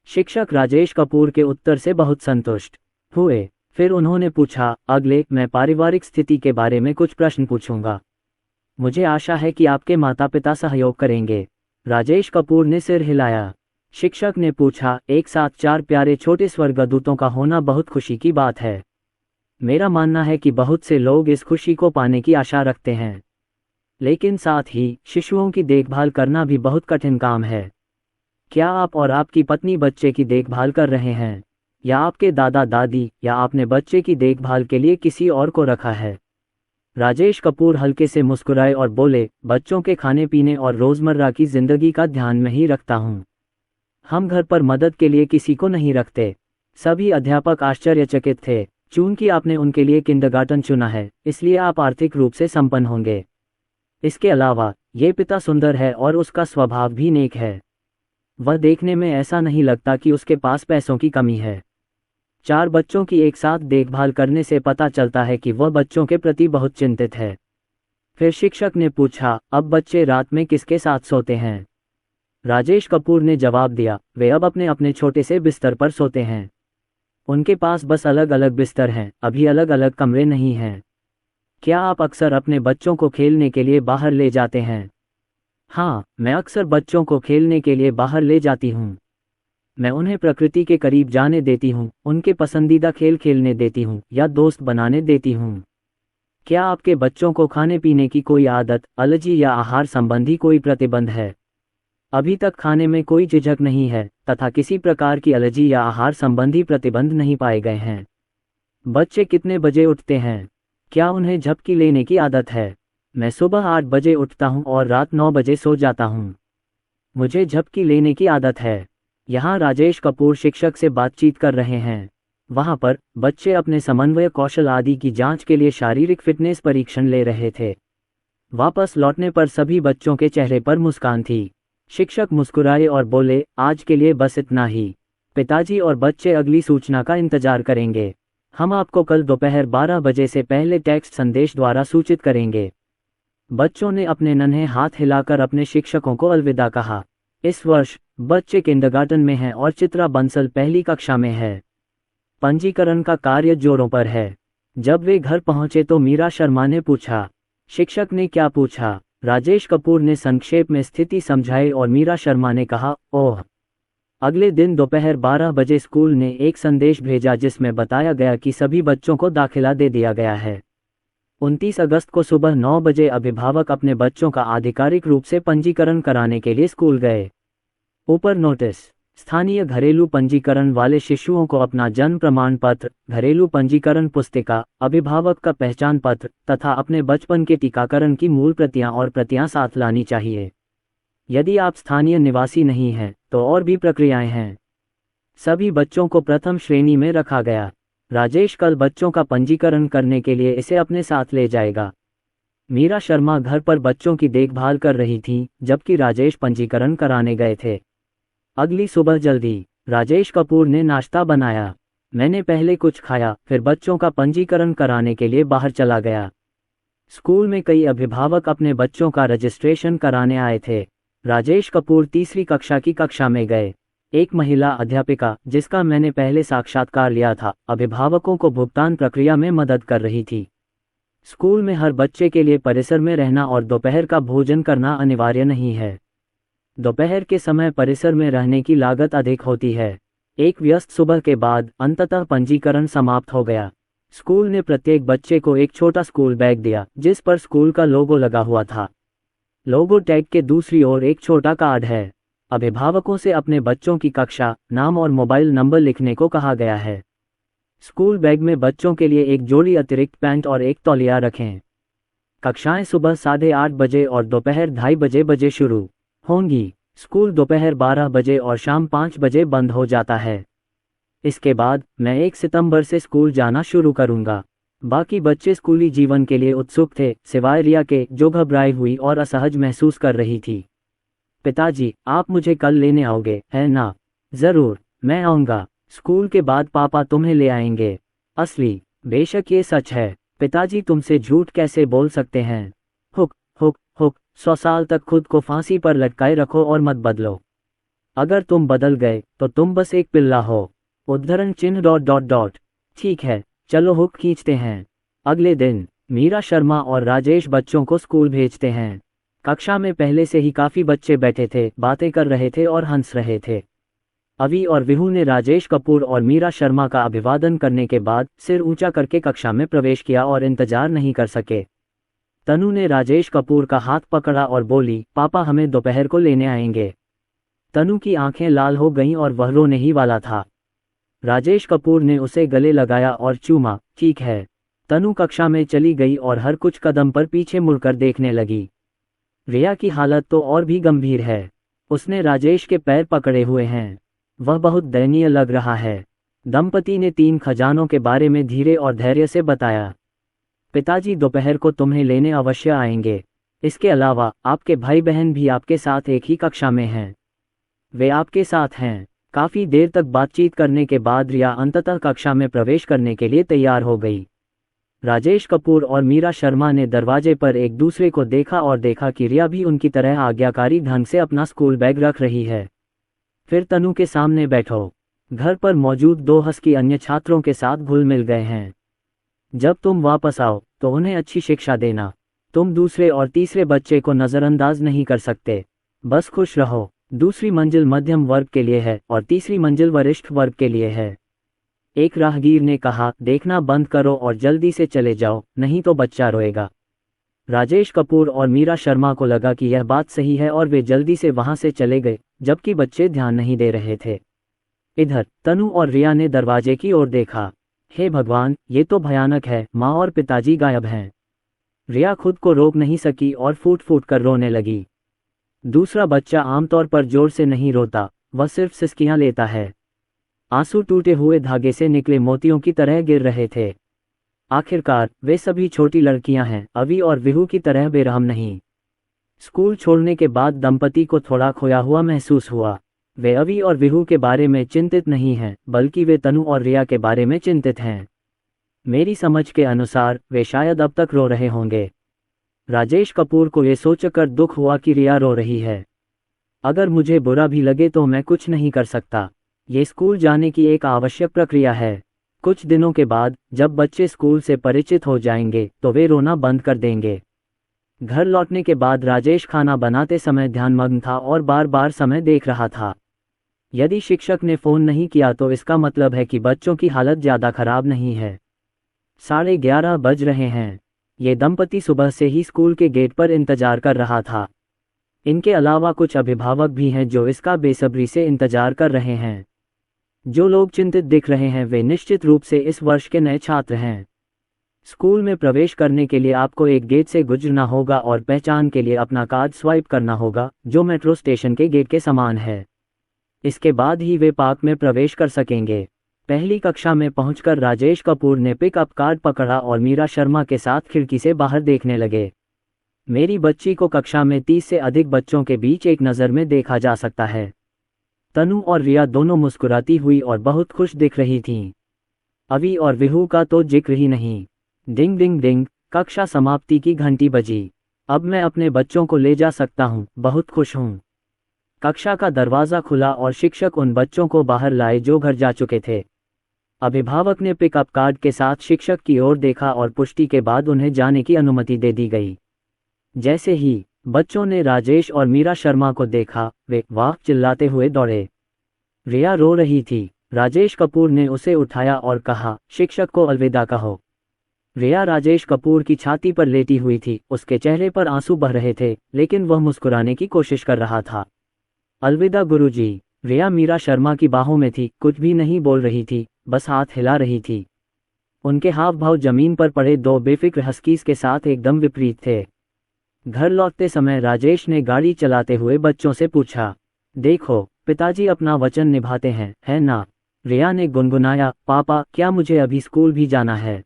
शिक्षक राजेश कपूर के उत्तर से बहुत संतुष्ट हुए। फिर उन्होंने पूछा, अगले मैं पारिवारिक स्थिति के बारे में कुछ प्रश्न पूछूंगा। मुझे आशा है कि आपके माता पिता सहयोग करेंगे। राजेश कपूर ने सिर हिलाया। शिक्षक ने पूछा, एक साथ 4 प्यारे छोटे स्वर्गदूतों का होना बहुत खुशी की बात है। मेरा मानना है कि बहुत से लोग इस खुशी को पाने की आशा रखते हैं, लेकिन साथ ही शिशुओं की देखभाल करना भी बहुत कठिन काम है। क्या आप और आपकी पत्नी बच्चे की देखभाल कर रहे हैं, या आपके दादा दादी, या आपने बच्चे की देखभाल के लिए किसी और को रखा है? राजेश कपूर हल्के से मुस्कुराए और बोले, बच्चों के खाने पीने और रोजमर्रा की जिंदगी का ध्यान में ही रखता हूँ। हम घर पर मदद के लिए किसी को नहीं रखते। सभी अध्यापक आश्चर्यचकित थे। चूंकि आपने उनके लिए किंडरगार्टन चुना है, इसलिए आप आर्थिक रूप से संपन्न होंगे। इसके अलावा ये पिता सुंदर है और उसका स्वभाव भी नेक है। वह देखने में ऐसा नहीं लगता कि उसके पास पैसों की कमी है। 4 बच्चों की एक साथ देखभाल करने से पता चलता है कि वह बच्चों के प्रति बहुत चिंतित है। फिर शिक्षक ने पूछा, अब बच्चे रात में किसके साथ सोते हैं? राजेश कपूर ने जवाब दिया, वे अब अपने अपने छोटे से बिस्तर पर सोते हैं। उनके पास बस अलग अलग बिस्तर हैं, अभी अलग अलग कमरे नहीं हैं। क्या आप अक्सर अपने बच्चों को खेलने के लिए बाहर ले जाते हैं? हाँ, मैं अक्सर बच्चों को खेलने के लिए बाहर ले जाती हूँ। मैं उन्हें प्रकृति के करीब जाने देती हूँ, उनके पसंदीदा खेल खेलने देती हूँ या दोस्त बनाने देती हूँ। क्या आपके बच्चों को खाने पीने की कोई आदत, एलर्जी या आहार संबंधी कोई प्रतिबंध है? अभी तक खाने में कोई झिझक नहीं है तथा किसी प्रकार की एलर्जी या आहार संबंधी प्रतिबंध नहीं पाए गए हैं। बच्चे कितने बजे उठते हैं? क्या उन्हें झपकी लेने की आदत है? मैं सुबह 8 बजे उठता हूँ और रात 9 बजे सो जाता हूँ। मुझे झपकी लेने की आदत है। यहाँ राजेश कपूर शिक्षक से बातचीत कर रहे हैं। वहाँ पर बच्चे अपने समन्वय कौशल आदि की जांच के लिए शारीरिक फिटनेस परीक्षण ले रहे थे। वापस लौटने पर सभी बच्चों के चेहरे पर मुस्कान थी। शिक्षक मुस्कुराए और बोले, आज के लिए बस इतना ही। पिताजी और बच्चे अगली सूचना का इंतजार करेंगे। हम आपको कल दोपहर 12 बजे से पहले टेक्स्ट संदेश द्वारा सूचित करेंगे। बच्चों ने अपने नन्हे हाथ हिलाकर अपने शिक्षकों को अलविदा कहा। इस वर्ष बच्चे किंडरगार्टन में हैं और चित्रा बंसल पहली कक्षा में है। पंजीकरण का कार्य जोरों पर है। जब वे घर पहुंचे तो मीरा शर्मा ने पूछा, शिक्षक ने क्या पूछा? राजेश कपूर ने संक्षेप में स्थिति समझाई और मीरा शर्मा ने कहा, ओह। अगले दिन दोपहर 12 बजे स्कूल ने एक संदेश भेजा जिसमें बताया गया कि सभी बच्चों को दाखिला दे दिया गया है। 29 अगस्त को सुबह 9 बजे अभिभावक अपने बच्चों का आधिकारिक रूप से पंजीकरण कराने के लिए स्कूल गए। ऊपर नोटिस, स्थानीय घरेलू पंजीकरण वाले शिशुओं को अपना जन्म प्रमाण पत्र, घरेलू पंजीकरण पुस्तिका, अभिभावक का पहचान पत्र तथा अपने बचपन के टीकाकरण की मूल प्रतियां और प्रतियां साथ लानी चाहिए। यदि आप स्थानीय निवासी नहीं हैं तो और भी प्रक्रियाएं हैं। सभी बच्चों को प्रथम श्रेणी में रखा गया। राजेश कल बच्चों का पंजीकरण करने के लिए इसे अपने साथ ले जाएगा। मीरा शर्मा घर पर बच्चों की देखभाल कर रही थीं, जबकि राजेश पंजीकरण कराने गए थे। अगली सुबह जल्दी राजेश कपूर ने नाश्ता बनाया। मैंने पहले कुछ खाया, फिर बच्चों का पंजीकरण कराने के लिए बाहर चला गया। स्कूल में कई अभिभावक अपने बच्चों का रजिस्ट्रेशन कराने आए थे। राजेश कपूर तीसरी कक्षा की कक्षा में गए। एक महिला अध्यापिका, जिसका मैंने पहले साक्षात्कार लिया था, अभिभावकों को भुगतान प्रक्रिया में मदद कर रही थी। स्कूल में हर बच्चे के लिए परिसर में रहना और दोपहर का भोजन करना अनिवार्य नहीं है। दोपहर के समय परिसर में रहने की लागत अधिक होती है। एक व्यस्त सुबह के बाद अंततः पंजीकरण समाप्त हो गया। स्कूल ने प्रत्येक बच्चे को एक छोटा स्कूल बैग दिया, जिस पर स्कूल का लोगो लगा हुआ था। लोगो टैग के दूसरी ओर एक छोटा कार्ड है। अभिभावकों से अपने बच्चों की कक्षा, नाम और मोबाइल नंबर लिखने को कहा गया है। स्कूल बैग में बच्चों के लिए एक जोड़ी अतिरिक्त पैंट और एक तौलिया रखें। कक्षाएं सुबह 8:30 बजे और दोपहर 2:30 बजे शुरू होंगी। स्कूल दोपहर 12 बजे और शाम 5 बजे बंद हो जाता है। इसके बाद मैं 1 सितंबर से स्कूल जाना शुरू करूंगा। बाकी बच्चे स्कूली जीवन के लिए उत्सुक थे, सिवाय रिया के, जो घबराई हुई और असहज महसूस कर रही थी। पिताजी, आप मुझे कल लेने आओगे, है ना? जरूर, मैं आऊंगा। स्कूल के बाद पापा तुम्हें ले आएंगे। असली? बेशक ये सच है। पिताजी तुमसे झूठ कैसे बोल सकते हैं? Hook hook hook. 100 साल तक खुद को फांसी पर लटकाए रखो और मत बदलो। अगर तुम बदल गए तो तुम बस एक पिल्ला हो। उद्धरण चिन्ह ... ठीक है, चलो हुक खींचते हैं। अगले दिन मीरा शर्मा और राजेश बच्चों को स्कूल भेजते हैं। कक्षा में पहले से ही काफी बच्चे बैठे थे, बातें कर रहे थे और हंस रहे थे। अवि और विहू ने राजेश कपूर और मीरा शर्मा का अभिवादन करने के बाद सिर ऊंचा करके कक्षा में प्रवेश किया और इंतजार नहीं कर सके। तनु ने राजेश कपूर का हाथ पकड़ा और बोली, पापा हमें दोपहर को लेने आएंगे। तनु की आंखें लाल हो गईं और वह रोने ही वाला था। राजेश कपूर ने उसे गले लगाया और चूमा। ठीक है। तनु कक्षा में चली गई और हर कुछ कदम पर पीछे मुड़कर देखने लगी। रिया की हालत तो और भी गंभीर है। उसने राजेश के पैर पकड़े हुए हैं। वह बहुत दयनीय लग रहा है। दंपति ने 3 खजानों के बारे में धीरे और धैर्य से बताया। पिताजी दोपहर को तुम्हें लेने अवश्य आएंगे। इसके अलावा आपके भाई बहन भी आपके साथ एक ही कक्षा में हैं। वे आपके साथ हैं। काफी देर तक बातचीत करने के बाद रिया अंततः कक्षा में प्रवेश करने के लिए तैयार हो गई। राजेश कपूर और मीरा शर्मा ने दरवाजे पर एक दूसरे को देखा और देखा कि रिया भी उनकी तरह आज्ञाकारी ढंग से अपना स्कूल बैग रख रही है। फिर तनु के सामने बैठो। घर पर मौजूद 2 हस्की अन्य छात्रों के साथ घुल मिल गए हैं। जब तुम वापस आओ तो उन्हें अच्छी शिक्षा देना। तुम दूसरे और तीसरे बच्चे को नज़रअंदाज नहीं कर सकते। बस खुश रहो। दूसरी मंजिल मध्यम वर्ग के लिए है और तीसरी मंजिल वरिष्ठ वर्ग के लिए है। एक राहगीर ने कहा, देखना बंद करो और जल्दी से चले जाओ, नहीं तो बच्चा रोएगा। राजेश कपूर और मीरा शर्मा को लगा कि यह बात सही है और वे जल्दी से वहां से चले गए, जबकि बच्चे ध्यान नहीं दे रहे थे। इधर तनु और रिया ने दरवाजे की ओर देखा। हे भगवान, ये तो भयानक है, माँ और पिताजी गायब हैं। रिया खुद को रोक नहीं सकी और फूट फूट कर रोने लगी। दूसरा बच्चा आमतौर पर जोर से नहीं रोता, वह सिर्फ सिसकियां लेता है। आंसू टूटे हुए धागे से निकले मोतियों की तरह गिर रहे थे। आखिरकार वे सभी छोटी लड़कियां हैं, अवि और विहू की तरह बेरहम नहीं। स्कूल छोड़ने के बाद दंपति को थोड़ा खोया हुआ महसूस हुआ। वे अवि और विहू के बारे में चिंतित नहीं हैं, बल्कि वे तनु और रिया के बारे में चिंतित हैं। मेरी समझ के अनुसार वे शायद अब तक रो रहे होंगे। राजेश कपूर को ये सोचकर दुख हुआ कि रिया रो रही है। अगर मुझे बुरा भी लगे तो मैं कुछ नहीं कर सकता। ये स्कूल जाने की एक आवश्यक प्रक्रिया है। कुछ दिनों के बाद जब बच्चे स्कूल से परिचित हो जाएंगे तो वे रोना बंद कर देंगे। घर लौटने के बाद राजेश खाना बनाते समय ध्यानमग्न था और बार बार समय देख रहा था। यदि शिक्षक ने फ़ोन नहीं किया तो इसका मतलब है कि बच्चों की हालत ज़्यादा खराब नहीं है। 11:30 बज रहे हैं। ये दंपति सुबह से ही स्कूल के गेट पर इंतजार कर रहा था। इनके अलावा कुछ अभिभावक भी हैं जो इसका बेसब्री से इंतजार कर रहे हैं। जो लोग चिंतित दिख रहे हैं वे निश्चित रूप से इस वर्ष के नए छात्र हैं। स्कूल में प्रवेश करने के लिए आपको एक गेट से गुजरना होगा और पहचान के लिए अपना कार्ड स्वाइप करना होगा, जो मेट्रो स्टेशन के गेट के समान है। इसके बाद ही वे पार्क में प्रवेश कर सकेंगे। पहली कक्षा में पहुंचकर राजेश कपूर ने पिकअप कार्ड पकड़ा और मीरा शर्मा के साथ खिड़की से बाहर देखने लगे। मेरी बच्ची को कक्षा में 30 से अधिक बच्चों के बीच एक नज़र में देखा जा सकता है। तनु और रिया दोनों मुस्कुराती हुई और बहुत खुश दिख रही थीं। अवि और विहू का तो जिक्र ही नहीं। डिंग डिंग डिंग, कक्षा समाप्ति की घंटी बजी। अब मैं अपने बच्चों को ले जा सकता हूँ, बहुत खुश हूँ। कक्षा का दरवाज़ा खुला और शिक्षक उन बच्चों को बाहर लाए जो घर जा चुके थे। अभिभावक ने पिकअप कार्ड के साथ शिक्षक की ओर देखा और पुष्टि के बाद उन्हें जाने की अनुमति दे दी गई। जैसे ही बच्चों ने राजेश और मीरा शर्मा को देखा, वे वाह चिल्लाते हुए दौड़े। रिया रो रही थी। राजेश कपूर ने उसे उठाया और कहा, शिक्षक को अलविदा कहो। रिया राजेश कपूर की छाती पर लेटी हुई थी। उसके चेहरे पर आंसू बह रहे थे, लेकिन वह मुस्कुराने की कोशिश कर रहा था। अलविदा गुरुजी। रिया मीरा शर्मा की बाहों में थी, कुछ भी नहीं बोल रही थी, बस हाथ हिला रही थी। उनके हाव भाव जमीन पर पड़े दो बेफिक्र हस्कीज के साथ एकदम विपरीत थे। घर लौटते समय राजेश ने गाड़ी चलाते हुए बच्चों से पूछा, देखो पिताजी अपना वचन निभाते हैं, है ना? रिया ने गुनगुनाया, पापा क्या मुझे अभी स्कूल भी जाना है?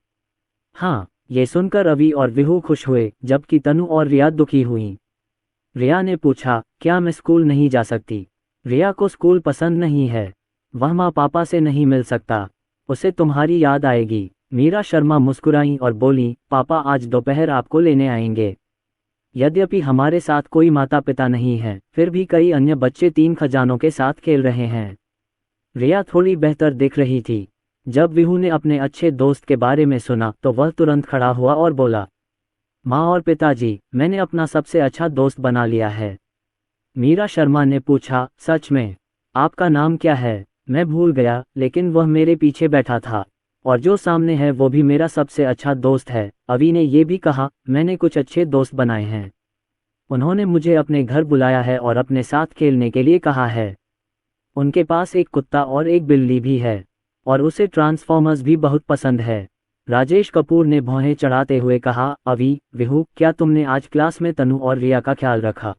हाँ। ये सुनकर अवी और विहू खुश हुए, जबकि तनु और रिया दुखी हुईं। रिया ने पूछा, क्या मैं स्कूल नहीं जा सकती? रिया को स्कूल पसंद नहीं है। वह माँ पापा से नहीं मिल सकता, उसे तुम्हारी याद आएगी। मीरा शर्मा मुस्कुराईं और बोली, पापा आज दोपहर आपको लेने आएंगे। यद्यपि हमारे साथ कोई माता पिता नहीं है, फिर भी कई अन्य बच्चे 3 खजानों के साथ खेल रहे हैं। रिया थोड़ी बेहतर दिख रही थी। जब विहू ने अपने अच्छे दोस्त के बारे में सुना तो वह तुरंत खड़ा हुआ और बोला, माँ और पिताजी, मैंने अपना सबसे अच्छा दोस्त बना लिया है। मीरा शर्मा ने पूछा, सच में? आपका नाम क्या है? मैं भूल गया, लेकिन वह मेरे पीछे बैठा था। और जो सामने है वो भी मेरा सबसे अच्छा दोस्त है। अवी ने ये भी कहा, मैंने कुछ अच्छे दोस्त बनाए हैं। उन्होंने मुझे अपने घर बुलाया है और अपने साथ खेलने के लिए कहा है। उनके पास एक कुत्ता और एक बिल्ली भी है, और उसे ट्रांसफॉर्मर्स भी बहुत पसंद है। राजेश कपूर ने भौहें चढ़ाते हुए कहा, अवी, विहू, क्या तुमने आज क्लास में तनु और रिया का ख्याल रखा?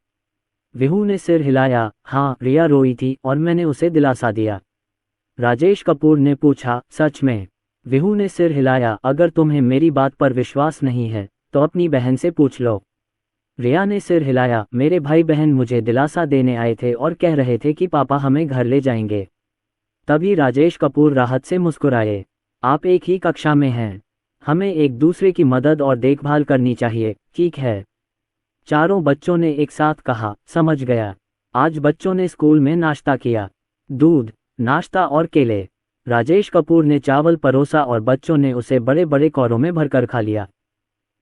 विहू ने सिर हिलाया, हाँ, रिया रोई थी और मैंने उसे दिलासा दिया। राजेश कपूर ने पूछा, सच में? विहू ने सिर हिलाया, अगर तुम्हें मेरी बात पर विश्वास नहीं है तो अपनी बहन से पूछ लो। रिया ने सिर हिलाया, मेरे भाई बहन मुझे दिलासा देने आए थे और कह रहे थे कि पापा हमें घर ले जाएंगे। तभी राजेश कपूर राहत से मुस्कुराए, आप एक ही कक्षा में हैं, हमें एक दूसरे की मदद और देखभाल करनी चाहिए, ठीक है? चारों बच्चों ने एक साथ कहा, समझ गया। आज बच्चों ने स्कूल में नाश्ता किया, दूध, नाश्ता और केले। राजेश कपूर ने चावल परोसा और बच्चों ने उसे बड़े बड़े कौरों में भरकर खा लिया।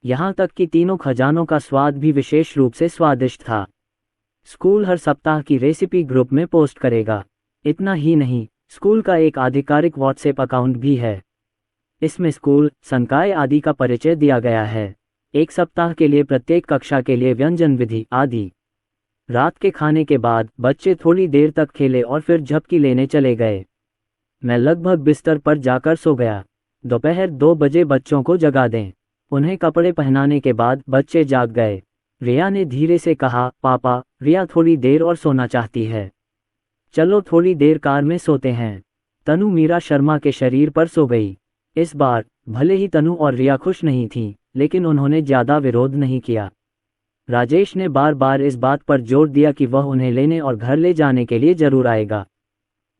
यहाँ तक कि तीनों खजानों का स्वाद भी विशेष रूप से स्वादिष्ट था। स्कूल हर सप्ताह की रेसिपी ग्रुप में पोस्ट करेगा। इतना ही नहीं, स्कूल का एक आधिकारिक व्हाट्सएप अकाउंट भी है। इसमें स्कूल, संकाय आदि का परिचय दिया गया है। एक सप्ताह के लिए प्रत्येक कक्षा के लिए व्यंजन विधि आदि। रात के खाने के बाद बच्चे थोड़ी देर तक खेले और फिर झपकी लेने चले गए। मैं लगभग बिस्तर पर जाकर सो गया। दोपहर 2 बजे बच्चों को जगा दें। उन्हें कपड़े पहनाने के बाद बच्चे जाग गए। रिया ने धीरे से कहा, पापा, रिया थोड़ी देर और सोना चाहती है। चलो थोड़ी देर कार में सोते हैं। तनु मीरा शर्मा के शरीर पर सो गई। इस बार भले ही तनु और रिया खुश नहीं थीं, लेकिन उन्होंने ज्यादा विरोध नहीं किया। राजेश ने बार बार इस बात पर जोर दिया कि वह उन्हें लेने और घर ले जाने के लिए जरूर आएगा।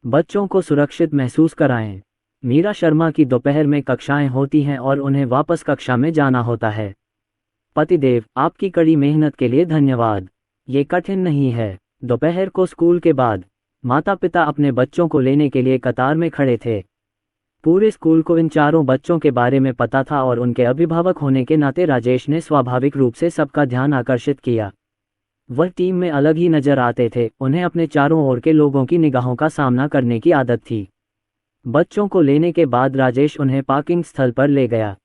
बच्चों को सुरक्षित महसूस कराएं। मीरा शर्मा की दोपहर में कक्षाएं होती हैं और उन्हें वापस कक्षा में जाना होता है। पतिदेव, आपकी कड़ी मेहनत के लिए धन्यवाद। ये कठिन नहीं है। दोपहर को स्कूल के बाद माता पिता अपने बच्चों को लेने के लिए कतार में खड़े थे। पूरे स्कूल को इन चारों बच्चों के बारे में पता था और उनके अभिभावक होने के नाते राजेश ने स्वाभाविक रूप से सबका ध्यान आकर्षित किया। वह टीम में अलग ही नजर आते थे। उन्हें अपने चारों ओर के लोगों की निगाहों का सामना करने की आदत थी। बच्चों को लेने के बाद राजेश उन्हें पार्किंग स्थल पर ले गया।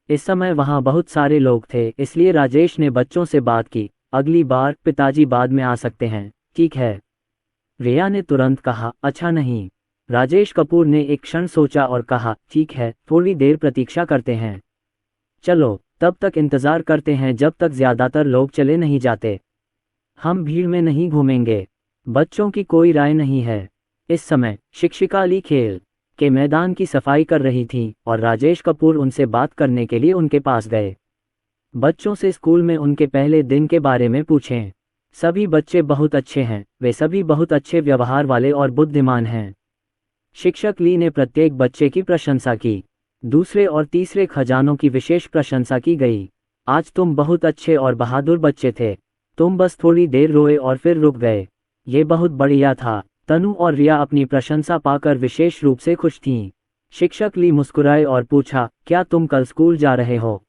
इस समय वहां बहुत सारे लोग थे, इसलिए राजेश ने बच्चों से बात की, अगली बार पिताजी बाद में आ सकते हैं, ठीक है? रिया ने तुरंत कहा, अच्छा नहीं। राजेश कपूर ने एक क्षण सोचा और कहा, ठीक है, थोड़ी देर प्रतीक्षा करते हैं। चलो तब तक इंतजार करते हैं जब तक ज्यादातर लोग चले नहीं जाते। हम भीड़ में नहीं घूमेंगे। बच्चों की कोई राय नहीं है। इस समय शिक्षिका अली खेल के मैदान की सफाई कर रही थी और राजेश कपूर उनसे बात करने के लिए उनके पास गए। बच्चों से स्कूल में उनके पहले दिन के बारे में पूछें। सभी बच्चे बहुत अच्छे हैं, वे सभी बहुत अच्छे व्यवहार वाले और बुद्धिमान हैं। शिक्षक ली ने प्रत्येक बच्चे की प्रशंसा की। दूसरे और तीसरे खजानों की विशेष प्रशंसा की गई। आज तुम बहुत अच्छे और बहादुर बच्चे थे। तुम बस थोड़ी देर रोए और फिर रुक गए। ये बहुत बढ़िया था। तनु और रिया अपनी प्रशंसा पाकर विशेष रूप से खुश थीं। शिक्षक ली मुस्कुराए और पूछा, क्या तुम कल स्कूल जा रहे हो?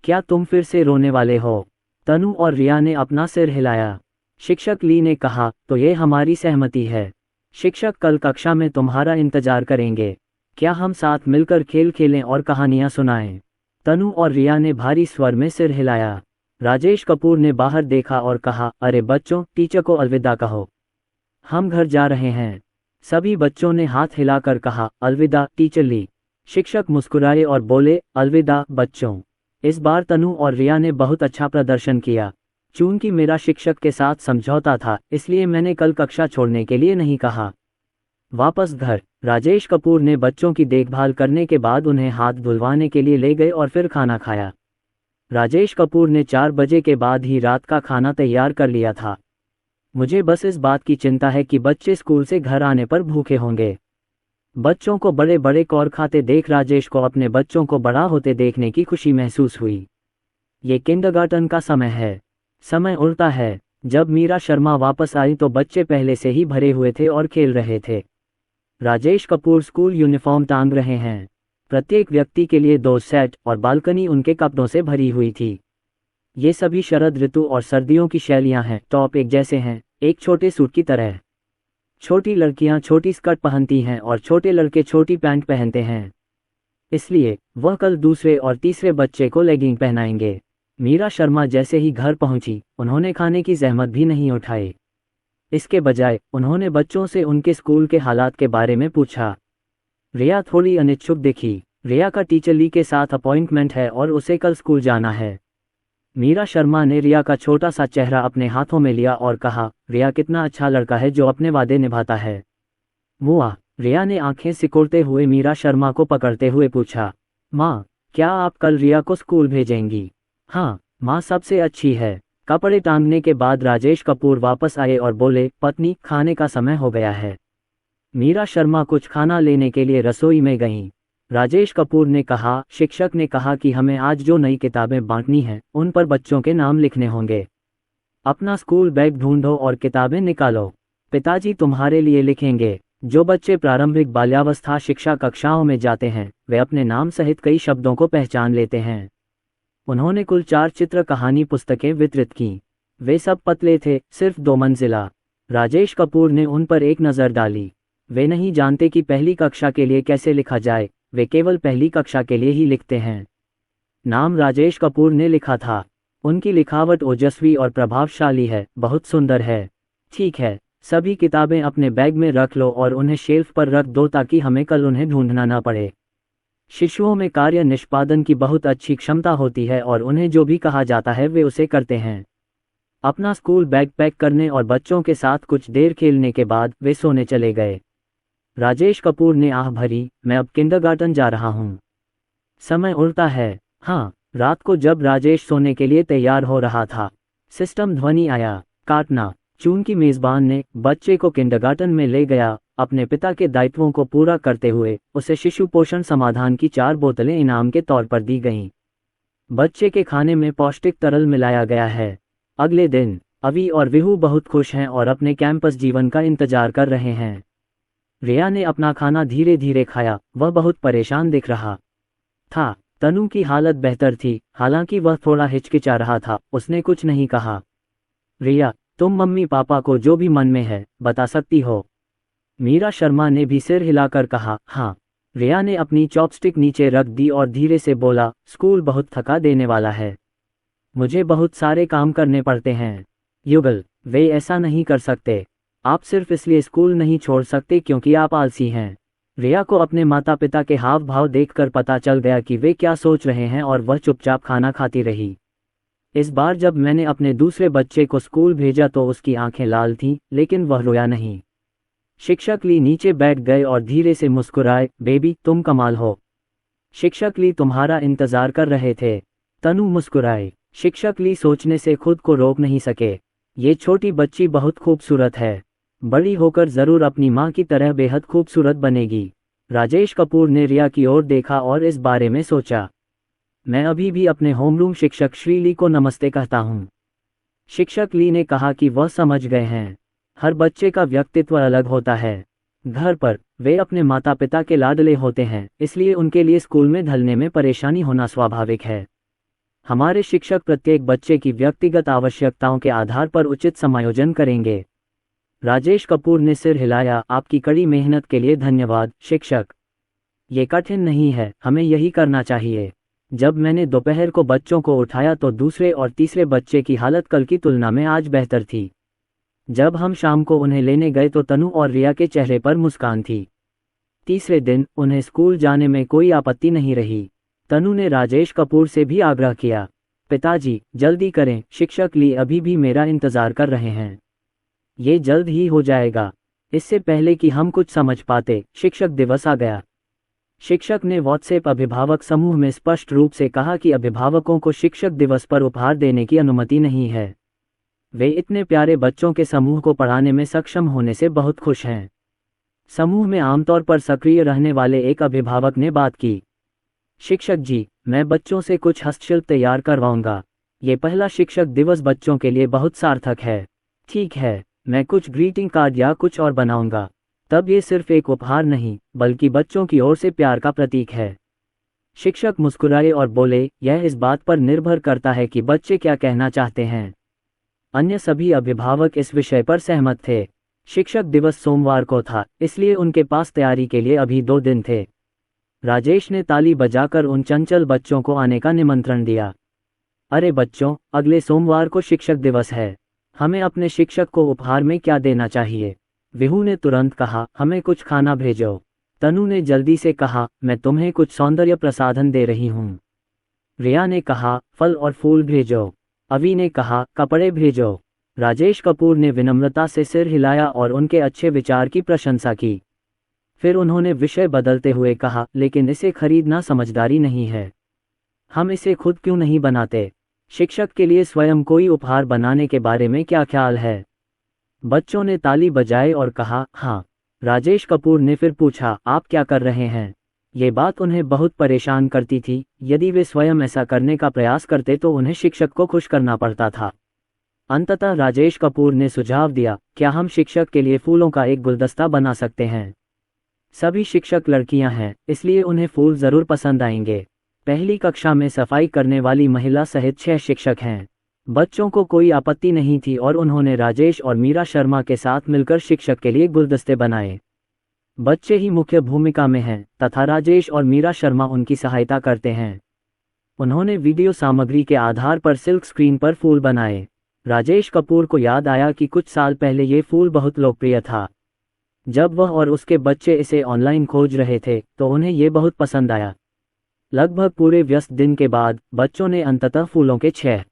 क्या तुम फिर से रोने वाले हो? तनु और रिया ने अपना सिर हिलाया। शिक्षक ली ने कहा, तो ये हमारी सहमति है। शिक्षक कल कक्षा में तुम्हारा इंतजार करेंगे। क्या हम साथ मिलकर खेल खेलें और कहानियां सुनाएं? तनु और रिया ने भारी स्वर में सिर हिलाया। राजेश कपूर ने बाहर देखा और कहा, अरे बच्चों, टीचर को अलविदा कहो। हम घर जा रहे हैं। सभी बच्चों ने हाथ हिलाकर कहा, अलविदा टीचर ली। शिक्षक मुस्कुराए और बोले, अलविदा बच्चों। इस बार तनु और रिया ने बहुत अच्छा प्रदर्शन किया। चूंकि मेरा शिक्षक के साथ समझौता था, इसलिए मैंने कल कक्षा छोड़ने के लिए नहीं कहा। वापस घर, राजेश कपूर ने बच्चों की देखभाल करने के बाद उन्हें हाथ धुलवाने के लिए ले गए और फिर खाना खाया। राजेश कपूर ने 4 बजे के बाद ही रात का खाना तैयार कर लिया था। मुझे बस इस बात की चिंता है कि बच्चे स्कूल से घर आने पर भूखे होंगे। बच्चों को बड़े बड़े कौर खाते देख राजेश को अपने बच्चों को बड़ा होते देखने की खुशी महसूस हुई। ये किंडरगार्टन का समय है। समय उड़ता है। जब मीरा शर्मा वापस आई तो बच्चे पहले से ही भरे हुए थे और खेल रहे थे। राजेश कपूर स्कूल यूनिफॉर्म टांग रहे हैं। प्रत्येक व्यक्ति के लिए 2 सेट और बालकनी उनके कपड़ों से भरी हुई थी। ये सभी शरद ऋतु और सर्दियों की शैलियां हैं। टॉप एक जैसे हैं, एक छोटे सूट की तरह। छोटी लड़कियां छोटी स्कर्ट पहनती हैं और छोटे लड़के छोटी पैंट पहनते हैं। इसलिए वह कल दूसरे और तीसरे बच्चे को लेगिंग पहनाएंगे। मीरा शर्मा जैसे ही घर पहुंची, उन्होंने खाने की जहमत भी नहीं उठाई। इसके बजाय उन्होंने बच्चों से उनके स्कूल के हालात के बारे में पूछा। रिया थोड़ी अनिच्छुक दिखी। रिया का टीचर ली के साथ अपॉइंटमेंट है और उसे कल स्कूल जाना है। मीरा शर्मा ने रिया का छोटा सा चेहरा अपने हाथों में लिया और कहा, रिया कितना अच्छा लड़का है जो अपने वादे निभाता है। मुआ, रिया ने आंखें सिकोड़ते हुए मीरा शर्मा को पकड़ते हुए पूछा, माँ, क्या आप कल रिया को स्कूल भेजेंगी? हाँ माँ, सबसे अच्छी है। कपड़े टांगने के बाद राजेश कपूर वापस आए और बोले, पत्नी, खाने का समय हो गया है। मीरा शर्मा कुछ खाना लेने के लिए रसोई में गईं। राजेश कपूर ने कहा, शिक्षक ने कहा कि हमें आज जो नई किताबें बांटनी हैं, उन पर बच्चों के नाम लिखने होंगे। अपना स्कूल बैग ढूंढो और किताबें निकालो। पिताजी तुम्हारे लिए लिखेंगे। जो बच्चे प्रारंभिक बाल्यावस्था शिक्षा कक्षाओं में जाते हैं, वे अपने नाम सहित कई शब्दों को पहचान लेते हैं। उन्होंने कुल 4 चित्र कहानी पुस्तकें वितरित की। वे सब पतले थे, सिर्फ 2 मंजिला। राजेश कपूर ने उन पर एक नज़र डाली। वे नहीं जानते कि पहली कक्षा के लिए कैसे लिखा जाए, वे केवल पहली कक्षा के लिए ही लिखते हैं। नाम राजेश कपूर ने लिखा था। उनकी लिखावट ओजस्वी और प्रभावशाली है, बहुत सुंदर है। ठीक है, सभी किताबें अपने बैग में रख लो और उन्हें शेल्फ पर रख दो ताकि हमें कल उन्हें ढूंढना न पड़े। शिशुओं में कार्य निष्पादन की बहुत अच्छी क्षमता होती है और उन्हें जो भी कहा जाता है वे उसे करते हैं। अपना स्कूल बैग पैक करने और बच्चों के साथ कुछ देर खेलने के बाद वे सोने चले गए। राजेश कपूर ने आह भरी, मैं अब किंडरगार्टन जा रहा हूँ। समय उड़ता है। हाँ, रात को जब राजेश सोने के लिए तैयार हो रहा था, सिस्टम ध्वनि आया, काटना। चूंकि मेजबान ने बच्चे को किंडरगार्टन में ले गया, अपने पिता के दायित्वों को पूरा करते हुए उसे शिशु पोषण समाधान की 4 बोतलें इनाम के तौर पर दी गईं। बच्चे के खाने में पौष्टिक तरल मिलाया गया है। अगले दिन अवि और विहू बहुत खुश हैं और अपने कैंपस जीवन का इंतजार कर रहे हैं। रिया ने अपना खाना धीरे धीरे खाया, वह बहुत परेशान दिख रहा था। तनु की हालत बेहतर थी, हालांकि वह थोड़ा हिचकिचा रहा था। उसने कुछ नहीं कहा। रिया, तुम मम्मी पापा को जो भी मन में है बता सकती हो। मीरा शर्मा ने भी सिर हिलाकर कहा, हाँ। रिया ने अपनी चॉपस्टिक नीचे रख दी और धीरे से बोला, स्कूल बहुत थका देने वाला है। मुझे बहुत सारे काम करने पड़ते हैं। युगल, वे ऐसा नहीं कर सकते। आप सिर्फ इसलिए स्कूल नहीं छोड़ सकते क्योंकि आप आलसी हैं। रिया को अपने माता पिता के हाव भाव देखकर पता चल गया कि वे क्या सोच रहे हैं और वह चुपचाप खाना खाती रही। इस बार जब मैंने अपने दूसरे बच्चे को स्कूल भेजा तो उसकी आंखें लाल थीं, लेकिन वह रोया नहीं। शिक्षक ली नीचे बैठ गए और धीरे से मुस्कुराए, बेबी, तुम कमाल हो। शिक्षक ली तुम्हारा इंतजार कर रहे थे। तनु मुस्कुराए। शिक्षक ली सोचने से खुद को रोक नहीं सके। ये छोटी बच्ची बहुत खूबसूरत है। बड़ी होकर जरूर अपनी माँ की तरह बेहद खूबसूरत बनेगी। राजेश कपूर ने रिया की ओर देखा और इस बारे में सोचा। मैं अभी भी अपने होमरूम शिक्षक श्री ली को नमस्ते कहता हूँ। शिक्षक ली ने कहा कि वह समझ गए हैं। हर बच्चे का व्यक्तित्व अलग होता है। घर पर वे अपने माता पिता के लाडले होते हैं, इसलिए उनके लिए स्कूल में ढलने में परेशानी होना स्वाभाविक है। हमारे शिक्षक प्रत्येक बच्चे की व्यक्तिगत आवश्यकताओं के आधार पर उचित समायोजन करेंगे। राजेश कपूर ने सिर हिलाया। आपकी कड़ी मेहनत के लिए धन्यवाद शिक्षक। ये कठिन नहीं है, हमें यही करना चाहिए। जब मैंने दोपहर को बच्चों को उठाया तो दूसरे और तीसरे बच्चे की हालत कल की तुलना में आज बेहतर थी। जब हम शाम को उन्हें लेने गए तो तनु और रिया के चेहरे पर मुस्कान थी। तीसरे दिन उन्हें स्कूल जाने में कोई आपत्ति नहीं रही। तनु ने राजेश कपूर से भी आग्रह किया, पिताजी जल्दी करें, शिक्षक ली अभी भी मेरा इंतजार कर रहे हैं। ये जल्द ही हो जाएगा। इससे पहले कि हम कुछ समझ पाते, शिक्षक दिवस आ गया। शिक्षक ने व्हाट्सएप अभिभावक समूह में स्पष्ट रूप से कहा कि अभिभावकों को शिक्षक दिवस पर उपहार देने की अनुमति नहीं है। वे इतने प्यारे बच्चों के समूह को पढ़ाने में सक्षम होने से बहुत खुश हैं। समूह में आमतौर पर सक्रिय रहने वाले एक अभिभावक ने बात की, शिक्षक जी, मैं बच्चों से कुछ हस्तशिल्प तैयार करवाऊंगा। ये पहला शिक्षक दिवस बच्चों के लिए बहुत सार्थक है। ठीक है, मैं कुछ ग्रीटिंग कार्ड या कुछ और बनाऊंगा। तब ये सिर्फ एक उपहार नहीं, बल्कि बच्चों की ओर से प्यार का प्रतीक है। शिक्षक मुस्कुराए और बोले, यह इस बात पर निर्भर करता है कि बच्चे क्या कहना चाहते हैं। अन्य सभी अभिभावक इस विषय पर सहमत थे। शिक्षक दिवस सोमवार को था, इसलिए उनके पास तैयारी के लिए अभी 2 दिन थे। राजेश ने ताली बजाकर उन चंचल बच्चों को आने का निमंत्रण दिया। अरे बच्चों, अगले सोमवार को शिक्षक दिवस है। हमें अपने शिक्षक को उपहार में क्या देना चाहिए? विहू ने तुरंत कहा, हमें कुछ खाना भेजो। तनु ने जल्दी से कहा, मैं तुम्हें कुछ सौंदर्य प्रसाधन दे रही हूँ। रिया ने कहा, फल और फूल भेजो। अवी ने कहा, कपड़े भेजो। राजेश कपूर ने विनम्रता से सिर हिलाया और उनके अच्छे विचार की प्रशंसा की। फिर उन्होंने विषय बदलते हुए कहा, लेकिन इसे खरीदना समझदारी नहीं है। हम इसे खुद क्यों नहीं बनाते? शिक्षक के लिए स्वयं कोई उपहार बनाने के बारे में क्या ख्याल है? बच्चों ने ताली बजाए और कहा, हाँ। राजेश कपूर ने फिर पूछा, आप क्या कर रहे हैं? ये बात उन्हें बहुत परेशान करती थी। यदि वे स्वयं ऐसा करने का प्रयास करते तो उन्हें शिक्षक को खुश करना पड़ता था। अंततः राजेश कपूर ने सुझाव दिया, क्या हम शिक्षक के लिए फूलों का एक गुलदस्ता बना सकते हैं? सभी शिक्षक लड़कियां हैं, इसलिए उन्हें फूल जरूर पसंद आएंगे। पहली कक्षा में सफाई करने वाली महिला सहित 6 शिक्षक हैं। बच्चों को कोई आपत्ति नहीं थी और उन्होंने राजेश और मीरा शर्मा के साथ मिलकर शिक्षक के लिए गुलदस्ते बनाए। बच्चे ही मुख्य भूमिका में हैं तथा राजेश और मीरा शर्मा उनकी सहायता करते हैं। उन्होंने वीडियो सामग्री के आधार पर सिल्क स्क्रीन पर फूल बनाए। राजेश कपूर को याद आया कि कुछ साल पहले ये फूल बहुत लोकप्रिय था। जब वह और उसके बच्चे इसे ऑनलाइन खोज रहे थे तो उन्हें ये बहुत पसंद आया। लगभग पूरे व्यस्त दिन के बाद बच्चों ने अंततः फूलों के 6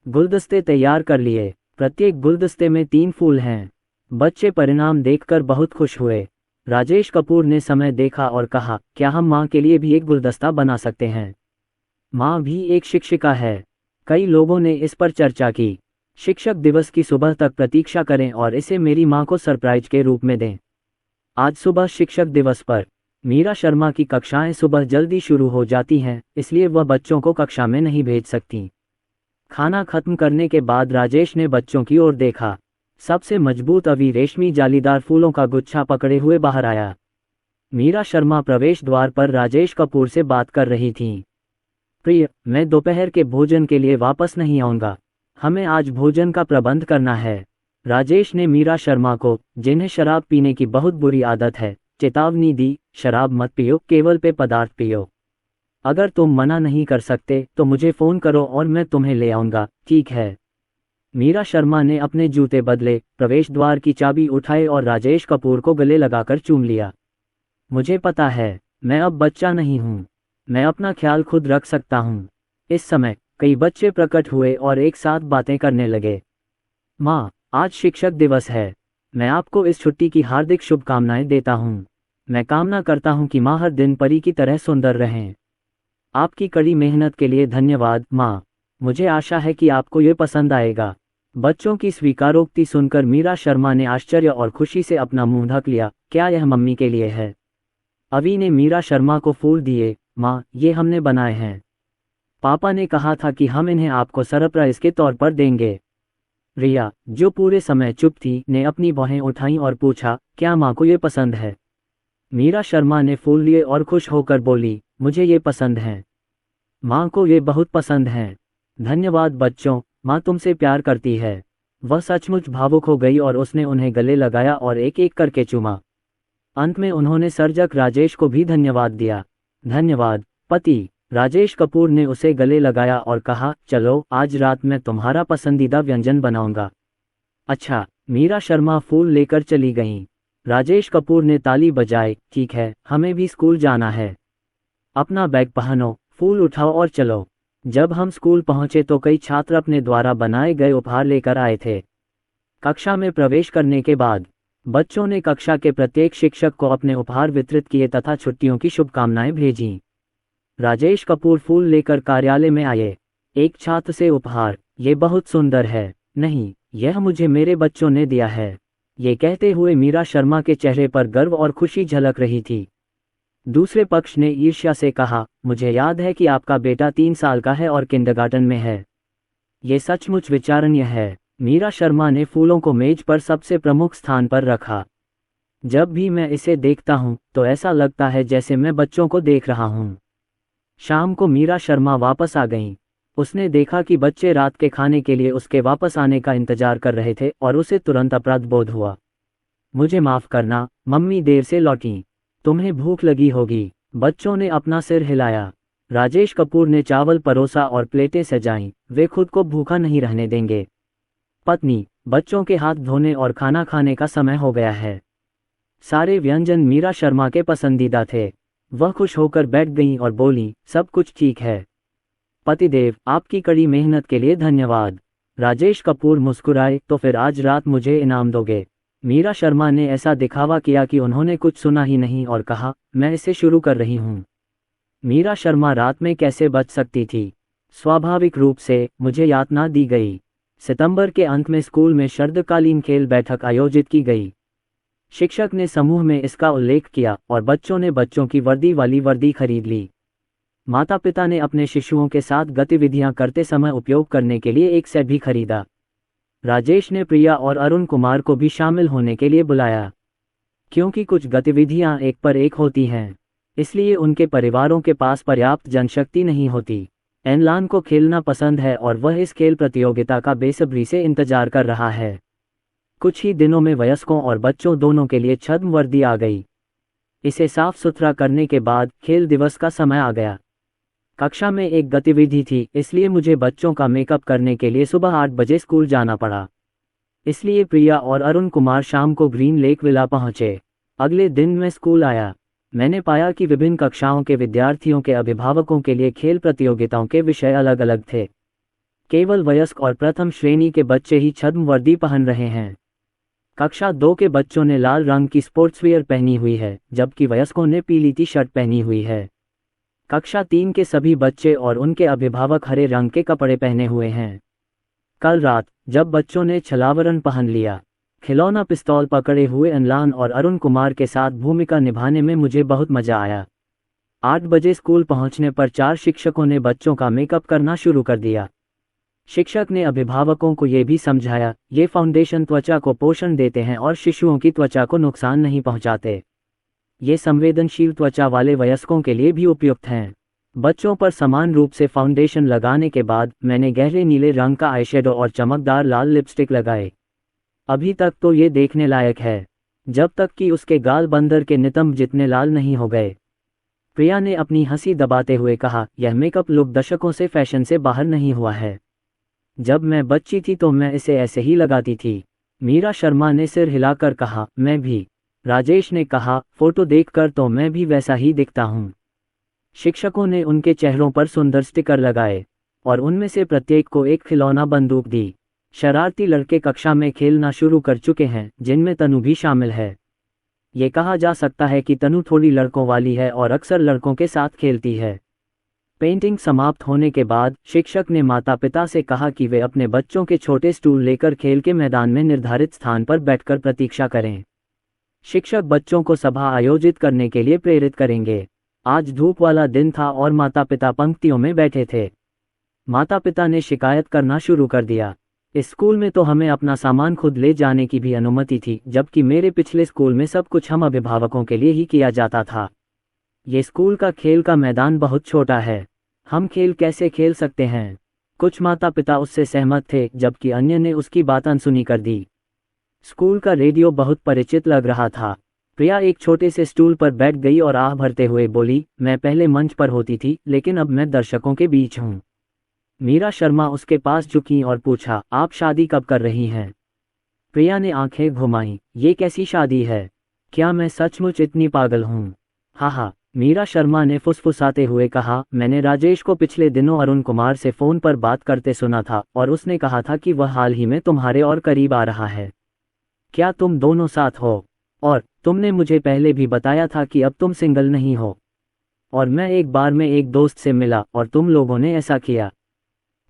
गुलदस्ते तैयार कर लिए। प्रत्येक गुलदस्ते में 3 फूल हैं। बच्चे परिणाम देखकर बहुत खुश हुए। राजेश कपूर ने समय देखा और कहा, क्या हम माँ के लिए भी एक गुलदस्ता बना सकते हैं? माँ भी एक शिक्षिका है। कई लोगों ने इस पर चर्चा की। शिक्षक दिवस की सुबह तक प्रतीक्षा करें और इसे मेरी माँ को सरप्राइज के रूप में दें। आज सुबह शिक्षक दिवस पर मीरा शर्मा की कक्षाएं सुबह जल्दी शुरू हो जाती हैं, इसलिए वह बच्चों को कक्षा में नहीं भेज सकती। खाना खत्म करने के बाद राजेश ने बच्चों की ओर देखा। सबसे मजबूत अवी रेशमी जालीदार फूलों का गुच्छा पकड़े हुए बाहर आया। मीरा शर्मा प्रवेश द्वार पर राजेश कपूर से बात कर रही थीं। प्रिय, मैं दोपहर के भोजन के लिए वापस नहीं आऊँगा। हमें आज भोजन का प्रबंध करना है। राजेश ने मीरा शर्मा को, जिन्हें शराब पीने की बहुत बुरी आदत है, चेतावनी दी, शराब मत पियो, केवल पेय पदार्थ पियो। अगर तुम मना नहीं कर सकते तो मुझे फ़ोन करो और मैं तुम्हें ले आऊँगा, ठीक है? मीरा शर्मा ने अपने जूते बदले, प्रवेश द्वार की चाबी उठाए और राजेश कपूर को गले लगाकर चूम लिया। मुझे पता है, मैं अब बच्चा नहीं हूँ। मैं अपना ख्याल खुद रख सकता हूँ। इस समय कई बच्चे प्रकट हुए और एक साथ बातें करने लगे। माँ, आज शिक्षक दिवस है। मैं आपको इस छुट्टी की हार्दिक शुभकामनाएं देता हूँ। मैं कामना करता हूँ कि माँ हर दिन परी की तरह सुंदर रहें। आपकी कड़ी मेहनत के लिए धन्यवाद माँ। मुझे आशा है कि आपको ये पसंद आएगा। बच्चों की स्वीकारोक्ति सुनकर मीरा शर्मा ने आश्चर्य और खुशी से अपना मुंह ढक लिया। क्या यह मम्मी के लिए है? अवी ने मीरा शर्मा को फूल दिए। माँ, ये हमने बनाए हैं। पापा ने कहा था कि हम इन्हें आपको सरप्राइज के तौर पर देंगे। रिया, जो पूरे समय चुप थी, ने अपनी बाहें उठाईं और पूछा, क्या माँ को ये पसंद है? मीरा शर्मा ने फूल लिए और खुश होकर बोली, मुझे ये पसंद हैं। माँ को ये बहुत पसंद हैं। धन्यवाद बच्चों, माँ तुमसे प्यार करती है। वह सचमुच भावुक हो गई और उसने उन्हें गले लगाया और एक एक करके चूमा। अंत में उन्होंने सर्जक राजेश को भी धन्यवाद दिया। धन्यवाद पति। राजेश कपूर ने उसे गले लगाया और कहा, चलो आज रात मैं तुम्हारा पसंदीदा व्यंजन बनाऊंगा। अच्छा। मीरा शर्मा फूल लेकर चली गईं। राजेश कपूर ने ताली बजाई, ठीक है, हमें भी स्कूल जाना है। अपना बैग पहनो, फूल उठाओ और चलो। जब हम स्कूल पहुंचे तो कई छात्र अपने द्वारा बनाए गए उपहार लेकर आए थे। कक्षा में प्रवेश करने के बाद बच्चों ने कक्षा के प्रत्येक शिक्षक को अपने उपहार वितरित किए तथा छुट्टियों की शुभकामनाएं भेजीं। राजेश कपूर फूल लेकर कार्यालय में आए। एक छात्र से उपहार, ये बहुत सुंदर है। नहीं, यह मुझे मेरे बच्चों ने दिया है। ये कहते हुए मीरा शर्मा के चेहरे पर गर्व और खुशी झलक रही थी। दूसरे पक्ष ने ईर्ष्या से कहा, मुझे याद है कि आपका बेटा 3 साल का है और किंडरगार्टन में है। ये सचमुच विचारणीय है। मीरा शर्मा ने फूलों को मेज पर सबसे प्रमुख स्थान पर रखा। जब भी मैं इसे देखता हूँ तो ऐसा लगता है जैसे मैं बच्चों को देख रहा हूँ। शाम को मीरा शर्मा वापस आ गईं। उसने देखा कि बच्चे रात के खाने के लिए उसके वापस आने का इंतजार कर रहे थे और उसे तुरंत अपराध बोध हुआ। मुझे माफ करना, मम्मी देर से लौटी। तुम्हें भूख लगी होगी। बच्चों ने अपना सिर हिलाया। राजेश कपूर ने चावल परोसा और प्लेटें सजाईं। वे खुद को भूखा नहीं रहने देंगे। पत्नी, बच्चों के हाथ धोने और खाना खाने का समय हो गया है। सारे व्यंजन मीरा शर्मा के पसंदीदा थे। वह खुश होकर बैठ गईं और बोलीं, सब कुछ ठीक है। पतिदेव, आपकी कड़ी मेहनत के लिए धन्यवाद। राजेश कपूर मुस्कुराए, तो फिर आज रात मुझे इनाम दोगे? मीरा शर्मा ने ऐसा दिखावा किया कि उन्होंने कुछ सुना ही नहीं और कहा, मैं इसे शुरू कर रही हूँ। मीरा शर्मा रात में कैसे बच सकती थी? स्वाभाविक रूप से मुझे यातना दी गई। सितंबर के अंत में स्कूल में शरदकालीन खेल बैठक आयोजित की गई। शिक्षक ने समूह में इसका उल्लेख किया और बच्चों ने बच्चों की वर्दी वाली वर्दी खरीद ली। माता पिता ने अपने शिशुओं के साथ गतिविधियां करते समय उपयोग करने के लिए एक सेट भी खरीदा। राजेश ने प्रिया और अरुण कुमार को भी शामिल होने के लिए बुलाया। क्योंकि कुछ गतिविधियां एक पर एक होती हैं, इसलिए उनके परिवारों के पास पर्याप्त जनशक्ति नहीं होती। एनलान को खेलना पसंद है और वह इस खेल प्रतियोगिता का बेसब्री से इंतजार कर रहा है। कुछ ही दिनों में वयस्कों और बच्चों दोनों के लिए छद्म वर्दी आ गई। इसे साफ सुथरा करने के बाद खेल दिवस का समय आ गया। कक्षा में एक गतिविधि थी, इसलिए मुझे बच्चों का मेकअप करने के लिए सुबह 8 बजे स्कूल जाना पड़ा। इसलिए प्रिया और अरुण कुमार शाम को ग्रीन लेक विला पहुंचे। अगले दिन मैं स्कूल आया। मैंने पाया कि विभिन्न कक्षाओं के विद्यार्थियों के अभिभावकों के लिए खेल प्रतियोगिताओं के विषय अलग अलग थे। केवल वयस्क और प्रथम श्रेणी के बच्चे ही छद्म वर्दी पहन रहे हैं। कक्षा 2 के बच्चों ने लाल रंग की स्पोर्ट्सवियर पहनी हुई है, जबकि वयस्कों ने पीली टी शर्ट पहनी हुई है। कक्षा 3 के सभी बच्चे और उनके अभिभावक हरे रंग के कपड़े पहने हुए हैं। कल रात जब बच्चों ने छलावरण पहन लिया, खिलौना पिस्तौल पकड़े हुए अनलान और अरुण कुमार के साथ भूमिका निभाने में मुझे बहुत मजा आया। 8 बजे स्कूल पहुंचने पर 4 शिक्षकों ने बच्चों का मेकअप करना शुरू कर दिया। शिक्षक ने अभिभावकों को ये भी समझाया, ये फाउंडेशन त्वचा को पोषण देते हैं और शिशुओं की त्वचा को नुकसान नहीं पहुंचाते। ये संवेदनशील त्वचा वाले वयस्कों के लिए भी उपयुक्त हैं। बच्चों पर समान रूप से फाउंडेशन लगाने के बाद मैंने गहरे नीले रंग का आईशैडो और चमकदार लाल लिपस्टिक लगाए। अभी तक तो ये देखने लायक है, जब तक कि उसके गाल बंदर के नितंब जितने लाल नहीं हो गए। प्रिया ने अपनी हंसी दबाते हुए कहा, यह मेकअप लुक दशकों से फैशन से बाहर नहीं हुआ है। जब मैं बच्ची थी तो मैं इसे ऐसे ही लगाती थी। मीरा शर्मा ने सिर हिलाकर कहा, मैं भी। राजेश ने कहा, फोटो देखकर तो मैं भी वैसा ही दिखता हूँ। शिक्षकों ने उनके चेहरों पर सुंदर स्टिकर लगाए और उनमें से प्रत्येक को एक खिलौना बंदूक दी। शरारती लड़के कक्षा में खेलना शुरू कर चुके हैं, जिनमें तनु भी शामिल है। ये कहा जा सकता है कि तनु थोड़ी लड़कों वाली है और अक्सर लड़कों के साथ खेलती है। पेंटिंग समाप्त होने के बाद शिक्षक ने माता पिता से कहा कि वे अपने बच्चों के छोटे स्टूल लेकर खेल के मैदान में निर्धारित स्थान पर बैठकर प्रतीक्षा करें। शिक्षक बच्चों को सभा आयोजित करने के लिए प्रेरित करेंगे। आज धूप वाला दिन था और माता पिता पंक्तियों में बैठे थे। माता पिता ने शिकायत करना शुरू कर दिया। इस स्कूल में तो हमें अपना सामान खुद ले जाने की भी अनुमति थी, जबकि मेरे पिछले स्कूल में सब कुछ हम अभिभावकों के लिए ही किया जाता था। ये स्कूल का खेल का मैदान बहुत छोटा है, हम खेल कैसे खेल सकते हैं? कुछ माता पिता उससे सहमत थे, जबकि अन्य ने उसकी बात अनसुनी कर दी। स्कूल का रेडियो बहुत परिचित लग रहा था। प्रिया एक छोटे से स्टूल पर बैठ गई और आह भरते हुए बोली, मैं पहले मंच पर होती थी, लेकिन अब मैं दर्शकों के बीच हूँ। मीरा शर्मा उसके पास झुकीं और पूछा, आप शादी कब कर रही हैं? प्रिया ने आंखें घुमाईं, ये कैसी शादी है? क्या मैं सचमुच इतनी पागल हूँ? हा, मीरा शर्मा ने फुसफुसाते हुए कहा, मैंने राजेश को पिछले दिनों अरुण कुमार से फ़ोन पर बात करते सुना था और उसने कहा था कि वह हाल ही में तुम्हारे और करीब आ रहा है। क्या तुम दोनों साथ हो? और तुमने मुझे पहले भी बताया था कि अब तुम सिंगल नहीं हो। और मैं एक बार में एक दोस्त से मिला और तुम लोगों ने ऐसा किया।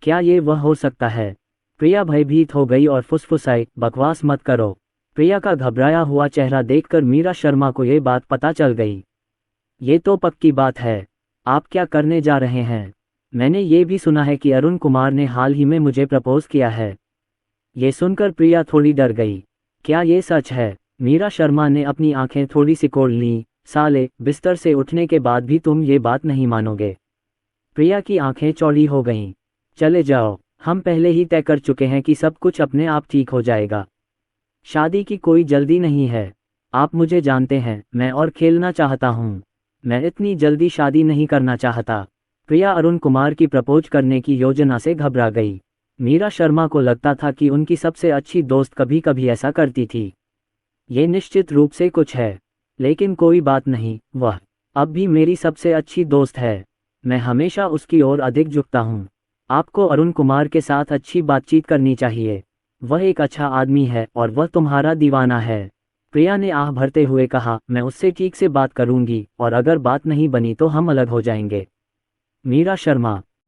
क्या ये वह हो सकता है? प्रिया भयभीत हो गई और फुसफुसाई, बकवास मत करो। प्रिया का घबराया हुआ चेहरा देखकर मीरा शर्मा को ये बात पता चल गई। ये तो पक्की बात है। आप क्या करने जा रहे हैं? मैंने ये भी सुना है कि अरुण कुमार ने हाल ही में मुझे प्रपोज किया है। ये सुनकर प्रिया थोड़ी डर गई। क्या ये सच है? मीरा शर्मा ने अपनी आंखें थोड़ी सिकोड़ लीं। साले, बिस्तर से उठने के बाद भी तुम ये बात नहीं मानोगे। प्रिया की आंखें चौड़ी हो गईं। चले जाओ, हम पहले ही तय कर चुके हैं कि सब कुछ अपने आप ठीक हो जाएगा। शादी की कोई जल्दी नहीं है। आप मुझे जानते हैं, मैं और खेलना चाहता हूँ। मैं इतनी जल्दी शादी नहीं करना चाहता। प्रिया अरुण कुमार की प्रपोज करने की योजना से घबरा गई। मीरा शर्मा को लगता था कि उनकी सबसे अच्छी दोस्त कभी कभी ऐसा करती थी। ये निश्चित रूप से कुछ है, लेकिन कोई बात नहीं, वह अब भी मेरी सबसे अच्छी दोस्त है। मैं हमेशा उसकी ओर अधिक झुकता हूँ। आपको अरुण कुमार के साथ अच्छी बातचीत करनी चाहिए। वह एक अच्छा आदमी है और वह तुम्हारा दीवाना है। प्रिया ने आह भरते हुए कहा, मैं उससे ठीक से बात करूंगी और अगर बात नहीं बनी तो हम अलग हो जाएंगे। मीरा शर्मा,